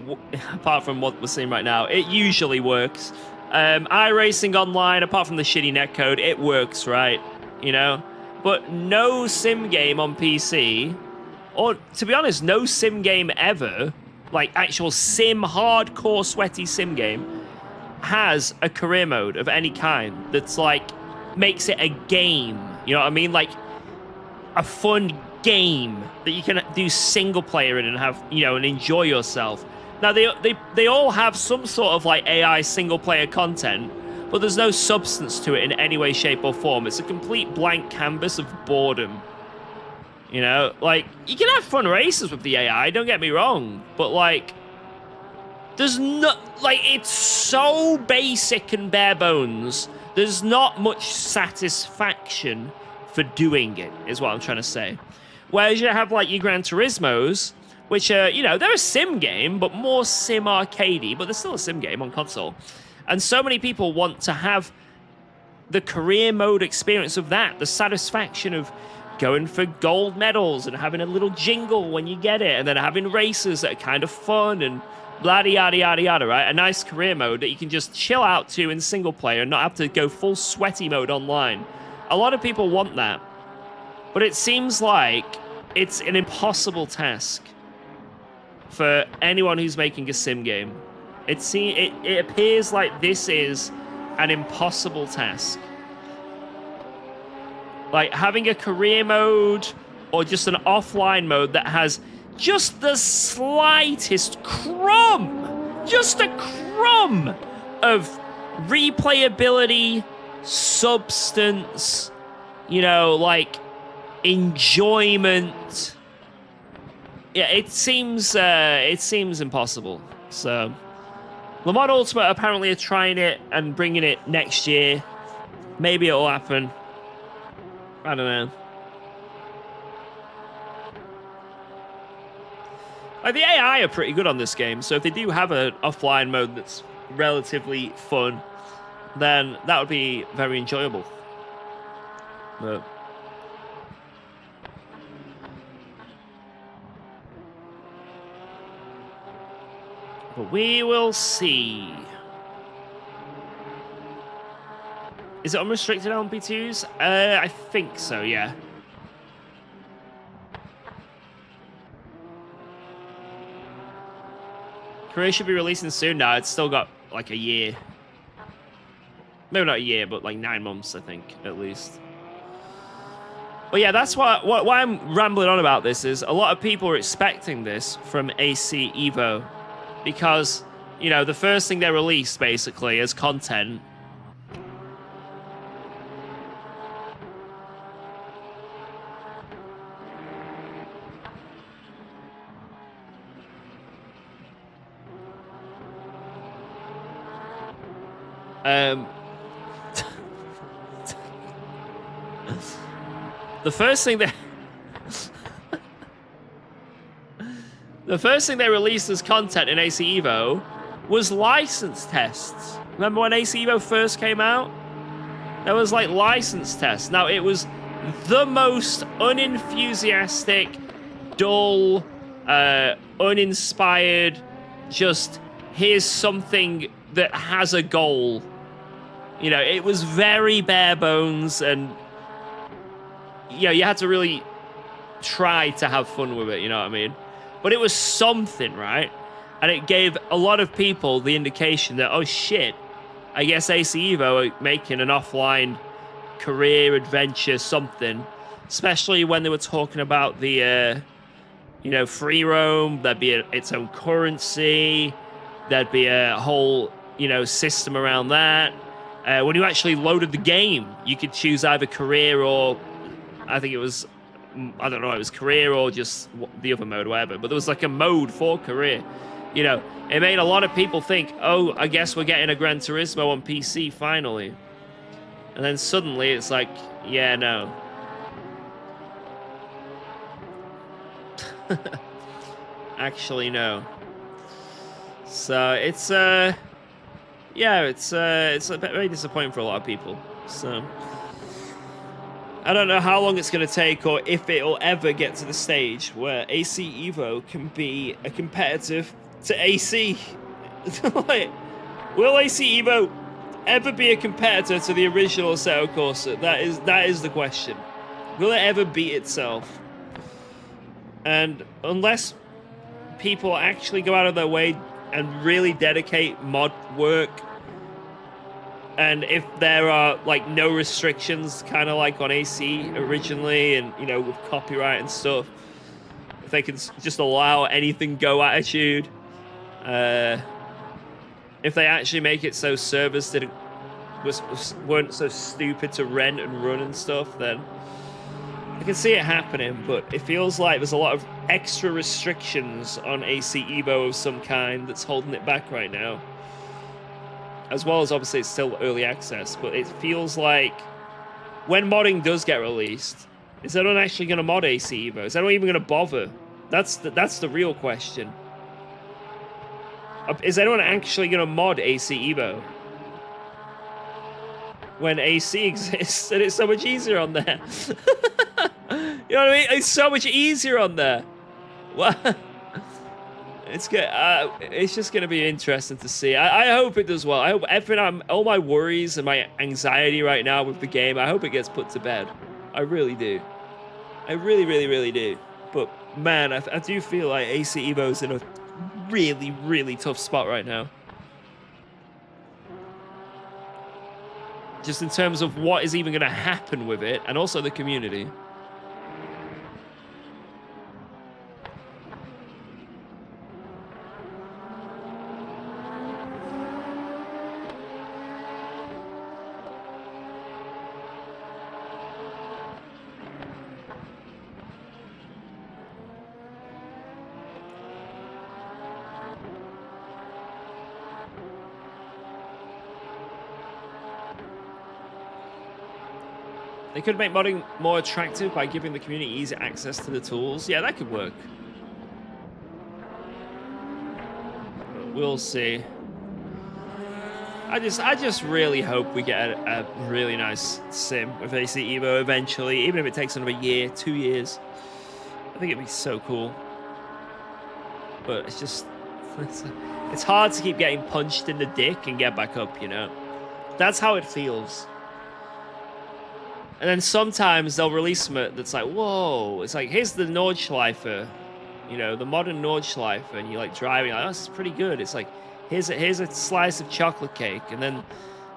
apart from what we're seeing right now, it usually works. iRacing online, apart from the shitty netcode, it works, right? You know? But no sim game on PC, or to be honest, no sim game ever, like actual sim, hardcore, sweaty sim game, has a career mode of any kind that's like, makes it a game. You know what I mean? Like, a fun game that you can do single player in and have, you know, and enjoy yourself. Now, they all have some sort of like AI single player content, but there's no substance to it in any way, shape, or form. It's a complete blank canvas of boredom. You know, like, you can have fun races with the AI, don't get me wrong, but like, there's no, like, it's so basic and bare bones. There's not much satisfaction for doing it, is what I'm trying to say. Whereas you have, like, your Gran Turismos, which are, you know, they're a sim game, but more sim arcadey, but they're still a sim game on console. And so many people want to have the career mode experience of that, the satisfaction of going for gold medals and having a little jingle when you get it, and then having races that are kind of fun and blah yada yada yada, right? A nice career mode that you can just chill out to in single player and not have to go full sweaty mode online. A lot of people want that, but it seems like it's an impossible task for anyone who's making a sim game. It appears like this is an impossible task. Like, having a career mode or just an offline mode that has just the slightest crumb, just a crumb of replayability, substance, you know, like, enjoyment. Yeah, it seems impossible. So, Le Mans Ultimate apparently are trying it and bringing it next year. Maybe it'll happen. I don't know. Like, the AI are pretty good on this game, so if they do have an offline mode that's relatively fun, then that would be very enjoyable. But we will see. Is it unrestricted LMP2s? I think so, yeah. Korea should be releasing soon now. It's still got like a year. Maybe not a year, but like 9 months, I think, at least. But yeah, that's why I'm rambling on about this is a lot of people are expecting this from AC Evo. Because, you know, the first thing they released, basically, as content... the first thing they released as content in AC Evo was license tests. Remember when AC Evo first came out? There was like license tests. Now it was the most unenthusiastic, dull, uninspired, just here's something that has a goal. You know, it was very bare bones, and you know, you had to really try to have fun with it, you know what I mean? But it was something, right? And it gave a lot of people the indication that, oh shit, I guess AC Evo are making an offline career adventure something, especially when they were talking about the, you know, free roam, there'd be its own currency, there'd be a whole, you know, system around that. When you actually loaded the game, you could choose either career or, I think it was, I don't know, it was career or just the other mode, whatever. But there was like a mode for career. You know, it made a lot of people think, oh, I guess we're getting a Gran Turismo on PC finally. And then suddenly it's like, yeah, no. Actually, no. So it's yeah, it's a bit very disappointing for a lot of people. So I don't know how long it's going to take, or if it'll ever get to the stage where AC Evo can be a competitive to AC. Like, will AC Evo ever be a competitor to the original Assetto Corsa? That is the question. Will it ever beat itself? And unless people actually go out of their way and really dedicate mod work, and if there are like no restrictions, kind of like on AC originally, and you know, with copyright and stuff, if they can just allow anything go attitude, if they actually make it so servers weren't so stupid to rent and run and stuff, then I can see it happening. But it feels like there's a lot of extra restrictions on AC Evo of some kind that's holding it back right now. As well as obviously it's still early access, but it feels like when modding does get released, is anyone actually going to mod AC Evo? Is anyone even going to bother? That's the real question. Is anyone actually going to mod AC Evo when AC exists and it's so much easier on there? You know what I mean? It's so much easier on there. What? It's good. It's just going to be interesting to see. I hope it does well. I hope all my worries and my anxiety right now with the game, I hope it gets put to bed. I really do. I really, really, really do. But man, I do feel like AC Evo's in a really, really tough spot right now. Just in terms of what is even going to happen with it, and also the community. They could make modding more attractive by giving the community easy access to the tools. Yeah, that could work. But we'll see. I just really hope we get a really nice sim with AC Evo eventually, even if it takes another year, 2 years. I think it'd be so cool. But it's just, it's hard to keep getting punched in the dick and get back up, you know? That's how it feels. And then sometimes they'll release something that's like, whoa, it's like, here's the Nordschleifer, you know, the modern Nordschleifer, and you're like driving, like, oh, this is pretty good. It's like, here's a slice of chocolate cake, and then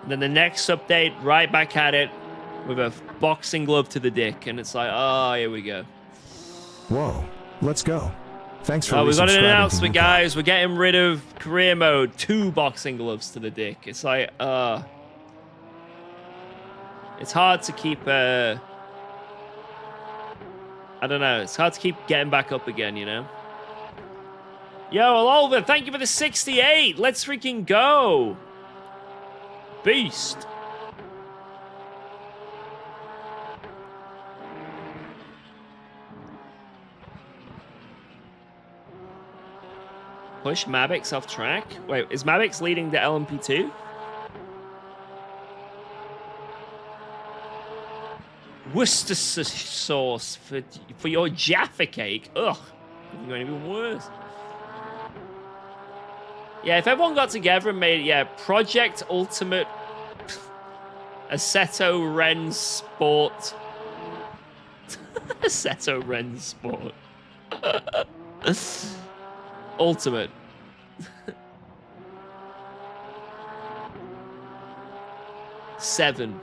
the next update, right back at it with a boxing glove to the dick, and it's like, oh, here we go. Whoa, let's go. Thanks for Oh, we've got an resubscribing to announcement, UKOG. guys. We're getting rid of career mode. 2 boxing gloves to the dick. It's like, it's hard to keep, I don't know. It's hard to keep getting back up again, you know? Yo, Alolva, thank you for the 68. Let's freaking go. Beast. Push Mavix off track. Wait, is Mavix leading the LMP2? Worcestershire sauce for your Jaffa cake. Ugh, it's going even worse. Yeah, if everyone got together and made, yeah, Project Ultimate Assetto Ren Sport. Assetto Ren Sport. Ultimate. Seven.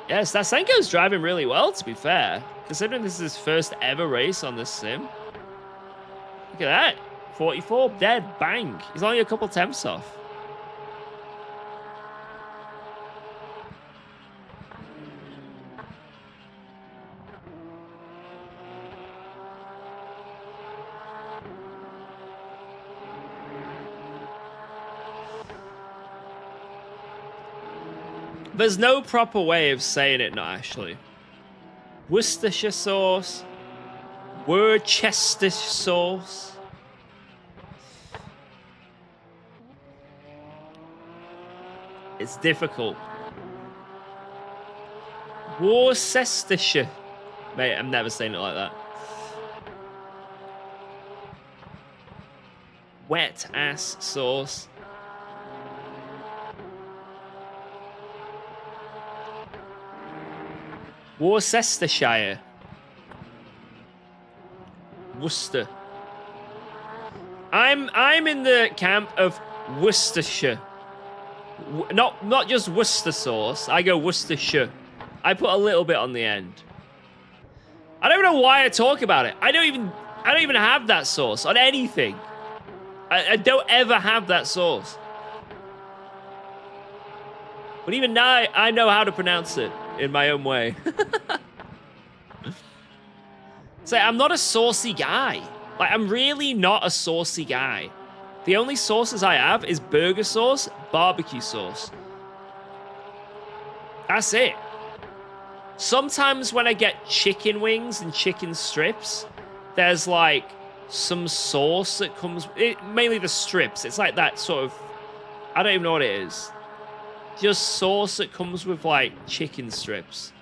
Yes, Stasenko's driving really well, to be fair. Considering this is his first ever race on this sim. Look at that. 44, dead, bang. He's only a couple temps off. There's no proper way of saying it, not actually. Worcestershire sauce. Worcestershire sauce. It's difficult. Worcestershire. Mate, I'm never saying it like that. Wet ass sauce. Worcestershire. Worcester. I'm in the camp of Worcestershire. Not just Worcester sauce. I go Worcestershire. I put a little bit on the end. I don't know why I talk about it. I don't even have that sauce on anything. I don't ever have that sauce. But even now, I know how to pronounce it in my own way. So I'm not a saucy guy. Like, I'm really not a saucy guy. The only sauces I have is burger sauce, barbecue sauce. That's it. Sometimes when I get chicken wings and chicken strips, there's like some sauce that comes, mainly the strips. It's like that sort of, I don't even know what it is. Just sauce that comes with like chicken strips.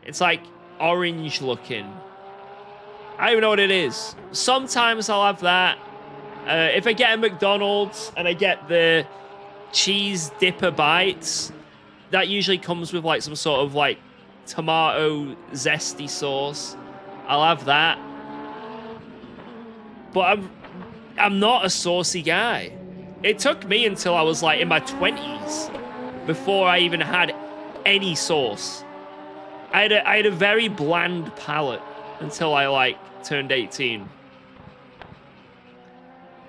It's like orange looking. I don't even know what it is. Sometimes I'll have that. If I get a McDonald's and I get the cheese dipper bites, that usually comes with like some sort of like tomato zesty sauce. I'll have that. But I'm not a saucy guy. It took me until I was like in my 20s before I even had any sauce. I had a very bland palate until I like turned 18.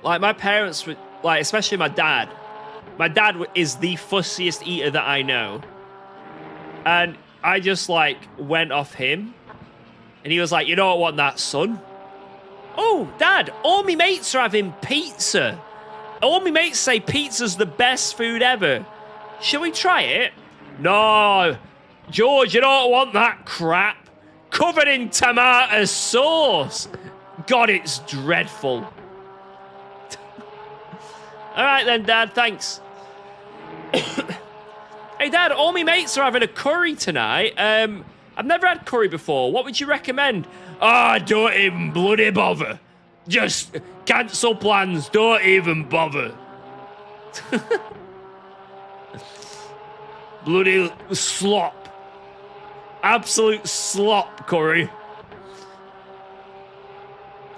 Like my parents were like, especially my dad. My dad is the fussiest eater that I know. And I just like went off him. And he was like, you don't want that, son. Oh, Dad, all my mates are having pizza. All my mates say pizza's the best food ever. Shall we try it? No, George, you don't want that crap. Covered in tomato sauce. God, it's dreadful. All right then, Dad, thanks. Hey, Dad, all my mates are having a curry tonight. I've never had curry before. What would you recommend? Ah, don't even bloody bother. Just cancel plans. Don't even bother. Bloody slop. Absolute slop curry.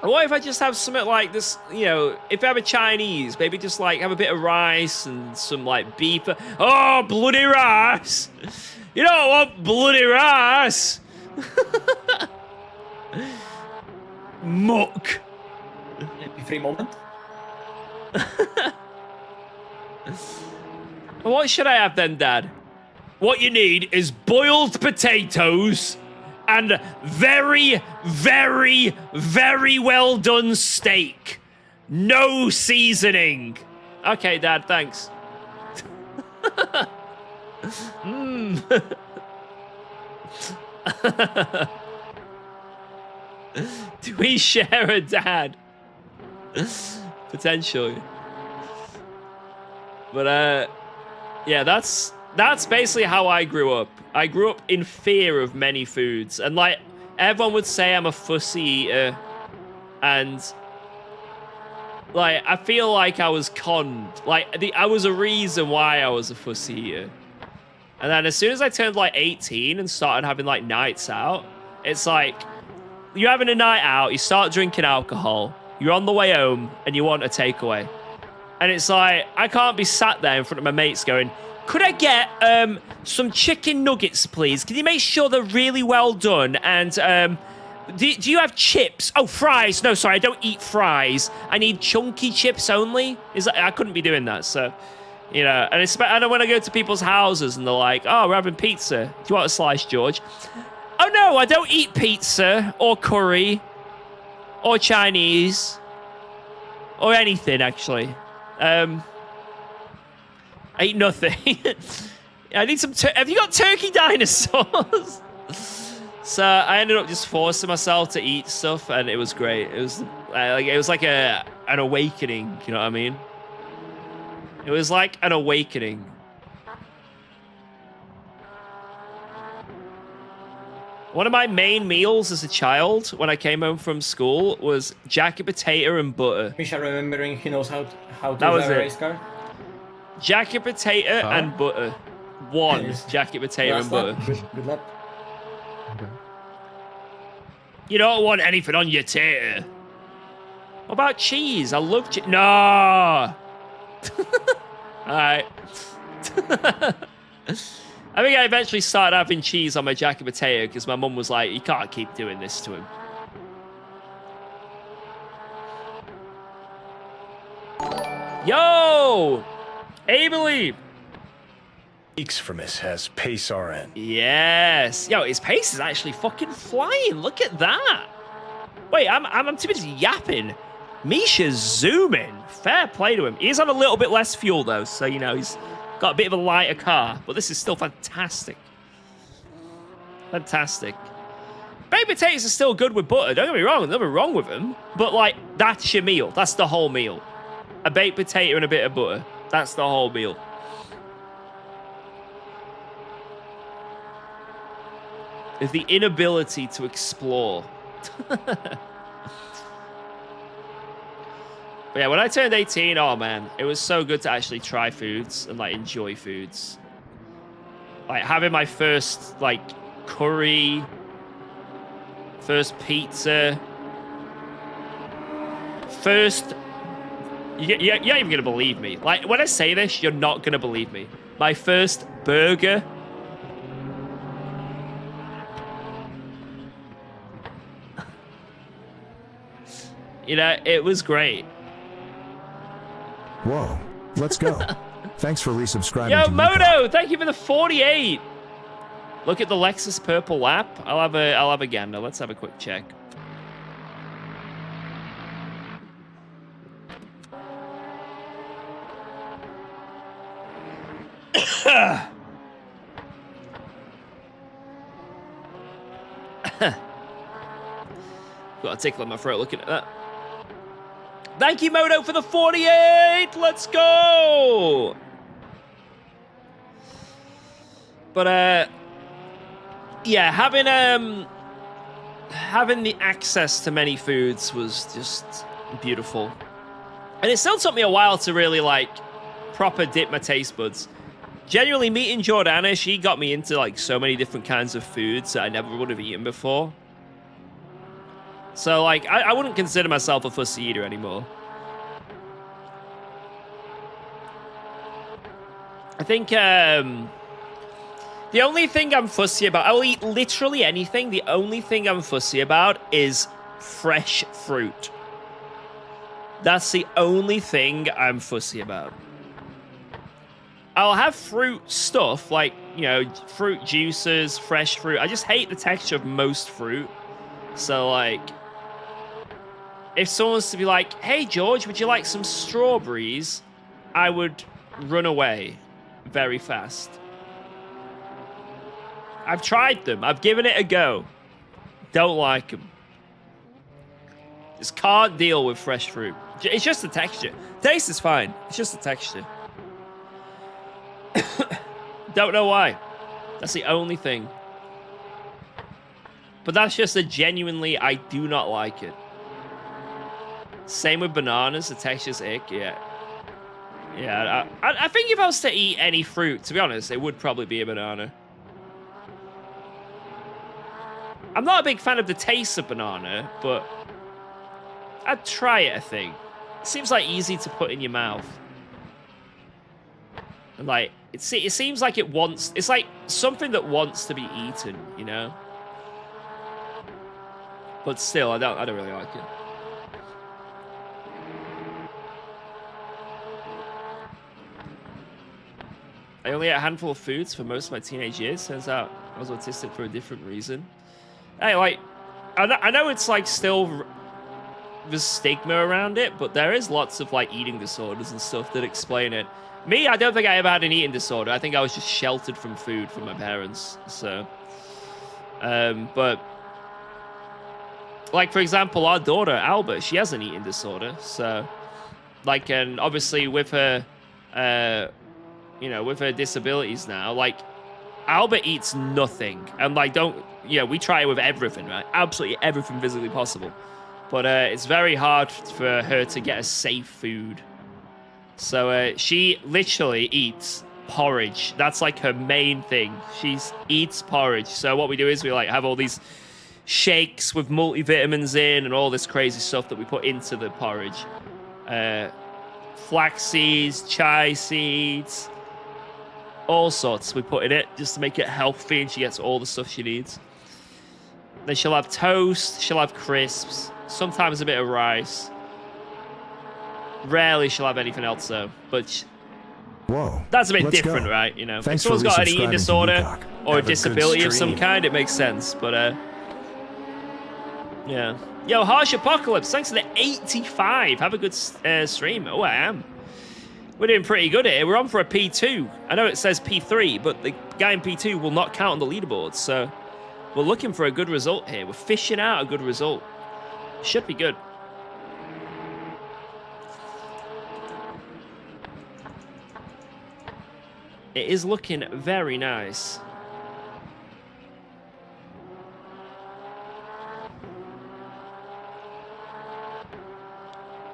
Or what if I just have something like this, you know, if I have a Chinese, maybe just like have a bit of rice and some like beef. Oh, bloody rice. You don't want bloody rice. Muck. Free moment. What should I have then, Dad? What you need is boiled potatoes and very, very, very well done steak. No seasoning. Okay, Dad, thanks. Do we share a dad? Potentially. But yeah, that's basically how I grew up. I grew up in fear of many foods, and like everyone would say I'm a fussy eater, and like I feel like I was conned. Like I was a reason why I was a fussy eater. And then as soon as I turned like 18 and started having like nights out, it's like you're having a night out, you start drinking alcohol, you're on the way home, and you want a takeaway. And it's like, I can't be sat there in front of my mates going, could I get some chicken nuggets, please? Can you make sure they're really well done? And do you have chips? Oh, fries. No, sorry, I don't eat fries. I need chunky chips only. I couldn't be doing that, so... You know, and I don't want to go to people's houses and they're like, oh, we're having pizza. Do you want a slice, George? Oh, no, I don't eat pizza or curry or Chinese or anything, actually. I eat nothing. I need some... Have you got turkey dinosaurs? So I ended up just forcing myself to eat stuff, and it was great. It was like an awakening, you know what I mean? It was like an awakening. One of my main meals as a child when I came home from school was jacket potato and butter. Misha remembering he knows how to That drive was a it. race car. Jacket potato and butter. One jacket potato and butter. Good luck. Okay. You don't want anything on your tater. What about cheese? I love cheese. No. Alright. I think I eventually started having cheese on my jacket potato because my mum was like, you can't keep doing this to him. Yo! Abely! Weeks from us has Pace RN. Yes. Yo, his pace is actually fucking flying. Look at that. Wait, I'm too busy yapping. Misha's zooming. Fair play to him. He's on a little bit less fuel, though, so, you know, he's got a bit of a lighter car. But this is still fantastic. Fantastic. Baked potatoes are still good with butter. Don't get me wrong. There's nothing wrong with them. But, like, that's your meal. That's the whole meal. A baked potato and a bit of butter. That's the whole meal. Is the inability to explore. But yeah, when I turned 18, oh man, it was so good to actually try foods and like enjoy foods. Like having my first like curry, first pizza, first... You're not even gonna believe me. Like when I say this, you're not gonna believe me. My first burger. You know, it was great. Whoa, let's go. Thanks for resubscribing Yo, to Moto, thank you for the 48. Look at the Lexus purple lap. I'll have a gander. Let's have a quick check. Got a tickle in my throat looking at that. Thank you, Moto, for the 48. Let's go. But yeah, having the access to many foods was just beautiful. And it still took me a while to really like proper dip my taste buds. Genuinely meeting Jordana, she got me into like so many different kinds of foods that I never would have eaten before. So like I wouldn't consider myself a fussy eater anymore. I think the only thing I'm fussy about, I'll eat literally anything. The only thing I'm fussy about is fresh fruit. That's the only thing I'm fussy about. I'll have fruit stuff, like, you know, fruit juices, fresh fruit. I just hate the texture of most fruit. So, like, if someone was to be like, hey, George, would you like some strawberries? I would run away very fast. I've tried them. I've given it a go. Don't like them. Just can't deal with fresh fruit. It's just the texture. Taste is fine. It's just the texture. Don't know why. That's the only thing. But that's just a genuinely, I do not like it. Same with bananas. The texture's ick. Yeah. Yeah. I think if I was to eat any fruit, to be honest, it would probably be a banana. I'm not a big fan of the taste of banana, but I'd try it, I think. It seems like easy to put in your mouth. And like, it seems like it wants, it's like something that wants to be eaten, you know? But still, I don't really like it. I only ate a handful of foods for most of my teenage years. Turns out I was autistic for a different reason. Hey, like, I know it's like still there's stigma around it, but there is lots of like eating disorders and stuff that explain it. Me, I don't think I ever had an eating disorder. I think I was just sheltered from food from my parents. So, but like for example, our daughter Albert, she has an eating disorder. So, like, and obviously with her, you know, with her disabilities now, like Albert eats nothing, and like we try it with everything, right? Absolutely everything physically possible. But it's very hard for her to get a safe food. So she literally eats porridge. That's like her main thing. She eats porridge. So what we do is we like have all these shakes with multivitamins in and all this crazy stuff that we put into the porridge. Flax seeds, chai seeds, all sorts we put in it just to make it healthy, and she gets all the stuff she needs. Then she'll have toast, she'll have crisps, sometimes a bit of rice. Rarely she'll have anything else though, but whoa, that's a bit let's different, go. right? You know, Thanks if someone's for got an eating resubscribing to disorder UKOG. or a Have a good disability of some stream. kind, it makes sense. But yeah. Yo, Harsh Apocalypse, thanks for the 85. Have a good stream. Oh, I am. We're doing pretty good here. We're on for a P2. I know it says P3, but the guy in P2 will not count on the leaderboard. So we're looking for a good result here. We're fishing out a good result. Should be good. It is looking very nice.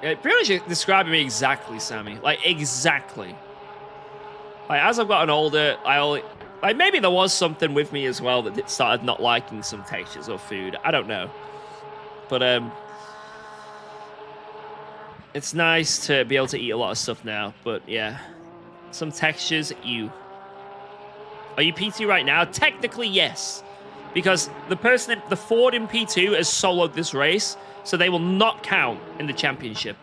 Yeah, pretty much you're describing me exactly, Sammy. Like, exactly. Like, as I've gotten older, like, maybe there was something with me as well that started not liking some textures of food. I don't know. But, it's nice to be able to eat a lot of stuff now. But, yeah. Some textures, Are you P2 right now? Technically, yes. Because the Ford in P2 has soloed this race, so they will not count in the championship.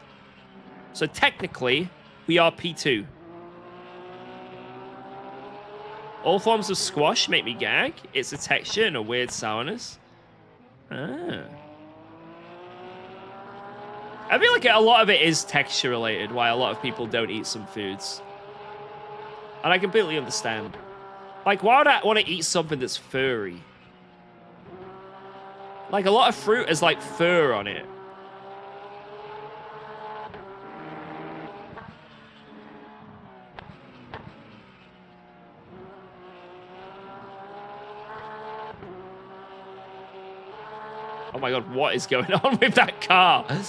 So technically, we are P2. All forms of squash make me gag. It's a texture and a weird sourness. Ah. I feel like a lot of it is texture related, why a lot of people don't eat some foods. And I completely understand. Like, why would I want to eat something that's furry? Like, a lot of fruit has, like, fur on it. Oh my god, what is going on with that car? I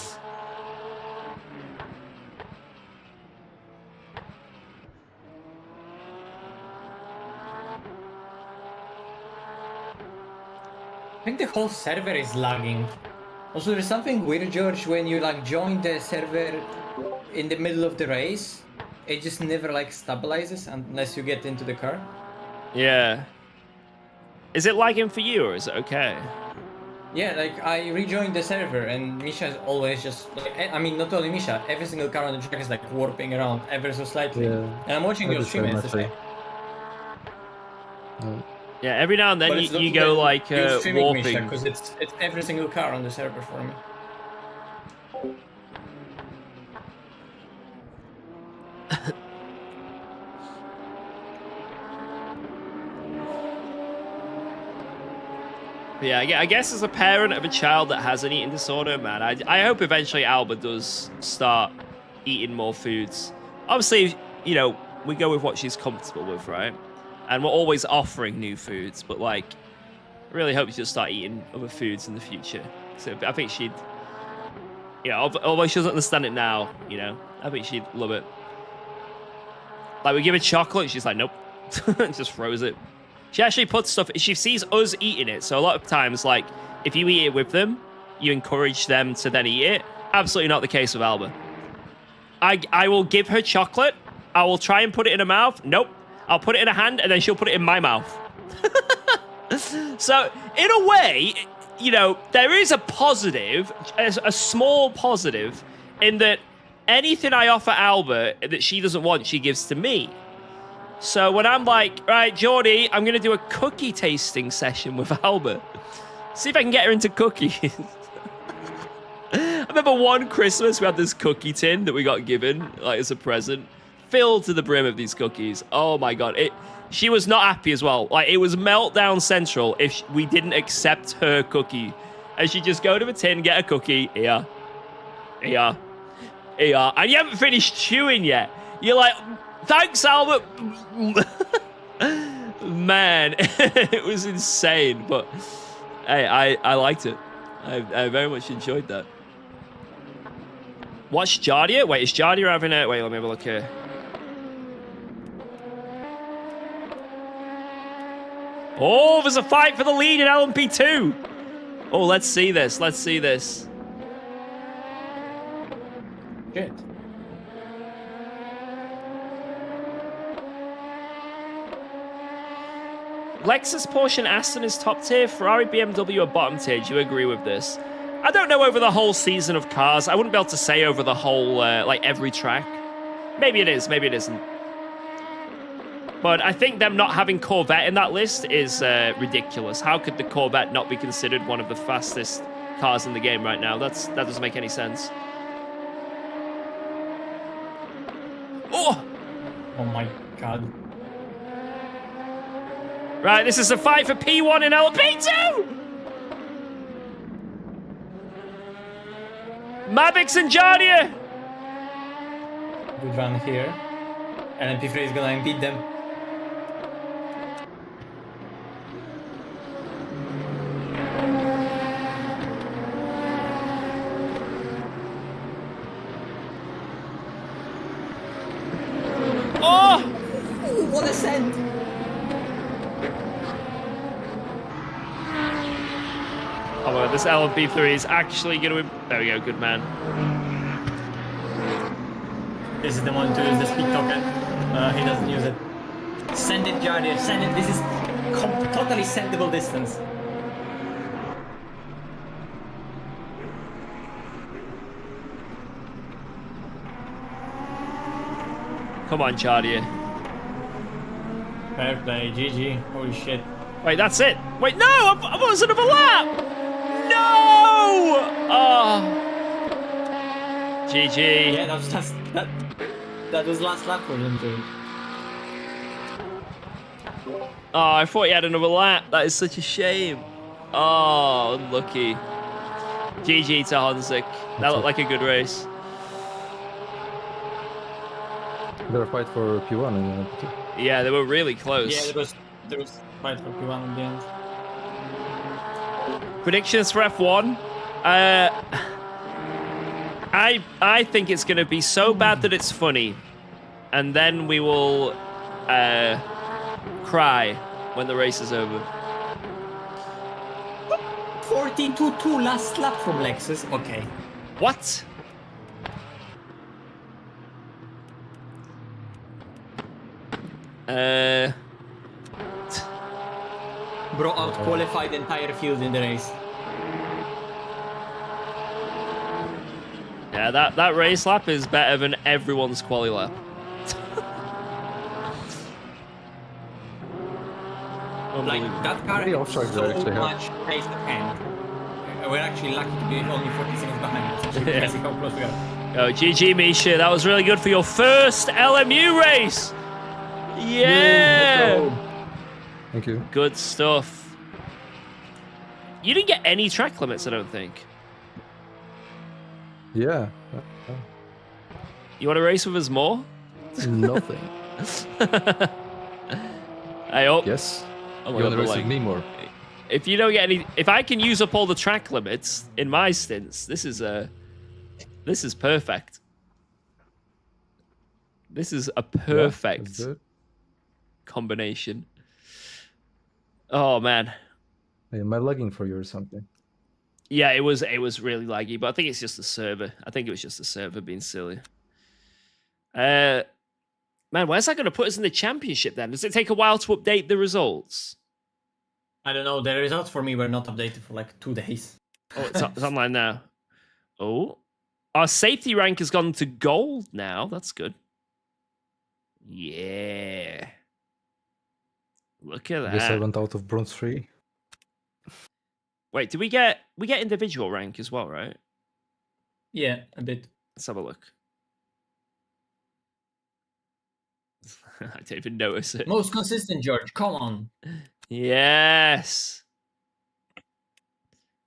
think the whole server is lagging. Also, there's something weird, George, when you like join the server in the middle of the race, it just never like stabilizes unless you get into the car. Yeah. Is it lagging for you or is it okay? Yeah, like I rejoined the server and Misha is always just like, I mean, not only Misha, every single car on the track is like warping around ever so slightly. Yeah. And I'm watching your stream and it's the same. Yeah, every now and then But it's you not go even like you streaming, warping. Misha, because it's every single car on the server for me. Yeah, I guess as a parent of a child that has an eating disorder, man, I hope eventually Alba does start eating more foods. Obviously, you know, we go with what she's comfortable with, right? And we're always offering new foods, but like, I really hope she'll start eating other foods in the future. So I think she'd, you know, although she doesn't understand it now, you know, I think she'd love it. Like, we give her chocolate, she's like, nope. Just throws it. She actually puts stuff, she sees us eating it. So a lot of times, like, if you eat it with them, you encourage them to then eat it. Absolutely not the case with Alba. I will give her chocolate. I will try and put it in her mouth. Nope. I'll put it in her hand, and then she'll put it in my mouth. So, in a way, you know, there is a positive, a small positive, in that anything I offer Alba that she doesn't want, she gives to me. So when I'm like, right, Geordie, I'm going to do a cookie tasting session with Albert. See if I can get her into cookies. I remember one Christmas, we had this cookie tin that we got given, like, as a present, filled to the brim of these cookies. Oh my God. She was not happy as well. Like, it was meltdown central if we didn't accept her cookie. And she'd just go to the tin, get a cookie. Here. And you haven't finished chewing yet. You're like, thanks, Albert. Man, it was insane. But hey, I liked it. I very much enjoyed that. Watch Jardia? Wait, is Jardia having a... Wait, let me have a look here. Oh, there's a fight for the lead in LMP2. Oh, let's see this. Let's see this. Good. Lexus, Porsche, and Aston is top tier. Ferrari, BMW are bottom tier. Do you agree with this? I don't know over the whole season of cars. I wouldn't be able to say over the whole, like, every track. Maybe it is, maybe it isn't. But I think them not having Corvette in that list is ridiculous. How could the Corvette not be considered one of the fastest cars in the game right now? That doesn't make any sense. Oh! Oh my God. Right, this is a fight for P1 in LP2! Mavix and Jardia! Good run here. And MP3 is gonna impede them. Oh! Ooh, what a send! Oh, well, this LMP3 is actually going to... There we go, good man. This is the one to use the speed token. He doesn't use it. Send it, Jardia, send it. This is totally sendable distance. Come on, Jardia. Fair play, GG. Holy shit. Wait, that's it. Wait, no! I was another lap! No! Oh. GG. Yeah, that was last lap for him too. Oh, I thought he had another lap. That is such a shame. Oh, unlucky. GG to Honzik. That looked like a good race. They're a fight for P1 in LP2. Yeah, they were really close. Yeah, there was fight for P1 in the end. Predictions for F1. I think it's going to be so bad that it's funny, and then we will cry when the race is over. 42-2 last lap from Lexus. Okay. What? Bro out qualified the entire field in the race. Yeah, that race lap is better than everyone's quali lap. Like, that car Pretty has offside so there, actually, huh? much pace at hand. We're actually lucky to be only 40 seconds behind. It's actually crazy how close we are. Oh, GG, Misha. That was really good for your first LMU race. Yeah. Thank you. Good stuff. You didn't get any track limits, I don't think. Yeah. You want to race with us more? Nothing. I hope. Yes. Oh my You want God, to race like, with me more? if you don't get any, if I can use up all the track limits in my stints, this is perfect. This is a perfect That's good. combination. Oh man. Hey, am I lagging for you or something? Yeah, it was really laggy, but I think it's just the server. I think it was just the server being silly. Man, where's that going to put us in the championship then? Does it take a while to update the results? I don't know, the results for me were not updated for like 2 days. Oh, it's online now. Oh, our safety rank has gone to gold now. That's good. Yeah. Look at I guess I that. went out of bronze 3. Wait, did we get individual rank as well, right? Yeah, a bit. Let's have a look. I didn't even notice it. Most consistent, George. Come on. Yes.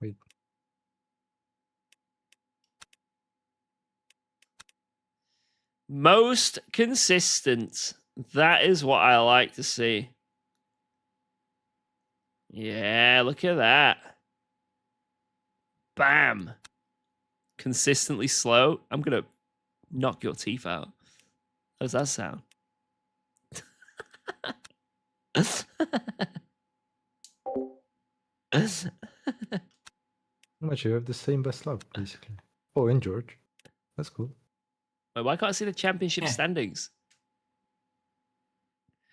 Wait. Most consistent. That is what I like to see. Yeah, look at that. Bam. Consistently slow. I'm going to knock your teeth out. How does that sound? How much you have the same best lap, basically. Oh, and George. That's cool. Wait, why can't I see the championship Yeah. standings?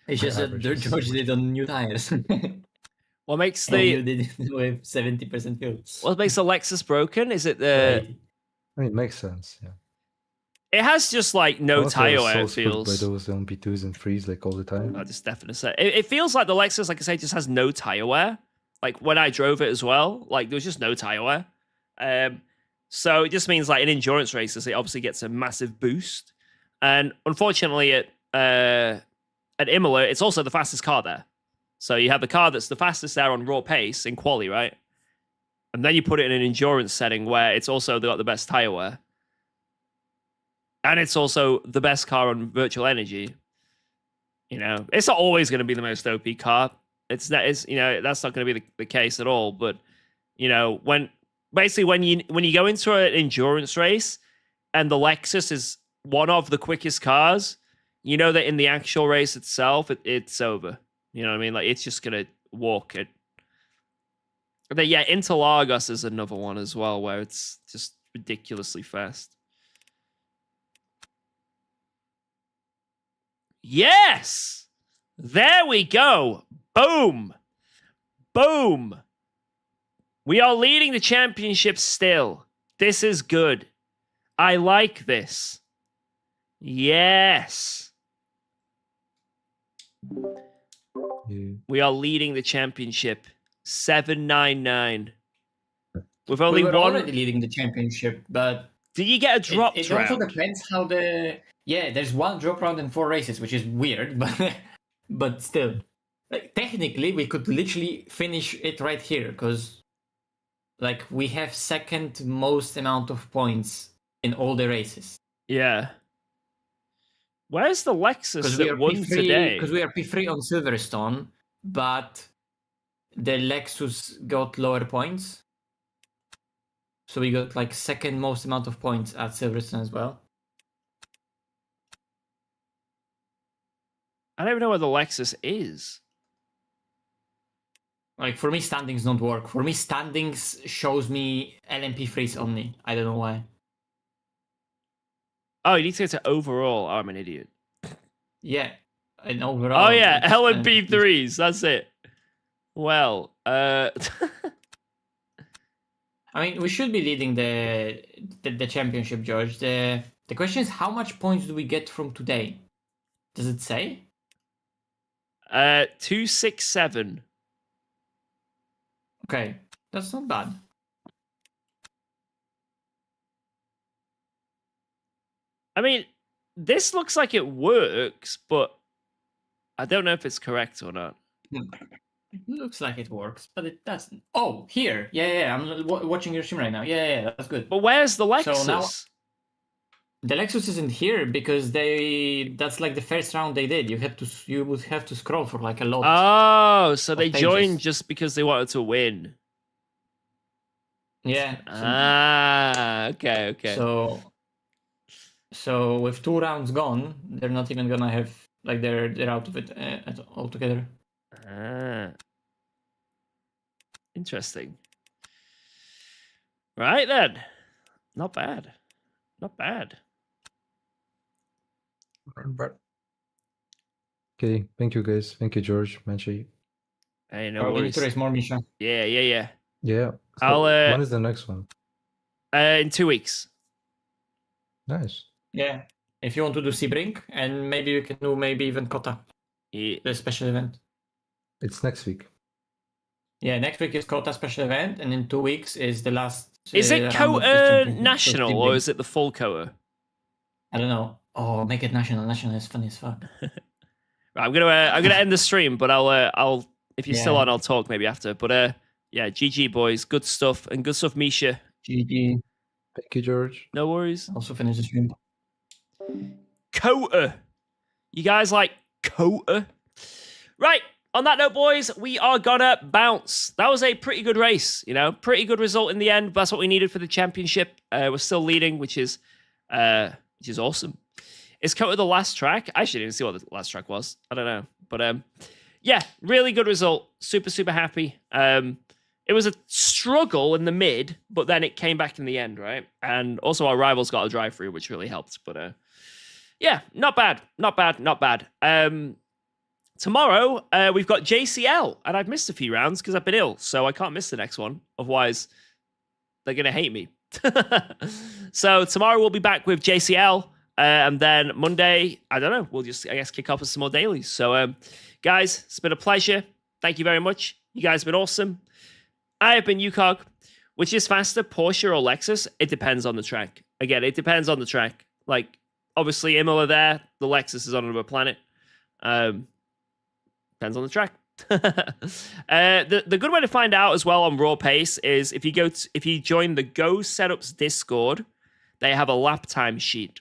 It's just that average is George did on new tires. What makes And you the did it with 70% fuel. what makes the Lexus broken? Is it the? Right. I mean, it makes sense, yeah. It has just like no Also, tire I was wear. It so screwed feels. by those P2s and 3s like all the time. I just definitely say it feels like the Lexus, like I say, just has no tire wear. Like when I drove it as well, like there was just no tire wear. So it just means like in endurance races, it obviously gets a massive boost. And unfortunately, at Imola, it's also the fastest car there. So you have the car that's the fastest there on raw pace in quali, right? And then you put it in an endurance setting where it's also got the best tire wear. And it's also the best car on virtual energy. You know, it's not always going to be the most OP car. It's you know, that's not going to be the case at all. But you know, when you go into an endurance race and the Lexus is one of the quickest cars, you know that in the actual race itself, it's over. You know what I mean? Like it's just going to walk it. But yeah, Interlagos is another one as well where it's just ridiculously fast. Yes! There we go. Boom. Boom. We are leading the championship still. This is good. I like this. Yes. Yeah. We are leading the championship. 799. With only we were one. already leading the championship, but Did you get a drop it round? also depends how the there's one drop round in 4 races, which is weird, but still, like technically we could literally finish it right here because like we have second most amount of points in all the races. Yeah. Where's the Lexus that won today? Because we are P3 on Silverstone, but the Lexus got lower points. So we got like second most amount of points at Silverstone as well. I don't even know where the Lexus is. Like for me, standings don't work. For me, standings shows me LMP freeze only. I don't know why. Oh, you need to go to overall. Oh, I'm an idiot. Yeah, and overall. Oh yeah, it's LMP3s. That's it. Well, I mean, we should be leading the championship, George. The question is, how much points do we get from today? Does it say? 267. Okay, that's not bad. I mean, this looks like it works, but I don't know if it's correct or not. It looks like it works, but it doesn't. Oh, here. Yeah. I'm watching your stream right now. Yeah, that's good. But where's the Lexus? So now, the Lexus isn't here because that's like the first round they did. You would have to scroll for like a lot. Oh, so they pages. joined just because they wanted to win. Yeah. Okay. So with 2 rounds gone, they're not even gonna have like they're out of it altogether. Interesting. Right then. Not bad. Okay, thank you guys. Thank you, George, Manchi. Hey, no We need worries. to race more, Misha. Yeah. Yeah. So I'll, when is the next one? In 2 weeks. Nice. Yeah. If you want to do Sebring, and maybe we can do maybe even Kota, Yeah. the special event. It's next week. Yeah, next week is Kota special event, and in 2 weeks is the last. Is it round of the Kota championship. So National or Sebring. is it the full Kota? I don't know. Oh, make it national. National is funny as fuck. Right, I'm gonna end the stream, but I'll if you're still Yeah. on, I'll talk maybe after. But yeah, GG boys, good stuff and good stuff, Misha. GG. Thank you, George. No worries. Also finish the stream. Kota. You guys like Kota? Right. On that note, boys, we are gonna bounce. That was a pretty good race, pretty good result in the end. That's what we needed for the championship. We're still leading, which is awesome. Is Kota the last track? I actually didn't see what the last track was. I don't know, but yeah, really good result. Super happy. It was a struggle in the mid, but then it came back in the end, right? And also our rivals got a drive through, which really helped. But yeah, not bad. Tomorrow, we've got JCL, and I've missed a few rounds because I've been ill, so I can't miss the next one. Otherwise, they're going to hate me. So tomorrow we'll be back with JCL, and then Monday, I don't know, we'll just, I guess, kick off with some more dailies. So, guys, it's been a pleasure. Thank you very much. You guys have been awesome. I have been UKOG. Which is faster, Porsche or Lexus? It depends on the track. Again, it depends on the track. Like, obviously, IMOLA there, the Lexus is on another planet. Depends on the track. The good way to find out as well on raw pace is if you join the Go Setups Discord, they have a lap time sheet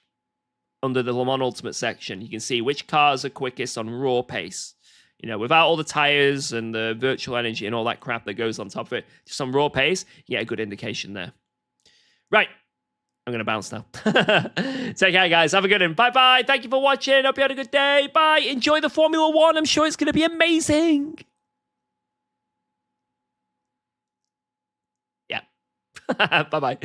under the Le Mans Ultimate section. You can see which cars are quickest on raw pace. Without all the tires and the virtual energy and all that crap that goes on top of it, just on raw pace, you get a good indication there. Right. I'm going to bounce now. Take care, guys. Have a good one. Bye-bye. Thank you for watching. Hope you had a good day. Bye. Enjoy the Formula One. I'm sure it's going to be amazing. Yeah. Bye-bye.